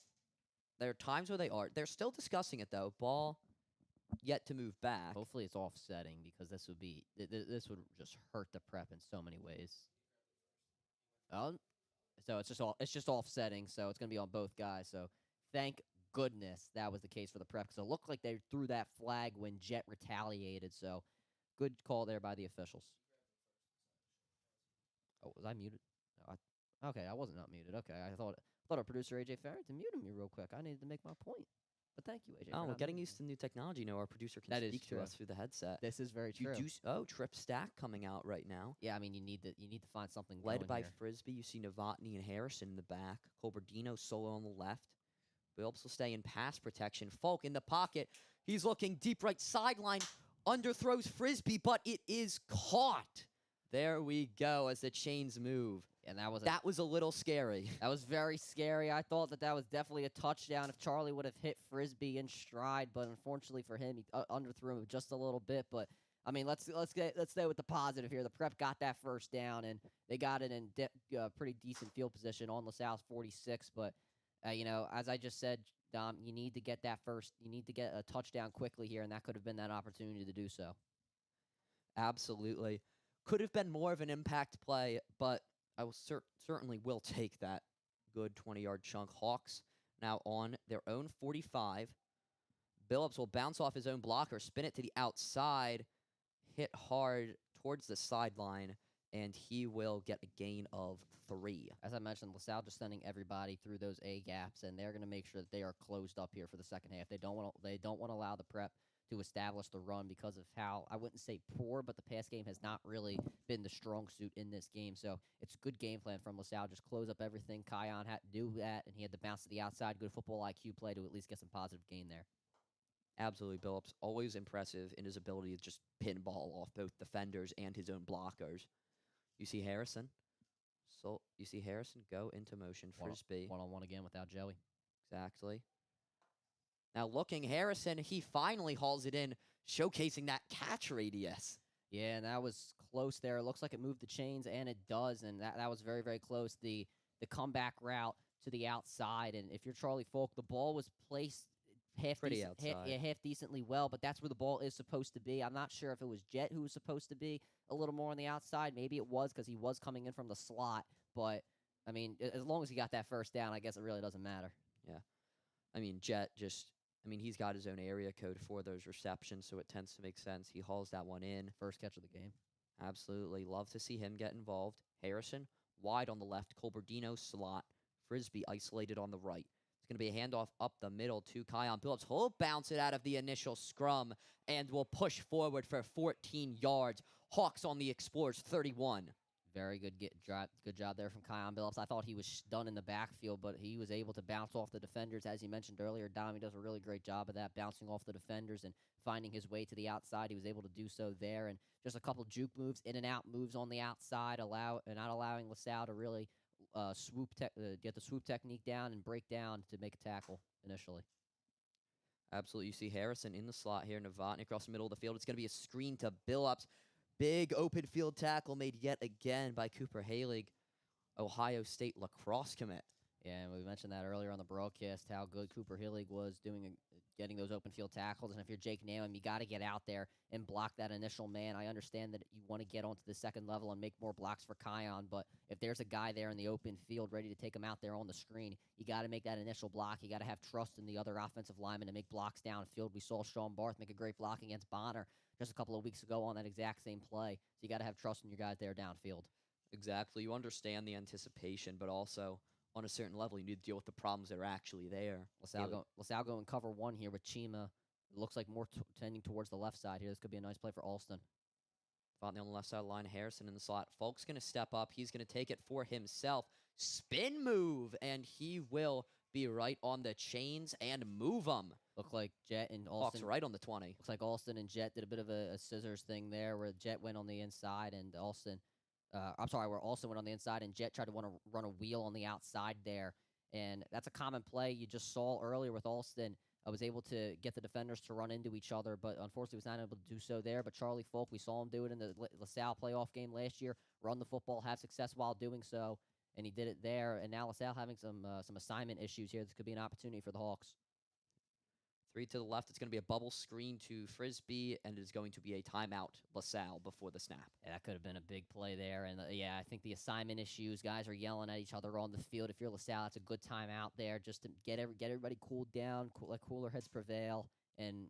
there are times where they are. They're still discussing it, though. Ball yet to move back. Hopefully it's offsetting, because this would just hurt the Prep in so many ways. So it's just offsetting, so it's going to be on both guys. So thank goodness that was the case for the Prep, because it looked like they threw that flag when Jet retaliated. So good call there by the officials. Oh, was I muted? Okay, I wasn't not muted. Okay, I thought our producer AJ Farrington muted me real quick. I needed to make my point. But thank you, AJ. Oh, we're getting used to new technology. Our producer can speak to us through the headset. This is very true. Trip stack coming out right now. Yeah, I mean you need to find something led by here. Frisbee. You see Novotny and Harrison in the back. Colberdino solo on the left. Billups will stay in pass protection. Falk in the pocket. He's looking deep right sideline. Underthrows Frisbee, but it is caught. There we go as the chains move. And that was That was a little scary. that was very scary. I thought that was definitely a touchdown if Charlie would have hit Frisbee in stride, but unfortunately for him, he underthrew him just a little bit. But I mean, let's stay with the positive here. The Prep got that first down, and they got it in pretty decent field position on LaSalle's 46. But as I just said, Dom, you need to get that first. You need to get a touchdown quickly here, and that could have been that opportunity to do so. Absolutely. Could have been more of an impact play, but I will certainly will take that good 20-yard chunk. Hawks now on their own 45. Billups will bounce off his own blocker, spin it to the outside, hit hard towards the sideline, and he will get a gain of 3. As I mentioned, LaSalle just sending everybody through those A gaps, and they're going to make sure that they are closed up here for the second half. They don't want to allow the Prep to establish the run because of how, I wouldn't say poor, but the pass game has not really been the strong suit in this game. So it's a good game plan from LaSalle. Just close up everything. Kion had to do that, and he had to bounce to the outside. Good football IQ play to at least get some positive gain there. Absolutely, Billups. Always impressive in his ability to just pinball off both defenders and his own blockers. You see Harrison. So you see Harrison go into motion. Frisbee. One-on-one again without Joey. Exactly. Now looking, Harrison, he finally hauls it in, showcasing that catch radius. Yeah, and that was close there. It looks like it moved the chains, and it does, and that was very, very close. The comeback route to the outside, and if you're Charlie Folk, the ball was placed half decently well, but that's where the ball is supposed to be. I'm not sure if it was Jet who was supposed to be a little more on the outside. Maybe it was because he was coming in from the slot, but, I mean, as long as he got that first down, I guess it really doesn't matter. Yeah. I mean, Jet he's got his own area code for those receptions, so it tends to make sense. He hauls that one in. First catch of the game. Absolutely. Love to see him get involved. Harrison, wide on the left. Colberdino, slot. Frisbee, isolated on the right. It's going to be a handoff up the middle to Kion Billups. He'll bounce it out of the initial scrum and will push forward for 14 yards. Hawks on the Explorers, 31. Very good good job there from Kion Billups. I thought he was done in the backfield, but he was able to bounce off the defenders. As you mentioned earlier, Dom, he does a really great job of that, bouncing off the defenders and finding his way to the outside. He was able to do so there, and just a couple juke moves, in and out moves on the outside, not allowing LaSalle to really get the swoop technique down and break down to make a tackle initially. Absolutely. You see Harrison in the slot here. Novotny across the middle of the field. It's going to be a screen to Billups. Big open field tackle made yet again by Cooper Halig, Ohio State lacrosse commit. Yeah, and we mentioned that earlier on the broadcast, how good Cooper Halig was doing getting those open field tackles. And if you're Jake Nahum, you got to get out there and block that initial man. I understand that you want to get onto the second level and make more blocks for Kion, but if there's a guy there in the open field ready to take him out there on the screen, you got to make that initial block. You got to have trust in the other offensive lineman to make blocks downfield. We saw Sean Barth make a great block against Bonner just a couple of weeks ago on that exact same play. So you got to have trust in your guys there downfield. Exactly. You understand the anticipation, but also on a certain level, you need to deal with the problems that are actually there. LaSalle go and cover one here with Chima. It looks like more tending towards the left side here. This could be a nice play for Alston. Finally on the left side line, Harrison in the slot. Falk's going to step up. He's going to take it for himself. Spin move, and he will be right on the chains and move them. Look like Jet and Alston. Hawks right on the 20. Looks like Alston and Jet did a bit of a scissors thing there where Jet went on the inside and where Alston went on the inside and Jet tried to run a wheel on the outside there. And that's a common play you just saw earlier with Alston. I was able to get the defenders to run into each other, but unfortunately was not able to do so there. But Charlie Folk, we saw him do it in the LaSalle playoff game last year, run the football, have success while doing so, and he did it there. And now LaSalle having some assignment issues here. This could be an opportunity for the Hawks. 3 to the left. It's going to be a bubble screen to Frisbee, and it is going to be a timeout, LaSalle, before the snap. Yeah, that could have been a big play there. And, I think the assignment issues, guys are yelling at each other on the field. If you're LaSalle, it's a good timeout there just to get everybody cooled down, let cooler heads prevail, and,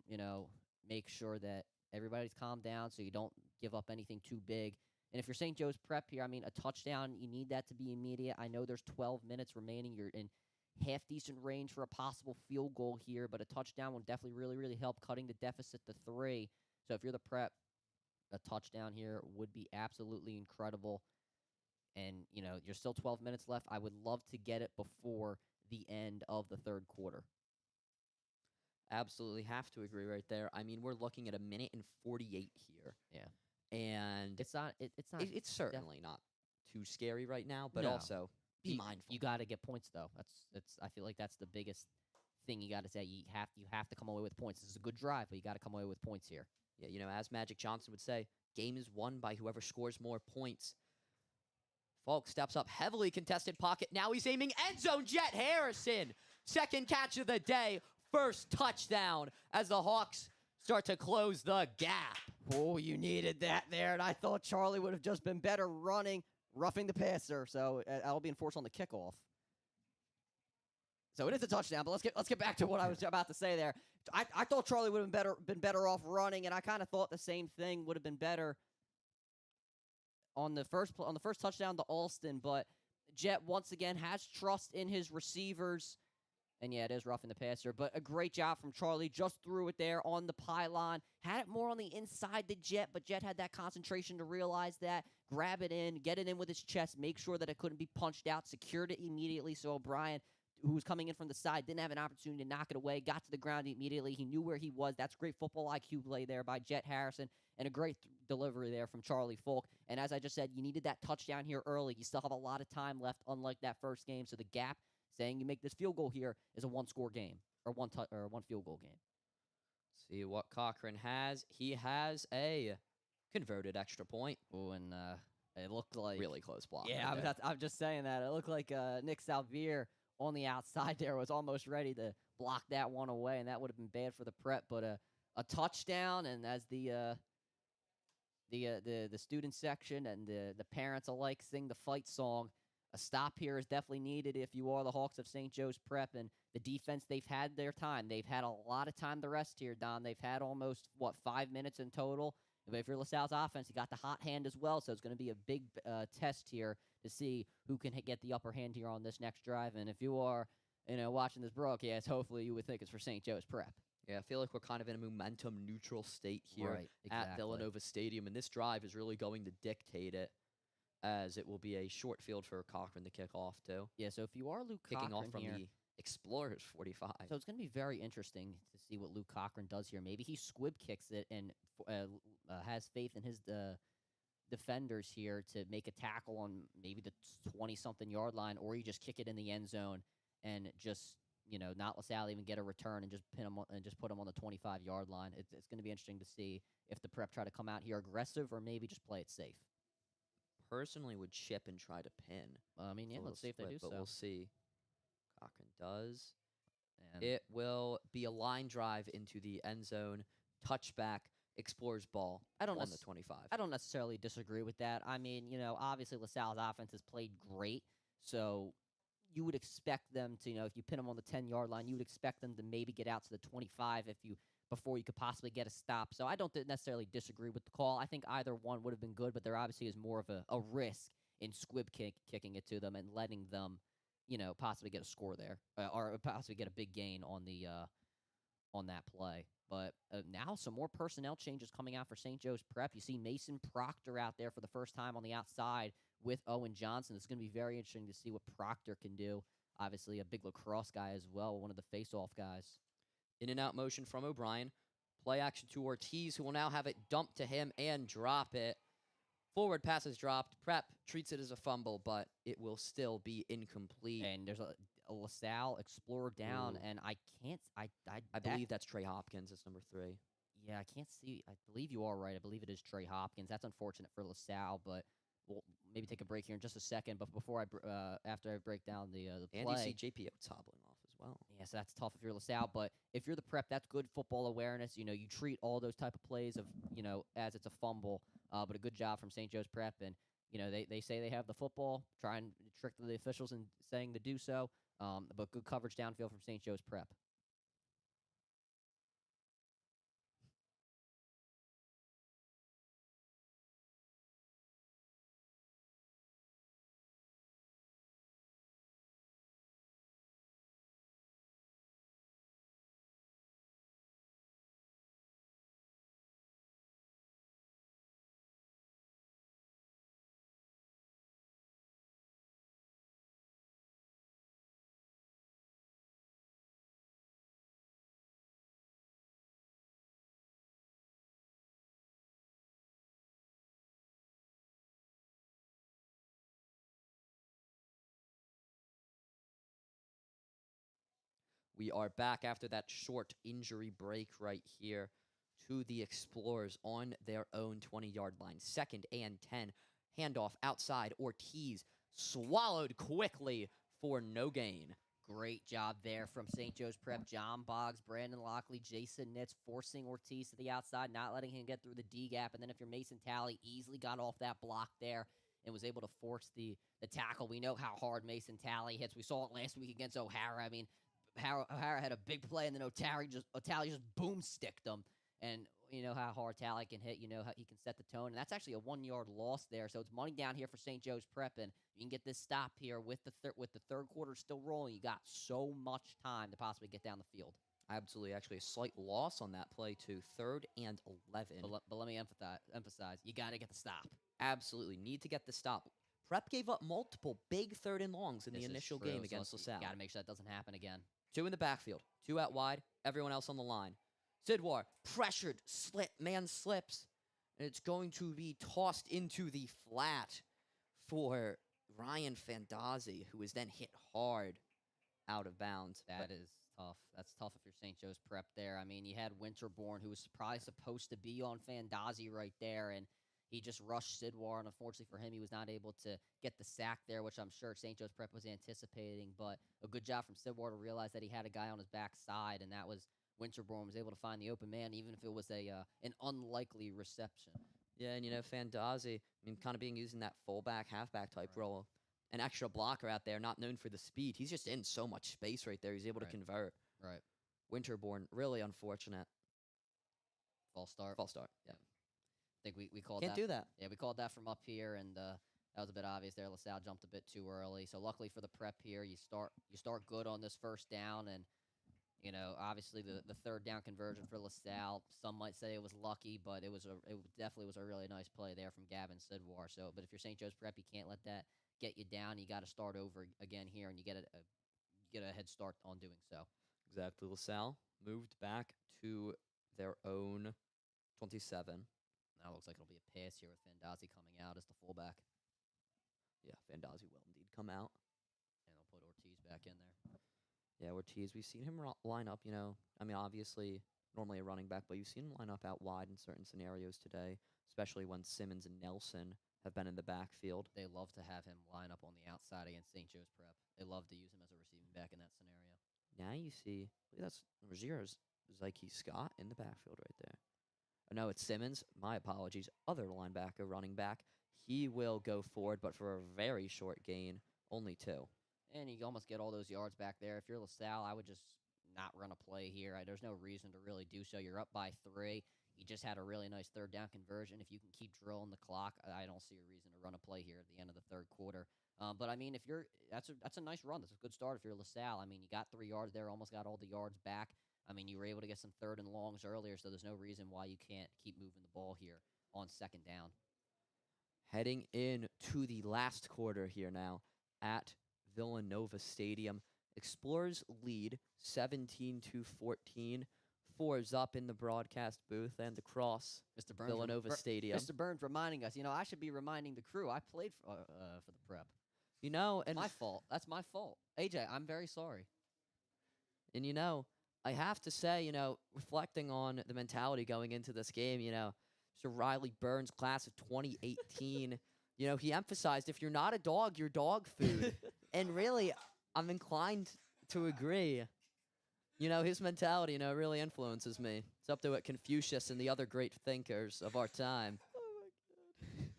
make sure that everybody's calmed down so you don't give up anything too big. And if you're St. Joe's Prep here, a touchdown, you need that to be immediate. I know there's 12 minutes remaining. You're in half-decent range for a possible field goal here, but a touchdown will definitely really, really help cutting the deficit to 3. So if you're the Prep, a touchdown here would be absolutely incredible. And, you're still 12 minutes left. I would love to get it before the end of the third quarter. Absolutely have to agree right there. We're looking at 1:48 here. Yeah. And It's not. it's certainly not too scary right now, but No. also be mindful. You got to get points though. That's I feel like that's the biggest thing you got to say. You have to come away with points. This is a good drive, but you got to come away with points here. Yeah, you know, as Magic Johnson would say, game is won by whoever scores more points. Falk steps up, heavily contested pocket. Now he's aiming end zone. Jet Harrison, second catch of the day, first touchdown as the Hawks start to close the gap. Oh, you needed that there, and I thought Charlie would have just been better roughing the passer. So that'll be enforced on the kickoff. So it is a touchdown, but let's get back to what I was about to say there. I thought Charlie would have been better off running, and I kind of thought the same thing would have been better on the first touchdown to Alston. But Jet once again has trust in his receivers, and yeah, it is roughing the passer. But a great job from Charlie. Just threw it there on the pylon. Had it more on the inside than Jet, but Jet had that concentration to realize that, grab it in, get it in with his chest, make sure that it couldn't be punched out, secured it immediately. So O'Brien, who was coming in from the side, didn't have an opportunity to knock it away, got to the ground immediately. He knew where he was. That's great football IQ play there by Jet Harrison, and a great delivery there from Charlie Falk. And as I just said, you needed that touchdown here early. You still have a lot of time left, unlike that first game. So the gap, saying you make this field goal here, is a one-score game, or one field goal game. See what Cochran has. He has a converted extra point. Oh, and it looked like Really close block. Yeah, right there. I'm just saying that. It looked like Nick Salvier on the outside there was almost ready to block that one away, and that would have been bad for the Prep. But a touchdown, and as the student section and the parents alike sing the fight song, a stop here is definitely needed if you are the Hawks of St. Joe's Prep. And the defense, they've had their time. They've had a lot of time to rest here, Don. They've had almost, 5 minutes in total. But if you're LaSalle's offense, you got the hot hand as well, so it's going to be a big test here to see who can get the upper hand here on this next drive. And if you are, watching this broadcast, hopefully you would think it's for St. Joe's Prep. Yeah, I feel like we're kind of in a momentum-neutral state here Right, at exactly. Villanova Stadium, and this drive is really going to dictate it, as it will be a short field for Cochran to kick off to. Yeah, so if you are Luke Kicking Cochran off from here, the Explorers 45. so it's going to be very interesting to see what Luke Cochran does here. Maybe he squib kicks it and has faith in his defenders here to make a tackle on maybe the 20-something yard line, or you just kick it in the end zone and just not LaSalle even get a return and just pin him and just put him on the 25-yard line. It's going to be interesting to see if the Prep try to come out here aggressive or maybe just play it safe. Personally would chip and try to pin. I mean, yeah, a let's little see if they do split, but so. we'll see. Cochran does. And It will be a line drive into the end zone. Touchback. Explorers ball I don't on the necess- 25. I don't necessarily disagree with that. I mean, obviously LaSalle's offense has played great, so you would expect them to, if you pin them on the 10-yard line, you would expect them to maybe get out to the 25 before you could possibly get a stop. So I don't necessarily disagree with the call. I think either one would have been good, but there obviously is more of a risk in squib kicking it to them and letting them, possibly get a score there, or possibly get a big gain on the on that play. But now some more personnel changes coming out for St. Joe's Prep. You see Mason Proctor out there for the first time on the outside with Owen Johnson. It's going to be very interesting to see what Proctor can do. Obviously a big lacrosse guy as well, one of the face-off guys. In and out motion from O'Brien. Play action to Ortiz, who will now have it dumped to him and drop it. Forward pass is dropped. Prep treats it as a fumble, but it will still be incomplete. And there's a LaSalle Explorer down, Ooh. and I can't. I believe that's Trey Hopkins. It's number 3. Yeah, I can't see. I believe you are right. I believe it is Trey Hopkins. That's unfortunate for LaSalle, but we'll maybe take a break here in just a second. But before after I break down the And play, you see JP Oates hobbling off as well. yeah, so that's tough if you're LaSalle. But if you're the Prep, that's good football awareness. You treat all those type of plays of as it's a fumble. But a good job from St. Joe's Prep, and they say they have the football. Try and trick the officials in saying to do so. But good coverage downfield from St. Joe's Prep. We are back after that short injury break right here to the Explorers on their own 20-yard line. 2nd and 10. Handoff outside. Ortiz swallowed quickly for no gain. Great job there from St. Joe's Prep. John Boggs, Brandon Lockley, Jason Nitz forcing Ortiz to the outside, not letting him get through the D gap. And then if you're Mason Talley, easily got off that block there and was able to force the tackle. We know how hard Mason Talley hits. We saw it last week against O'Hara. I mean, O'Hara had a big play, and then O'Talley just boomsticked him. And you know how hard Talley can hit. You know how he can set the tone. And that's actually a 1-yard loss there. So it's money down here for St. Joe's Prep. And you can get this stop here with the third quarter still rolling. You got so much time to possibly get down the field. Absolutely. Actually, a slight loss on that play to 3rd and 11. But let me emphasize, you got to get the stop. Absolutely. Need to get the stop. Prep gave up multiple big 3rd and longs in the initial game against LaSalle. Got to make sure that doesn't happen again. 2 in the backfield. 2 out wide. Everyone else on the line. Sidwar, pressured, man slips, and it's going to be tossed into the flat for Ryan Fandazzi, who is then hit hard out of bounds. That is tough. That's tough if you're St. Joe's Prep there. I mean, you had Winterborn, who was probably supposed to be on Fandazzi right there, and he just rushed Sidwar, and unfortunately for him, he was not able to get the sack there, which I'm sure St. Joe's Prep was anticipating, but a good job from Sidwar to realize that he had a guy on his backside, and that was Winterborn was able to find the open man, even if it was an unlikely reception. Yeah, and Fandazzi, I mean, kind of being used in that fullback, halfback type role. An extra blocker out there, not known for the speed. He's just in so much space right there. He's able to convert. Right. Winterborn, really unfortunate. False start. Yeah. I think we called Can't that. do that. Yeah, we called that from up here, and that was a bit obvious there. LaSalle jumped a bit too early. So luckily for the Prep here, you start good on this first down, and obviously the third down conversion for LaSalle. Some might say it was lucky, but it definitely was a really nice play there from Gavin Sidwar. So, but if you're St. Joe's Prep, you can't let that get you down. You got to start over again here, and you get a head start on doing so. Exactly. LaSalle moved back to their own 27. Now it looks like it'll be a pass here with Fandazzi coming out as the fullback. Yeah, Fandazzi will indeed come out. And they'll put Ortiz back in there. Yeah, Ortiz, we've seen him line up, I mean, obviously, normally a running back, but you've seen him line up out wide in certain scenarios today, especially when Simmons and Nelson have been in the backfield. They love to have him line up on the outside against St. Joe's Prep. They love to use him as a receiving back in that scenario. Now you see, that's Rozier's Zyke Scott in the backfield right there. No, it's Simmons. My apologies. Other linebacker, running back. He will go forward, but for a very short gain, only 2. And you almost get all those yards back there. If you're LaSalle, I would just not run a play here. There's no reason to really do so. You're up by 3. You just had a really nice third down conversion. If you can keep drilling the clock, I don't see a reason to run a play here at the end of the third quarter. But I mean, if you're that's a nice run. That's a good start if you're LaSalle. I mean, you got 3 yards there, almost got all the yards back. I mean, you were able to get some third and longs earlier, so there's no reason why you can't keep moving the ball here on second down. Heading in to the last quarter here now at Villanova Stadium. Explorers lead 17-14. 4's up in the broadcast booth and across Mr. Burns Villanova Stadium. Mr. Burns reminding us, I should be reminding the crew. I played for the Prep. And my fault. That's my fault. AJ, I'm very sorry. And I have to say, reflecting on the mentality going into this game, Mr. Riley Burns, class of 2018, he emphasized if you're not a dog, you're dog food. And really, I'm inclined to agree. His mentality, really influences me. It's up to what Confucius and the other great thinkers of our time. Oh my god.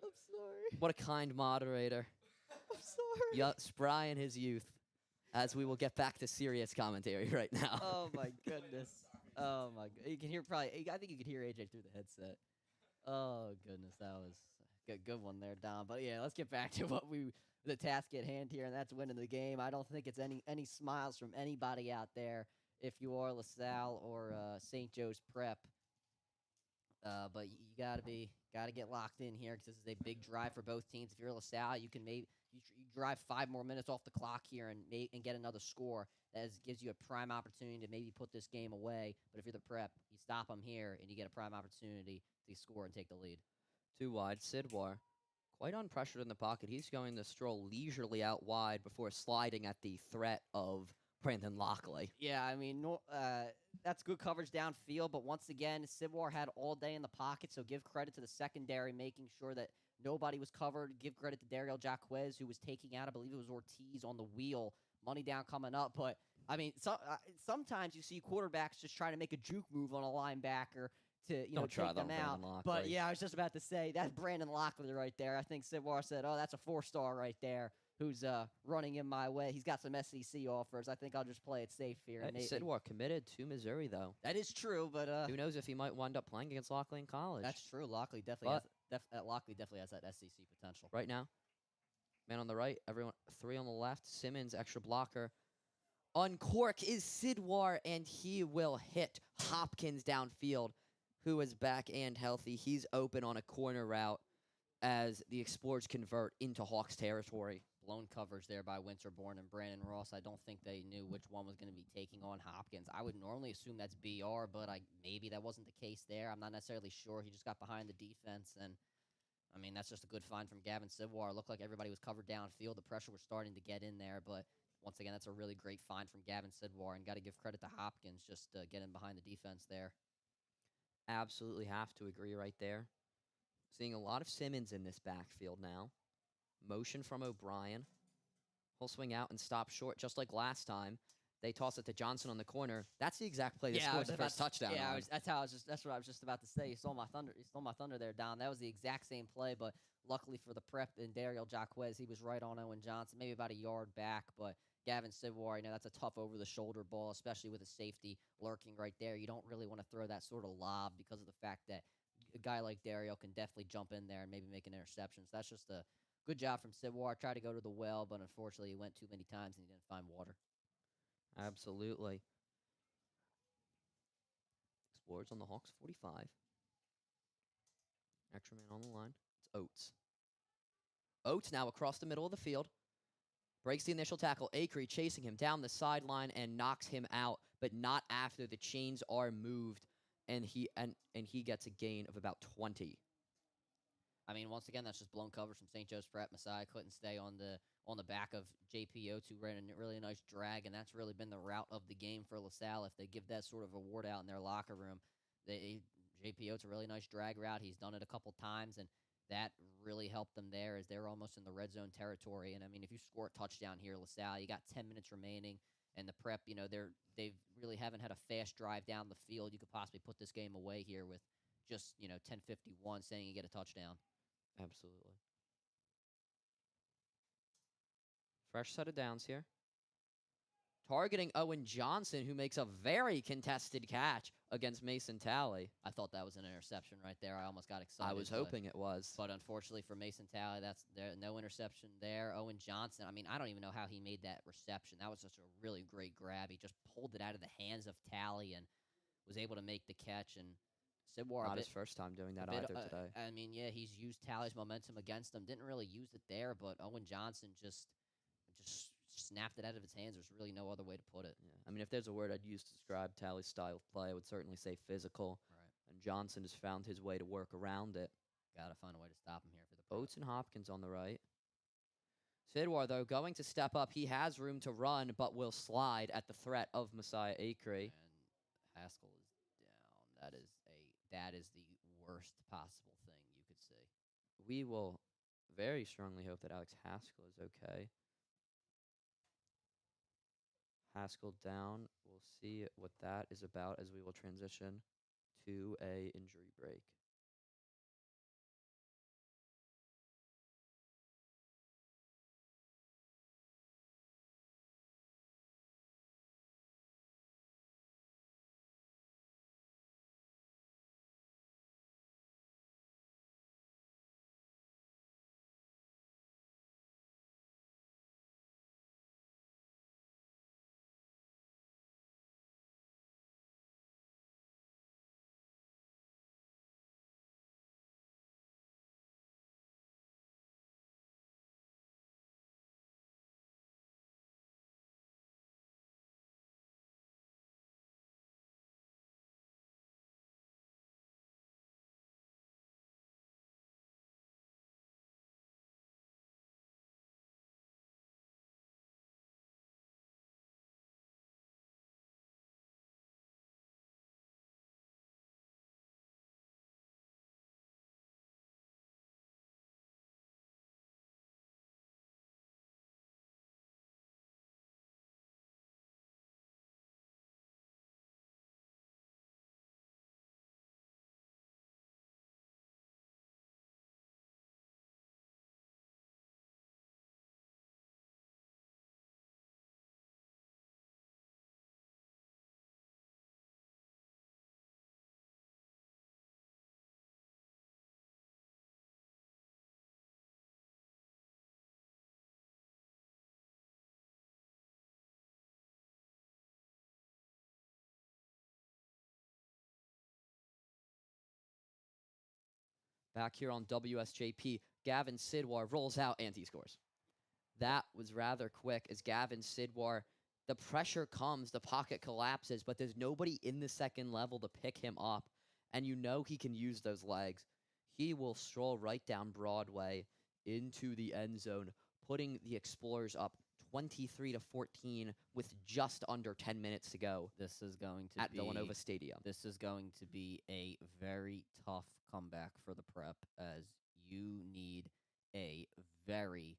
I'm sorry. What a kind moderator. I'm sorry. Yes, Brian, his youth. As we will get back to serious commentary right now. Oh my goodness. Oh my god. You can hear I think you could hear AJ through the headset. Oh goodness, that was a good one there, Dom. But yeah, let's get back to the task at hand here, and that's winning the game. I don't think it's any smiles from anybody out there if you are LaSalle or St. Joe's Prep. But you gotta get locked in here because this is a big drive for both teams. If you're LaSalle, you can you drive 5 more minutes off the clock here and get another score. That gives you a prime opportunity to maybe put this game away. But if you're the Prep, you stop them here and you get a prime opportunity to score and take the lead. 2 wide, Sidwar, quite unpressured in the pocket. He's going to stroll leisurely out wide before sliding at the threat of Brandon Lockley. Yeah, I mean, that's good coverage downfield, but once again, Sidwar had all day in the pocket, so give credit to the secondary, making sure that nobody was covered. Give credit to Daryl Jacquez, who was taking out, I believe it was Ortiz on the wheel, money down coming up. But, I mean, sometimes you see quarterbacks just trying to make a juke move on a linebacker to, Don't try take that them on out. Brandon But, Lockley. yeah, I was just about to say, that's Brandon Lockley right there. I think Sidwar said, oh, that's a 4-star right there. Who's running in my way. He's got some SEC offers. I think I'll just play it safe here. And Sidwar committed to Missouri, though. that is true, but Who knows if he might wind up playing against Lockley in college. that's true. Lockley definitely has that SEC potential. Right now, man on the right, everyone 3 on the left. Simmons, extra blocker. Uncork is Sidwar, and he will hit Hopkins downfield, who is back and healthy. He's open on a corner route as the Explorers convert into Hawks territory. Blown coverage there by Winterborn and Brandon Ross. I don't think they knew which one was going to be taking on Hopkins. I would normally assume that's BR, but maybe that wasn't the case there. I'm not necessarily sure. He just got behind the defense, and I mean, that's just a good find from Gavin Sidwar. It looked like everybody was covered downfield. The pressure was starting to get in there, but once again, that's a really great find from Gavin Sidwar, and got to give credit to Hopkins just getting behind the defense there. Absolutely have to agree right there. Seeing a lot of Simmons in this backfield now. Motion from O'Brien. He'll swing out and stop short, just like last time. They toss it to Johnson on the corner. That's the exact play that I scored was the about first to- touchdown. Yeah, on. that's what I was just about to say. You stole my thunder there, Don. That was the exact same play, but luckily for the prep and Daryl Jacquez, he was right on Owen Johnson, maybe about a yard back. But Gavin Sidwar, that's a tough over-the-shoulder ball, especially with a safety lurking right there. You don't really want to throw that sort of lob because of the fact that a guy like Daryl can definitely jump in there and maybe make an interception. So that's just a good job from Sidwar. Tried to go to the well, but unfortunately he went too many times and he didn't find water. Absolutely. Explorers on the Hawks 45. Extra man on the line. It's Oates. Oates now across the middle of the field. Breaks the initial tackle. Acree chasing him down the sideline and knocks him out, but not after the chains are moved, and he gets a gain of about 20. I mean, once again, that's just blown coverage from St. Joe's Prep. Messiah couldn't stay on the back of JPO to ran a really nice drag, and that's really been the route of the game for LaSalle. If they give that sort of award out in their locker room, JPO's a really nice drag route. He's done it a couple times, and that really helped them there as they're almost in the red zone territory. And I mean, if you score a touchdown here, LaSalle, you got 10 minutes remaining, and the Prep, they really haven't had a fast drive down the field. You could possibly put this game away here with just 10:51, saying you get a touchdown. Absolutely. Fresh set of downs here. Targeting Owen Johnson, who makes a very contested catch against Mason Talley. I thought that was an interception right there. I almost got excited. I was hoping it was. But unfortunately for Mason Talley, that's there. No interception there. Owen Johnson, I mean, I don't even know how he made that reception. That was just a really great grab. He just pulled it out of the hands of Talley and was able to make the catch. And Sidwar, Not his first time doing that either today. I mean, yeah, he's used Talley's momentum against him. Didn't really use it there, but Owen Johnson just snapped it out of his hands. There's really no other way to put it. Yeah. I mean, if there's a word I'd use to describe Talley's style of play, I would certainly say physical. Right. And Johnson has found his way to work around it. Got to find a way to stop him here for the Prep. Oates and Hopkins on the right. Sidwar, though, going to step up. He has room to run, but will slide at the threat of Messiah Acree. And Haskell is down. That is the worst possible thing you could see. We will very strongly hope that Alex Haskell is okay. Haskell down. We'll see what that is about as we will transition to a injury break. Back here on WSJP, Gavin Sidwar rolls out and he scores. That was rather quick as Gavin Sidwar, the pressure comes, the pocket collapses, but there's nobody in the second level to pick him up. And you know he can use those legs. He will stroll right down Broadway into the end zone, putting the Explorers up 23-14 with just under 10 minutes to go. This is going to at be Villanova Stadium. This is going to be a very tough comeback for the Prep, as you need a very,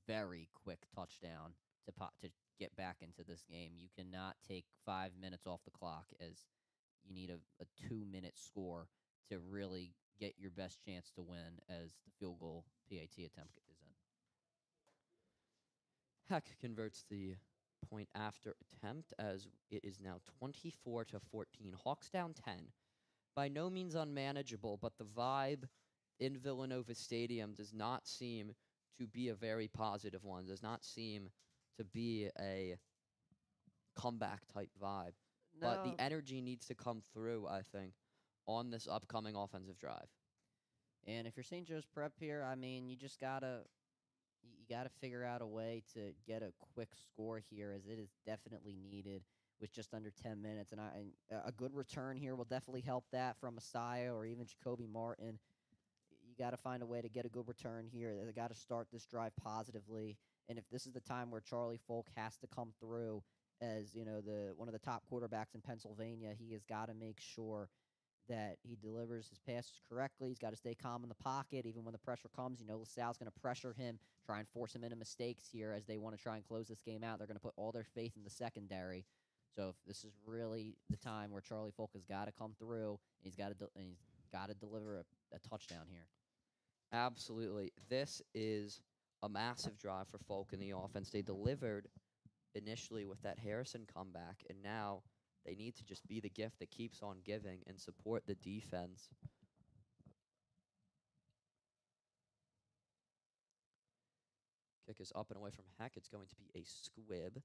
very quick touchdown to get back into this game. You cannot take 5 minutes off the clock, as you need a 2-minute score to really get your best chance to win, as the field goal PAT attempt is in. Heck converts the point after attempt as it is now 24-14. Hawks down 10. By no means unmanageable, but the vibe in Villanova Stadium does not seem to be a very positive one. Does not seem to be a comeback type vibe. No. But the energy needs to come through, I think, on this upcoming offensive drive. And if you're St. Joe's Prep here, I mean, you just gotta figure out a way to get a quick score here, as it is definitely needed with just under 10 minutes. And a good return here will definitely help that from Messiah or even Jacoby Martin. You got to find a way to get a good return here. They got to start this drive positively. And if this is the time where Charlie Folk has to come through as, you know, one of the top quarterbacks in Pennsylvania, he has got to make sure that he delivers his passes correctly. He's got to stay calm in the pocket, even when the pressure comes. You know, LaSalle's going to pressure him, try and force him into mistakes here as they want to try and close this game out. They're going to put all their faith in the secondary. So if this is really the time where Charlie Folk has got to come through, and he's got to deliver a touchdown here. Absolutely. This is a massive drive for Folk in the offense. They delivered initially with that Harrison comeback, and now they need to just be the gift that keeps on giving and support the defense. Kick is up and away from Heck. It's going to be a squib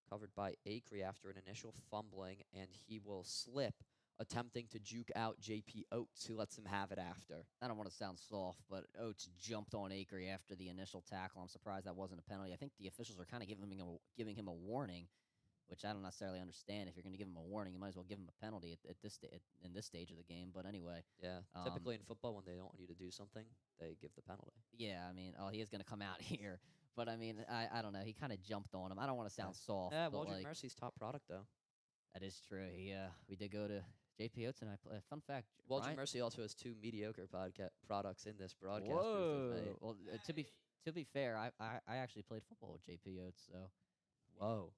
covered by Acree after an initial fumbling, and he will slip, attempting to juke out J.P. Oates, who lets him have it after. I don't want to sound soft, but Oates jumped on Acree after the initial tackle. I'm surprised that wasn't a penalty. I think the officials are kind of giving him a warning, which I don't necessarily understand. If you're going to give him a warning, you might as well give him a penalty in this stage of the game. But anyway. Yeah, typically in football, when they don't want you to do something, they give the penalty. Yeah, I mean, he is going to come out here. But, I mean, I don't know. He kind of jumped on him. I don't want to sound soft. Yeah, but Waldron Mercy's top product, though. That is true. We did go to J.P. Oates, and fun fact. Waldron Mercy also has 2 mediocre products in this broadcast. Whoa. Well, to be fair, I actually played football with J.P. Oates, so. Whoa.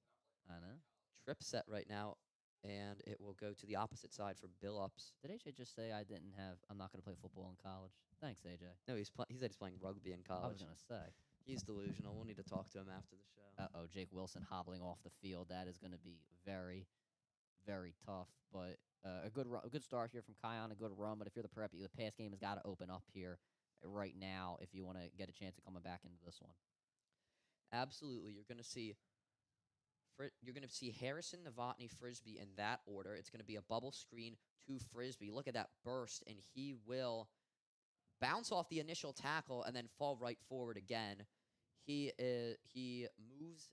I know. Trip set right now, and it will go to the opposite side for Billups. Did AJ just say I'm not going to play football in college? Thanks, AJ. No, he said he's playing rugby in college. I was going to say. He's delusional. We'll need to talk to him after the show. Uh-oh, Jake Wilson hobbling off the field. That is going to be very, very tough. But a good start here from Kion, a good run. But if you're the Prep, the pass game has got to open up here right now if you want to get a chance of coming back into this one. Absolutely. You're going to see Harrison, Novotny, Frisbee in that order. It's going to be a bubble screen to Frisbee. Look at that burst, and he will bounce off the initial tackle and then fall right forward again. He moves.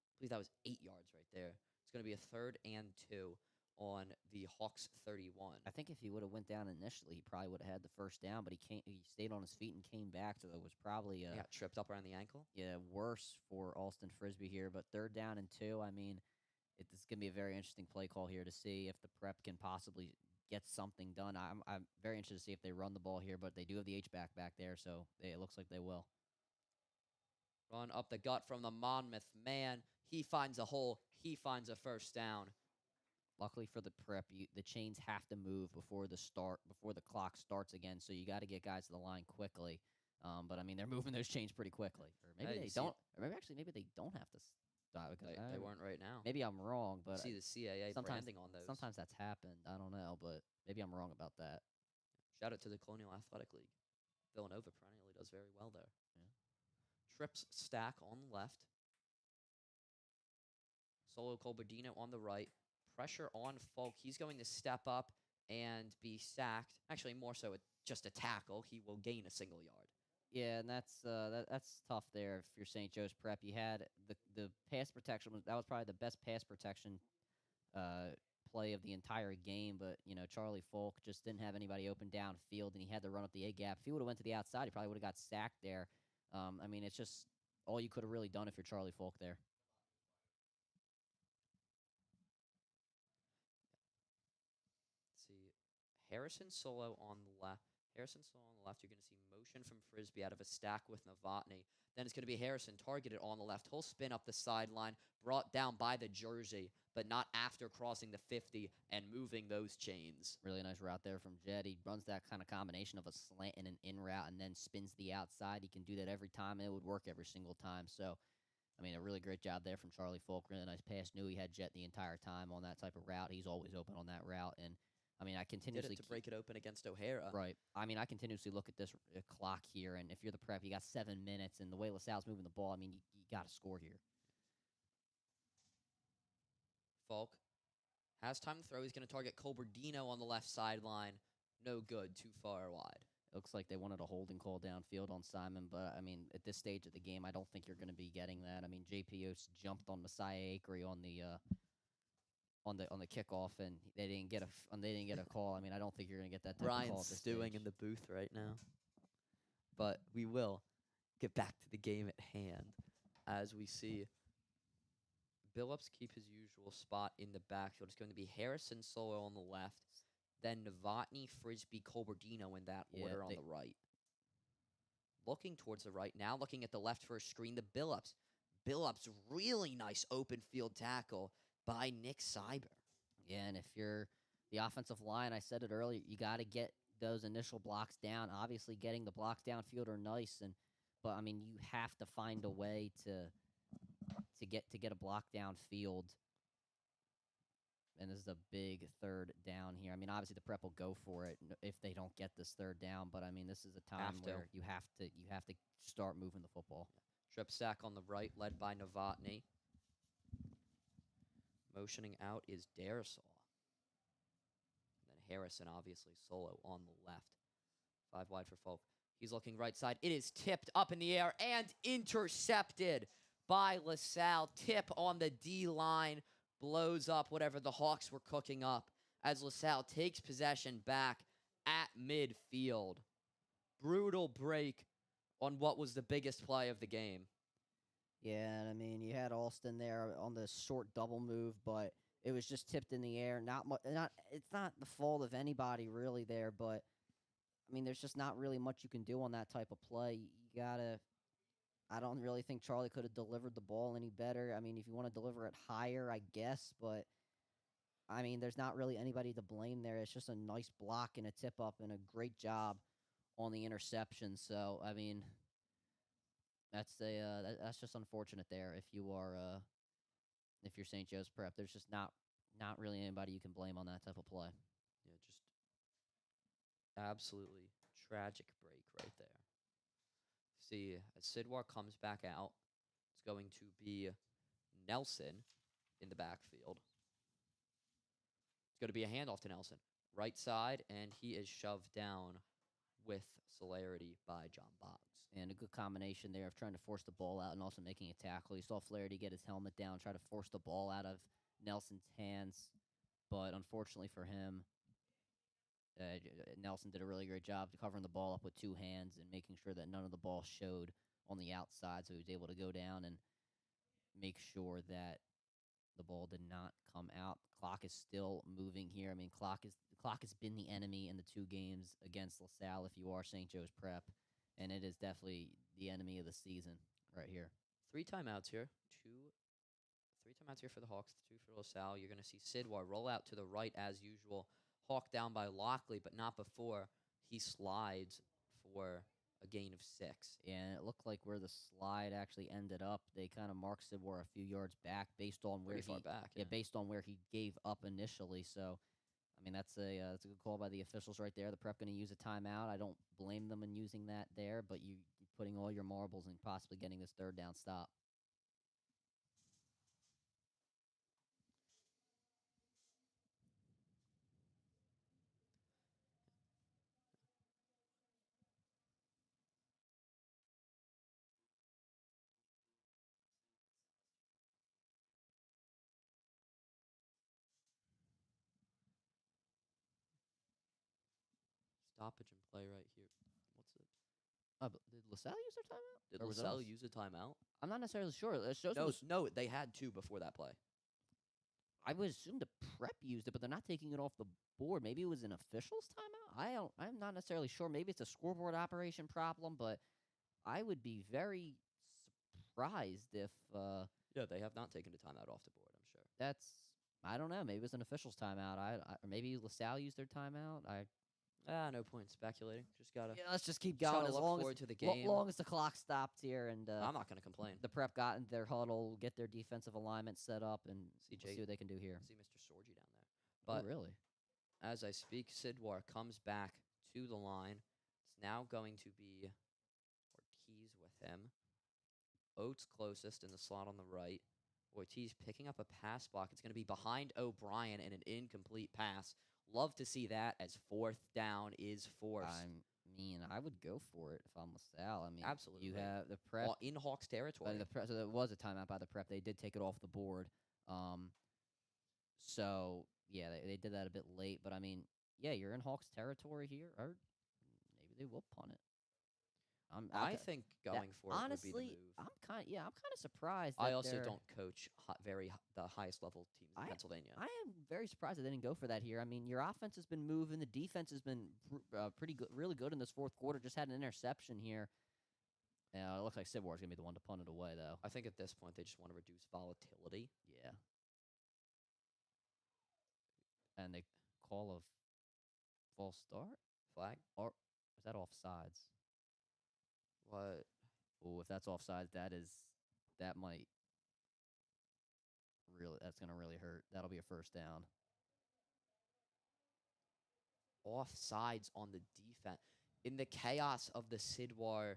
I believe that was 8 yards right there. It's going to be a 3rd and 2 on the Hawks 31. I think if he would have went down initially, he probably would have had the first down, but he stayed on his feet and came back, so it was probably He got tripped up around the ankle. Yeah, worse for Alston Frisbee here. But 3rd down and 2, I mean, it's going to be a very interesting play call here to see if the Prep can possibly get something done. I'm very interested to see if they run the ball here, but they do have the H-back back there, so it looks like they will. Run up the gut from the Monmouth man. He finds a hole. He finds a first down. Luckily for the Prep, the chains have to move before the clock starts again, so you got to get guys to the line quickly. But I mean, they're moving those chains pretty quickly. Or maybe they don't. Or maybe they don't have to stop. They weren't right now. Maybe I'm wrong, but see the CAA branding on those. Sometimes that's happened. I don't know, but maybe I'm wrong about that. Shout out to the Colonial Athletic League. Villanova perennially does very well there. Yeah. Trips stack on the left. Solo Colberdino on the right. Pressure on Folk. He's going to step up and be sacked. Actually, more so just a tackle. He will gain a single yard. Yeah, and that's tough there. If you're St. Joe's Prep, you had the pass protection that was probably the best pass protection play of the entire game. But Charlie Folk just didn't have anybody open downfield, and he had to run up the A gap. If he would have went to the outside, he probably would have got sacked there. It's just all you could have really done if you're Charlie Folk there. Let's see, Harrison Solo on the left. Harrison Solo on the left. You're going to see motion from Frisbee out of a stack with Novotny. Then it's going to be Harrison targeted on the left. He'll spin up the sideline, brought down by the jersey, but not after crossing the 50 and moving those chains. Really nice route there from Jed. He runs that kind of combination of a slant and an in route and then spins the outside. He can do that every time, and it would work every single time. So, a really great job there from Charlie Folk. Really nice pass. Knew he had Jet the entire time on that type of route. He's always open on that route. And, I continuously did it to break it open against O'Hara. Right. I continuously look at this clock here, and if you're the Prep, you got 7 minutes, and the way LaSalle's moving the ball, you got to score here. Falk has time to throw. He's going to target Colberdino on the left sideline. No good. Too far wide. It looks like they wanted a holding call downfield on Simon, but, at this stage of the game, I don't think you're going to be getting that. JPO's jumped on Messiah Acree on the kickoff, and they didn't get a call. I don't think you're going to get that type of call at Ryan's this stewing stage. in the booth right now. But we will get back to the game at hand as we see Billups keep his usual spot in the backfield. It's going to be Harrison Solo on the left, then Novotny, Frisbee, Colberdino in that order on the right. Looking towards the right now, looking at the left for a screen, the Billups. Billups, really nice open field tackle by Nick Cyber. Yeah, and if you're the offensive line, I said it earlier, you got to get those initial blocks down. Obviously, getting the blocks downfield are nice, but you have to find a way to get a block downfield. And this is a big third down here. Obviously the Prep will go for it if they don't get this third down, but this is a time where you have to start moving the football. Trip sack on the right, led by Novotny. Motioning out is Darisaw. And then Harrison, obviously, Solo on the left. 5 wide for Folk. He's looking right side. It is tipped up in the air and intercepted by LaSalle. Tip on the D-line. Blows up whatever the Hawks were cooking up as LaSalle takes possession back at midfield. Brutal break on what was the biggest play of the game. Yeah, and you had Alston there on the short double move, but it was just tipped in the air. It's not the fault of anybody really there, but there's just not really much you can do on that type of play. You gotta. I don't really think Charlie could have delivered the ball any better. If you want to deliver it higher, I guess, but there's not really anybody to blame there. It's just a nice block and a tip up and a great job on the interception. So that's just unfortunate there. If you're St. Joe's Prep, there's just not really anybody you can blame on that type of play. Yeah, just absolutely tragic break right there. See, as Sidwar comes back out, it's going to be Nelson in the backfield. It's going to be a handoff to Nelson. Right side, and he is shoved down with celerity by John Boggs. And a good combination there of trying to force the ball out and also making a tackle. You saw Flaherty get his helmet down, try to force the ball out of Nelson's hands. But unfortunately for him, Nelson did a really great job covering the ball up with 2 hands and making sure that none of the ball showed on the outside. So he was able to go down and make sure that the ball did not come out. The clock is still moving here. Clock has been the enemy in the 2 games against LaSalle if you are St. Joe's Prep. And it is definitely the enemy of the season right here. 3 timeouts here. 3 timeouts here for the Hawks, 2 for LaSalle. You're going to see Sidwar roll out to the right as usual. Hawk down by Lockley, but not before he slides for a gain of 6. And it looked like where the slide actually ended up, they kind of marked Sidwar a few yards back based on where Pretty far back. Yeah, based on where he gave up initially. So, that's a good call by the officials right there. The Prep going to use a timeout. I don't blame them in using that there, but you're putting all your marbles in possibly getting this third down stop. stoppage and play right here. What's it? But did LaSalle use their timeout? Did Or was it LaSalle us? use a timeout? I'm not necessarily sure. It shows No, Las- no, they had two before that play. I would assume the prep used it, but they're not taking it off the board. Maybe it was an official's timeout. I'm not necessarily sure. Maybe it's a scoreboard operation problem, but I would be very surprised if Yeah, they have not taken a timeout off the board, I'm sure. that's. I don't know. Maybe it was an official's timeout. Or maybe LaSalle used their timeout. No point in speculating. Just gotta Yeah, let's just keep try going to as look long forward as to the game. long as the clock stopped here and I'm not gonna complain. the prep got into their huddle, get their defensive alignment set up, and See we'll see what they can do here. See Mr. Sorgi down there. Oh, But really? as I speak, Sidwar comes back to the line. It's now going to be Ortiz with him. Oates closest in the slot on the right. Ortiz picking up a pass block. It's going to be behind O'Brien and an incomplete pass. Love to see that as fourth down is forced. I would go for it if I'm LaSalle. I mean, Absolutely. You have the prep. In Hawks territory. So there was a timeout by the prep. They did take it off the board. So yeah, they did that a bit late. But I mean, yeah, you're in Hawks territory here, or maybe they will punt it. I think going for it honestly, would be the move. I'm kind of surprised. I that also they're- don't coach the highest level teams in Pennsylvania. I am very surprised that they didn't go for that here. I mean, your offense has been moving. The defense has been pretty good, really good in this fourth quarter. Just had an interception here. It looks like Sidwar's going to be the one to punt it away, though. I think at this point they just want to reduce volatility. Yeah. And they call a false start? Flag? Or is that offsides? What? Oh, if that's offsides, that might really, that's going to really hurt. That'll be a first down. Offsides on the defense. In the chaos of the Sidwar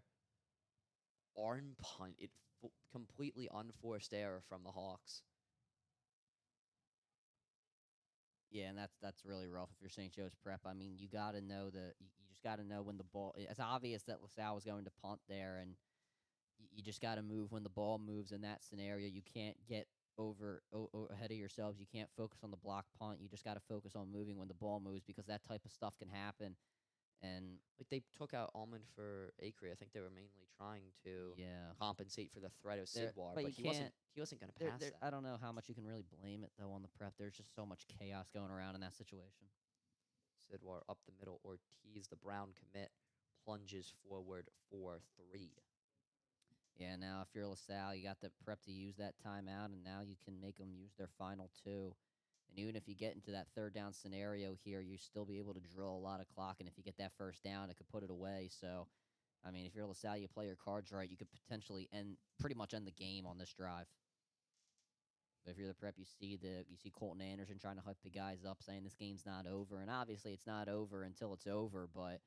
arm punt, it completely unforced error from the Hawks. Yeah, and that's really rough if you're St. Joe's prep. I mean, you got to know you just got to know when the ball. It's obvious that LaSalle was going to punt there, and you just got to move when the ball moves in that scenario. You can't get ahead of yourselves. You can't focus on the block punt. You just got to focus on moving when the ball moves because that type of stuff can happen. And like they took out Almond for Acre. I think they were mainly trying to compensate for the threat of Sidwar, but he wasn't going to pass that. I don't know how much you can really blame it though on the prep. There's just so much chaos going around in that situation. Sidwar up the middle. Ortiz, the Brown commit, plunges forward for 3. Yeah, now if you're LaSalle, you got the prep to use that timeout, and now you can make them use their final 2. And even if you get into that third down scenario here, you still be able to drill a lot of clock. And if you get that first down, it could put it away. So, I mean, if you're LaSalle, you play your cards right, you could potentially pretty much end the game on this drive. But if you're the prep, you see Colton Anderson trying to hype the guys up, saying this game's not over. And obviously, it's not over until it's over. But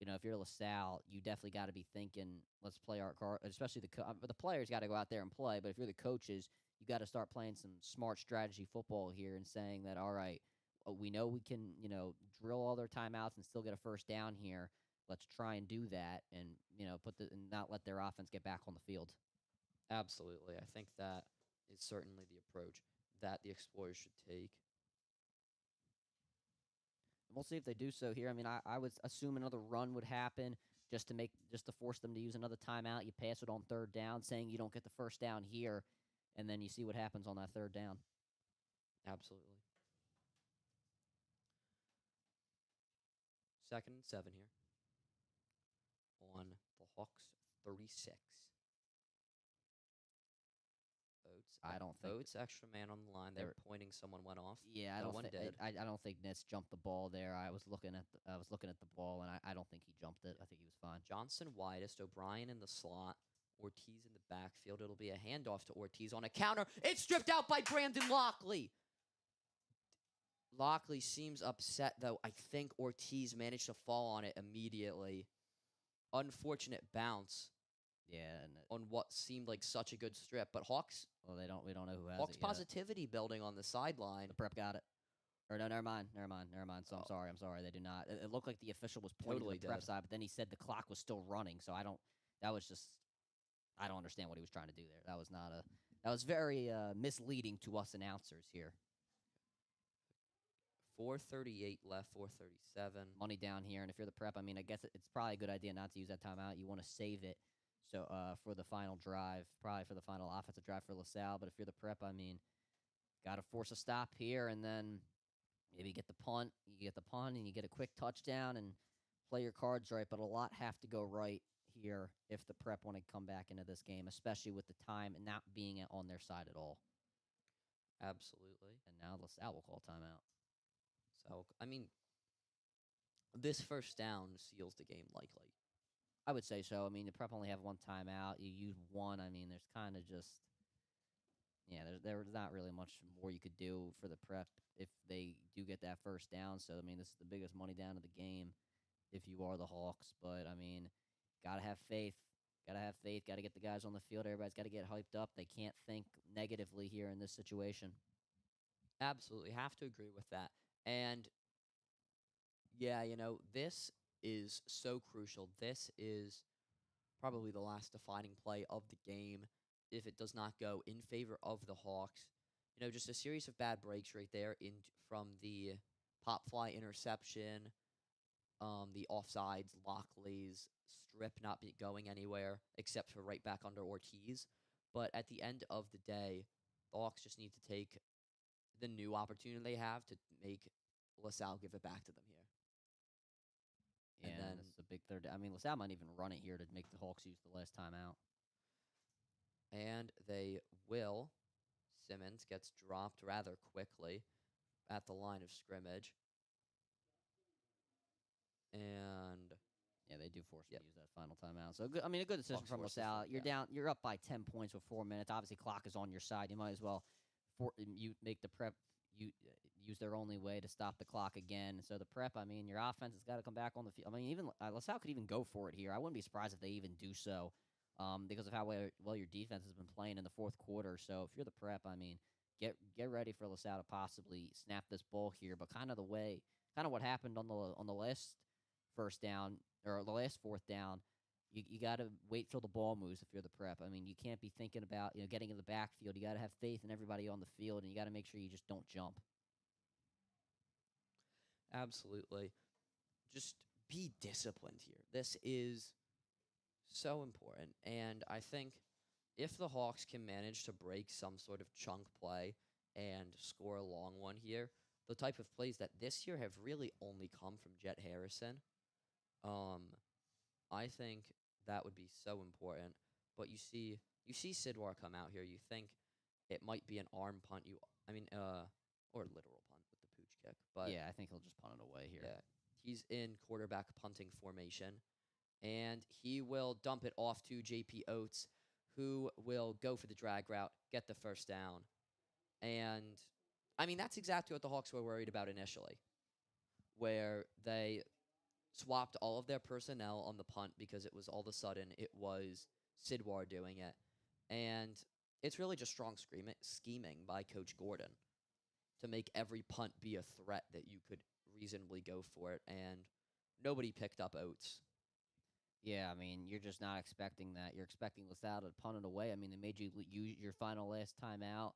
if you're LaSalle, you definitely got to be thinking, let's play our card. Especially the players got to go out there and play. But if you're the coaches, you got to start playing some smart strategy football here and saying that, all right, we know we can, drill all their timeouts and still get a first down here. Let's try and do that and, and not let their offense get back on the field. Absolutely. I think that is certainly the approach that the Explorers should take. We'll see if they do so here. I mean, I would assume another run would happen just to force them to use another timeout. You pass it on third down, saying you don't get the first down here. And then you see what happens on that third down. Absolutely. 2nd and 7 here. On the Hawks 36. Oates, extra man on the line. They're pointing. Someone went off. Yeah, I don't think Nitz jumped the ball there. I was looking at the ball, and I don't think he jumped it. I think he was fine. Johnson widest. O'Brien in the slot. Ortiz in the backfield. It'll be a handoff to Ortiz on a counter. It's stripped out by Brandon Lockley. Lockley seems upset, though. I think Ortiz managed to fall on it immediately. Unfortunate bounce. Yeah, on what seemed like such a good strip, but Hawks. Well, we don't know who has Hawks it yet. Positivity building on the sideline. The prep got it. Or no, never mind. So I'm sorry. They do not. It looked like the official was pointing to the prep side, but then he said the clock was still running. So I don't understand what he was trying to do there. That was very misleading to us announcers here. 4:38 left, 4:37. Money down here, and if you're the prep, I mean, I guess it's probably a good idea not to use that timeout. You want to save it so for the final drive, probably for the final offensive drive for LaSalle. But if you're the prep, I mean, got to force a stop here, and then maybe get the punt. You get the punt, and you get a quick touchdown, and play your cards right. But a lot have to go right here if the prep want to come back into this game, especially with the time and not being on their side at all. Absolutely. And now LaSalle will call timeout. So, I mean, this first down seals the game likely. I would say so. I mean, the prep only have one timeout. You use one. I mean, there's kind of just, yeah, there's not really much more you could do for the prep if they do get that first down. So, I mean, this is the biggest money down of the game if you are the Hawks. But, I mean, got to have faith. Got to have faith. Got to get the guys on the field. Everybody's got to get hyped up. They can't think negatively here in this situation. Absolutely. Have to agree with that. And, yeah, this is so crucial. This is probably the last defining play of the game if it does not go in favor of the Hawks. Just a series of bad breaks right there from the pop fly interception, the offsides, Lockley's strip not going anywhere except for right back under Ortiz. But at the end of the day, the Hawks just need to take the new opportunity they have to make LaSalle give it back to them here. Yeah, And then it's a big third. I mean, LaSalle might even run it here to make the Hawks use the last timeout. And they will. Simmons gets dropped rather quickly at the line of scrimmage. And yeah, they do force Yep. to use that final timeout. So, I mean, a good decision Hawks from force the LaSalle. fourth You're down. down. You're up by 10 points with 4 minutes. Obviously, clock is on your side. You might as well you make the prep. Use their only way to stop the clock again. So the prep, I mean, your offense has got to come back on the field. I mean, even LaSalle could even go for it here. I wouldn't be surprised if they even do so, because of how well your defense has been playing in the fourth quarter. So if you're the prep, I mean, get ready for LaSalle to possibly snap this ball here. But kind of what happened on the last first down or the last fourth down. You got to wait till the ball moves if you're the prep. I mean, you can't be thinking about getting in the backfield. You got to have faith in everybody on the field, and you got to make sure you just don't jump. Absolutely. Just be disciplined here. This is so important. And I think if the Hawks can manage to break some sort of chunk play and score a long one here, the type of plays that this year have really only come from Jet Harrison, I think that would be so important. But you see Sidwar come out here. You think it might be an arm punt. Or literal punt with the pooch kick. But yeah, I think he'll just punt it away here. yeah, he's in quarterback punting formation, and he will dump it off to J.P. Oates, who will go for the drag route, get the first down. And, I mean, that's exactly what the Hawks were worried about initially, where they swapped all of their personnel on the punt because it was Sidwar doing it. And it's really just strong scheming by Coach Gordon to make every punt be a threat that you could reasonably go for it, and nobody picked up Oates. Yeah, I mean, you're just not expecting that. You're expecting LaSalle to punt it away. I mean, they made you use your final last timeout.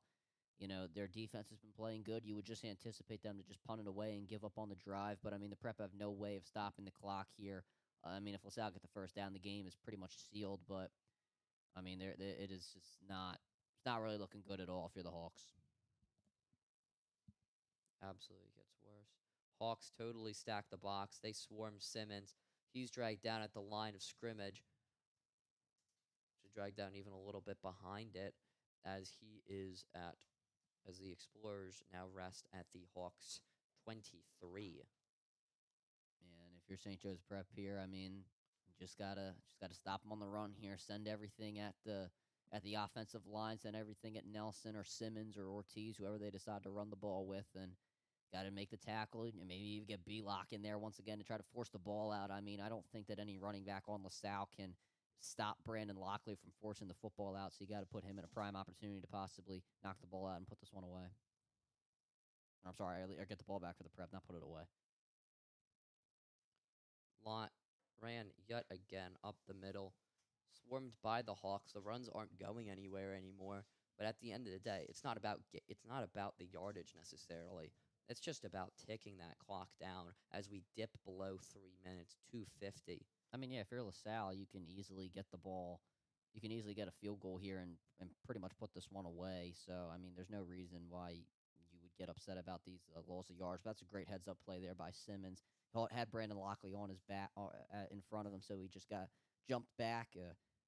Their defense has been playing good. You would just anticipate them to just punt it away and give up on the drive. But, I mean, the prep have no way of stopping the clock here. I mean, if LaSalle get the first down, the game is pretty much sealed. But, I mean, it is just it's not really looking good at all if you're the Hawks. Absolutely gets worse. Hawks totally stack the box. They swarm Simmons. He's dragged down at the line of scrimmage. Should drag down even a little bit behind it as the Explorers now rest at the Hawks 23. And if you're St. Joe's prep here, I mean, just gotta stop them on the run here. Send everything at the offensive line. Send everything at Nelson or Simmons or Ortiz, whoever they decide to run the ball with, and got to make the tackle and maybe even get B-Lock in there once again to try to force the ball out. I mean, I don't think that any running back on LaSalle can stop Brandon Lockley from forcing the football out, so you got to put him in a prime opportunity to possibly knock the ball out and put this one away. I'm sorry, or get the ball back for the prep, not put it away. Ran yet again up the middle, swarmed by the Hawks. The runs aren't going anywhere anymore. But at the end of the day, it's not about the yardage necessarily. It's just about ticking that clock down as we dip below 3 minutes, 2:50. I mean, yeah, if you're LaSalle, you can easily get the ball. You can easily get a field goal here and pretty much put this one away. So, I mean, there's no reason why you would get upset about these loss of yards. But that's a great heads-up play there by Simmons. He had Brandon Lockley on his back in front of him, so he just got jumped back,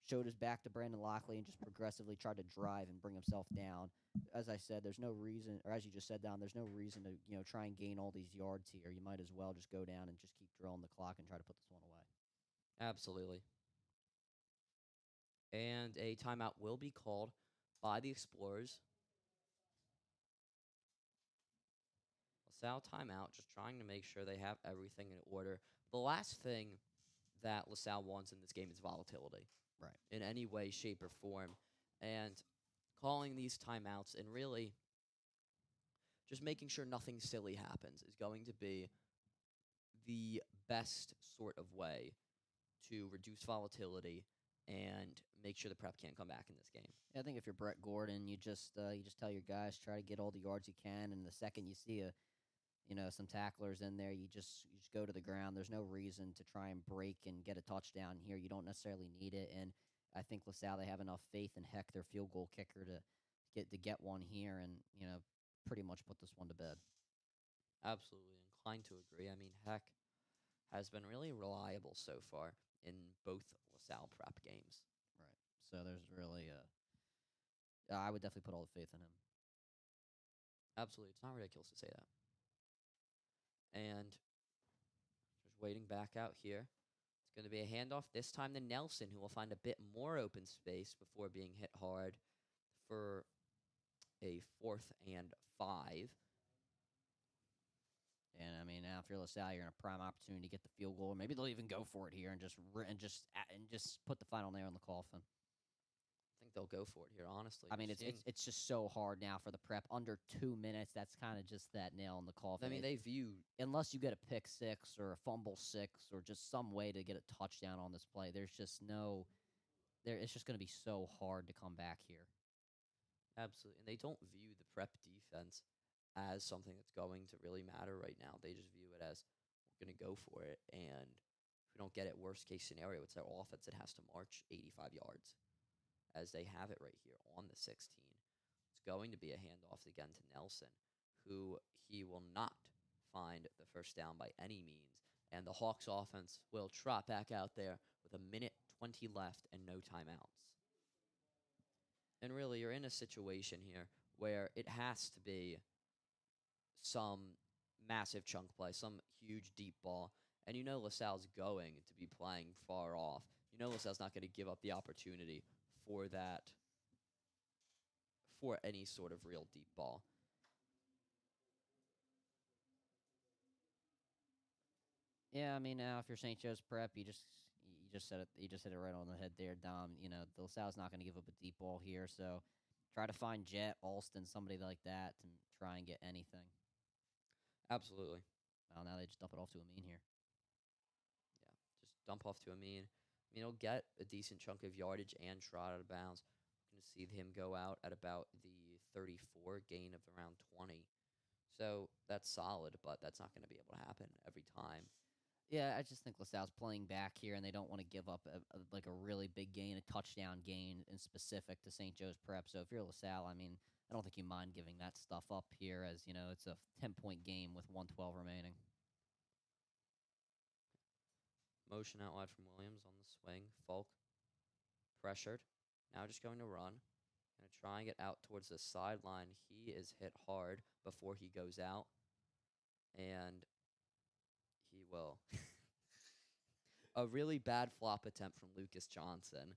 showed his back to Brandon Lockley, and just progressively tried to drive and bring himself down. As I said, there's no reason, or as you just said, down, there's no reason to try and gain all these yards here. You might as well just go down and just keep drilling the clock and try to put this one away. Absolutely. And a timeout will be called by the Explorers. LaSalle timeout, just trying to make sure they have everything in order. The last thing that LaSalle wants in this game is volatility. Right. In any way, shape, or form. And calling these timeouts and really just making sure nothing silly happens is going to be the best sort of way to reduce volatility and make sure the prep can't come back in this game. Yeah, I think if you're Brett Gordon, you just tell your guys, try to get all the yards you can, and the second you see some tacklers in there, you just go to the ground. There's no reason to try and break and get a touchdown here. You don't necessarily need it, and I think LaSalle, they have enough faith in Heck, their field goal kicker, to get one here and pretty much put this one to bed. Absolutely inclined to agree. I mean, Heck has been really reliable so far in both LaSalle prep games. Right. So there's really I would definitely put all the faith in him. Absolutely. It's not ridiculous to say that. And just waiting back out here. It's going to be a handoff, this time to Nelson, who will find a bit more open space before being hit hard for a 4th and 5. And I mean, now if you're LaSalle, you're in a prime opportunity to get the field goal. Or maybe they'll even go for it here and just put the final nail in the coffin. I think they'll go for it here, honestly. I mean, it's just so hard now for the prep. Under 2 minutes, that's kind of just that nail in the coffin. I mean, they view, unless you get a pick six or a fumble six or just some way to get a touchdown on this play, there's just no there. It's just going to be so hard to come back here. absolutely, and they don't view the prep defense as something that's going to really matter right now. They just view it as, we're going to go for it, and if we don't get it, worst case scenario, it's their offense that has to march 85 yards, as they have it right here on the 16. It's going to be a handoff again to Nelson, who he will not find the first down by any means, and the Hawks offense will trot back out there with 1:20 left and no timeouts. And really, you're in a situation here where it has to be some massive chunk play, some huge deep ball, and LaSalle's going to be playing far off. LaSalle's not going to give up the opportunity for that, for any sort of real deep ball. Yeah, I mean, now if you're St. Joe's prep, you just said it. You just hit it right on the head there, Dom. The LaSalle's not going to give up a deep ball here, so try to find Jet, Alston, somebody like that to try and get anything. Absolutely. Well, now they just dump it off to Amin here. Yeah, just dump off to Amin. He'll get a decent chunk of yardage and trot out of bounds. We're going to see him go out at about the 34, gain of around 20. So that's solid, but that's not going to be able to happen every time. Yeah, I just think LaSalle's playing back here, and they don't want to give up a really big gain, a touchdown gain in specific to St. Joe's prep. So if you're LaSalle, I mean, I don't think you mind giving that stuff up here, as it's a 10-point game with 1:12 remaining. Motion out wide from Williams on the swing. Falk pressured. Now just going to run. Going to try and get out towards the sideline. He is hit hard before he goes out. And he will. A really bad flop attempt from Lucas Johnson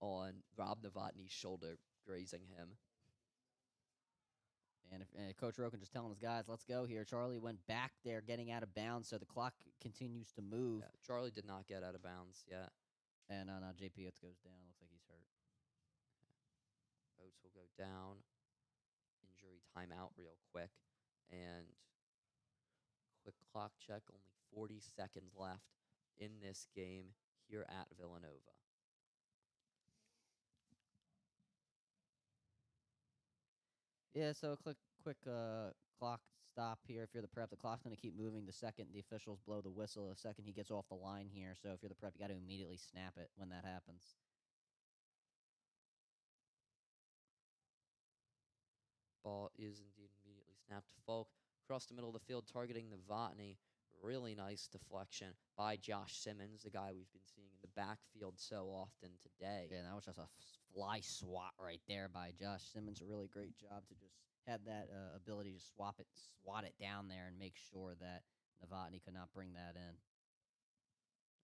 on Rob Novotny's shoulder, grazing him. And Coach Roken just telling his guys, let's go here. Charlie went back there getting out of bounds, so the clock continues to move. Yeah, Charlie did not get out of bounds yet. And now JP Oates goes down. Looks like he's hurt. Oates will go down. Injury timeout real quick. And quick clock check. Only 40 seconds left in this game here at Villanova. Yeah, so a quick quick clock stop here. If you're the prep, the clock's going to keep moving the second the officials blow the whistle, the second he gets off the line here. So if you're the prep, you got to immediately snap it when that happens. Ball is indeed immediately snapped to Falk. Across the middle of the field, targeting Novotny. Really nice deflection by Josh Simmons, the guy we've been seeing in the backfield so often today. Yeah, that was just a fly swat right there by Josh Simmons. A really great job to just have that ability to swat it down there and make sure that Novotny could not bring that in.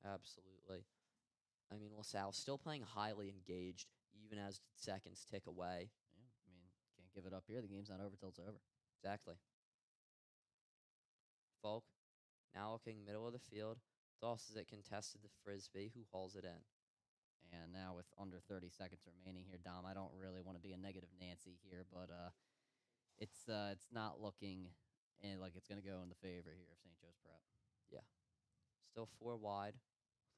Absolutely. I mean, LaSalle still playing highly engaged, even as seconds tick away. Yeah, I mean, can't give it up here. The game's not over till it's over. Exactly. Falk now looking middle of the field, tosses it contested to Frisbee, who hauls it in. And now with under 30 seconds remaining here, Dom, I don't really want to be a negative Nancy here, but it's not looking like it's going to go in the favor here of St. Joe's Prep. Yeah. Still 4 wide.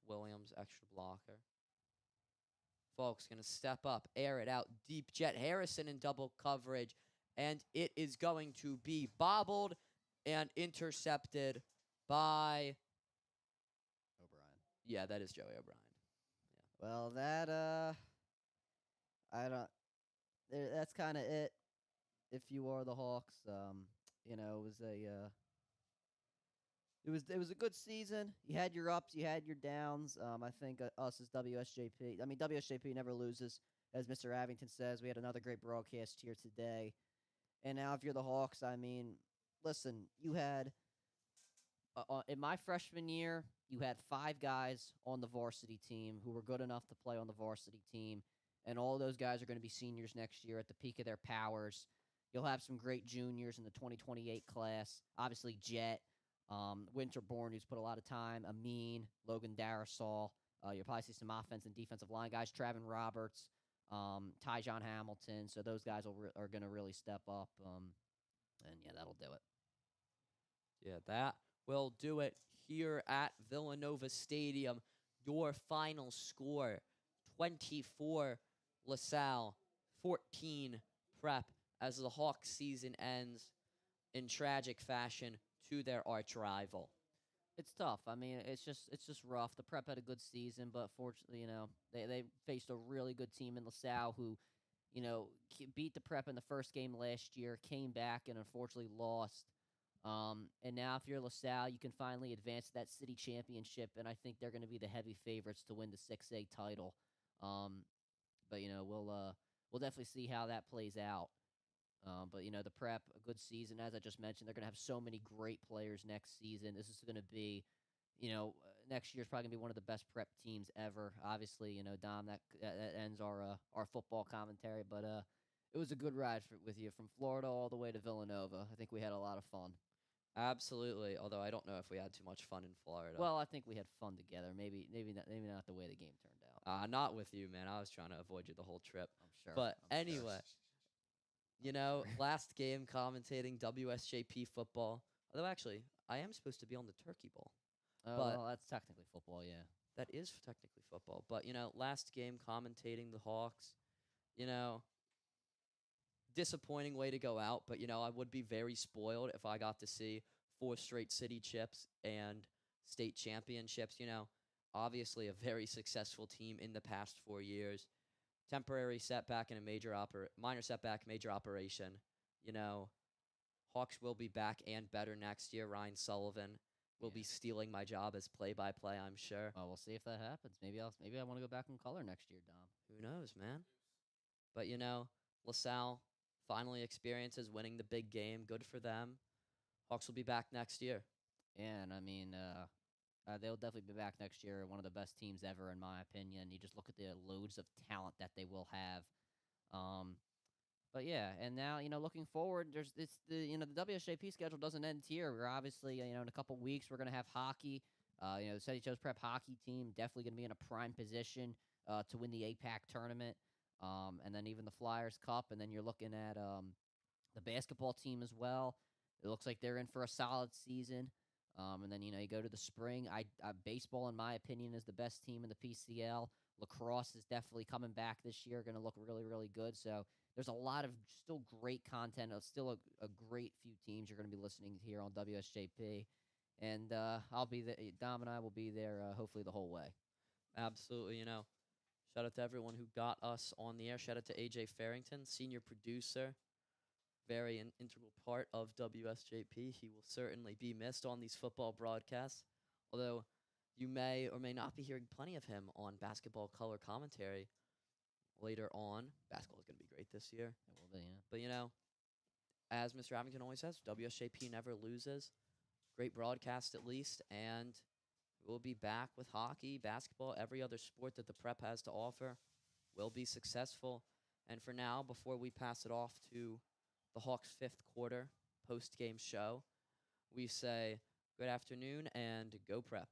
Williams, extra blocker. Falk's going to step up, air it out, deep jet. Harrison in double coverage, and it is going to be bobbled and intercepted by O'Brien. Yeah, that is Joey O'Brien. Yeah. Well, that I don't. That's kind of it. If you are the Hawks, you know, it was a good season. You had your ups, you had your downs. I think us as WSJP. I mean, WSJP never loses, as Mr. Abington says. We had another great broadcast here today, and now if you're the Hawks, I mean, listen, you had. In my freshman year, you had 5 guys on the varsity team who were good enough to play on the varsity team, and all those guys are going to be seniors next year at the peak of their powers. You'll have some great juniors in the 2028 class. Obviously, Jet, Winterborn, who's put a lot of time, Amin, Logan Darasol. You'll probably see some offense and defensive line guys, Travin Roberts, Tyjon Hamilton. So those guys are going to really step up, and yeah, that'll do it. Yeah, that will do it here at Villanova Stadium. Your final score, 24 LaSalle, 14 Prep, as the Hawks season ends in tragic fashion to their arch rival. It's tough. I mean, it's just rough. The Prep had a good season, but fortunately, you know, they faced a really good team in LaSalle who, you know, beat the Prep in the first game last year, came back and unfortunately lost. And now if you're LaSalle, you can finally advance to that city championship, and I think they're going to be the heavy favorites to win the 6A title. But you know, we'll definitely see how that plays out. But you know, the Prep, a good season, as I just mentioned. They're going to have so many great players next season. This is going to be, you know, next year's probably going to be one of the best Prep teams ever. Obviously, you know, Dom, that ends our football commentary, but it was a good ride with you from Florida all the way to Villanova. I think we had a lot of fun. Absolutely, although I don't know if we had too much fun in Florida. Well, I think we had fun together. Maybe not the way the game turned out. Not with you, man. I was trying to avoid you the whole trip. I'm sure. But I'm sure. anyway, you know, last game commentating WSJP football. Although actually, I am supposed to be on the Turkey Bowl. Oh, but well, that's technically football, yeah. That is technically football. But, you know, last game commentating the Hawks, you know, disappointing way to go out. But, you know, I would be very spoiled if I got to see 4 straight city chips and state championships. You know, obviously a very successful team in the past 4 years. Temporary setback in a minor setback, major operation. You know, Hawks will be back and better next year. Ryan Sullivan will be stealing my job as play-by-play, I'm sure. Well, we'll see if that happens. Maybe I want to go back in color next year, Dom. Who knows, man? But, you know, LaSalle finally experiences winning the big game. Good for them. Hawks will be back next year. Yeah, and I mean, they'll definitely be back next year. One of the best teams ever, in my opinion. You just look at the loads of talent that they will have. But yeah, and now, you know, looking forward, the WSJP schedule doesn't end here. We're obviously, you know, in a couple weeks we're gonna have hockey. You know, the St. Joe's Prep hockey team definitely gonna be in a prime position to win the APAC tournament. And then even the Flyers Cup, and then you're looking at the basketball team as well. It looks like they're in for a solid season. And then, you know, you go to the spring. Baseball, in my opinion, is the best team in the PCL. Lacrosse is definitely coming back this year, going to look really, really good. So There's a lot of still great content. Still a great few teams you're going to be listening here on WSJP. And I'll be there. Dom and I will be there hopefully the whole way. Absolutely. Shout out to everyone who got us on the air. Shout out to AJ Farrington, senior producer, very an integral part of WSJP. He will certainly be missed on these football broadcasts, although you may or may not be hearing plenty of him on basketball color commentary later on. Basketball is going to be great this year. It will be, yeah. But, as Mr. Abington always says, WSJP never loses. Great broadcast at least, and we'll be back with hockey, basketball, every other sport that the Prep has to offer. Will be successful. And for now, before we pass it off to the Hawks' fifth quarter post-game show, we say good afternoon and go Prep.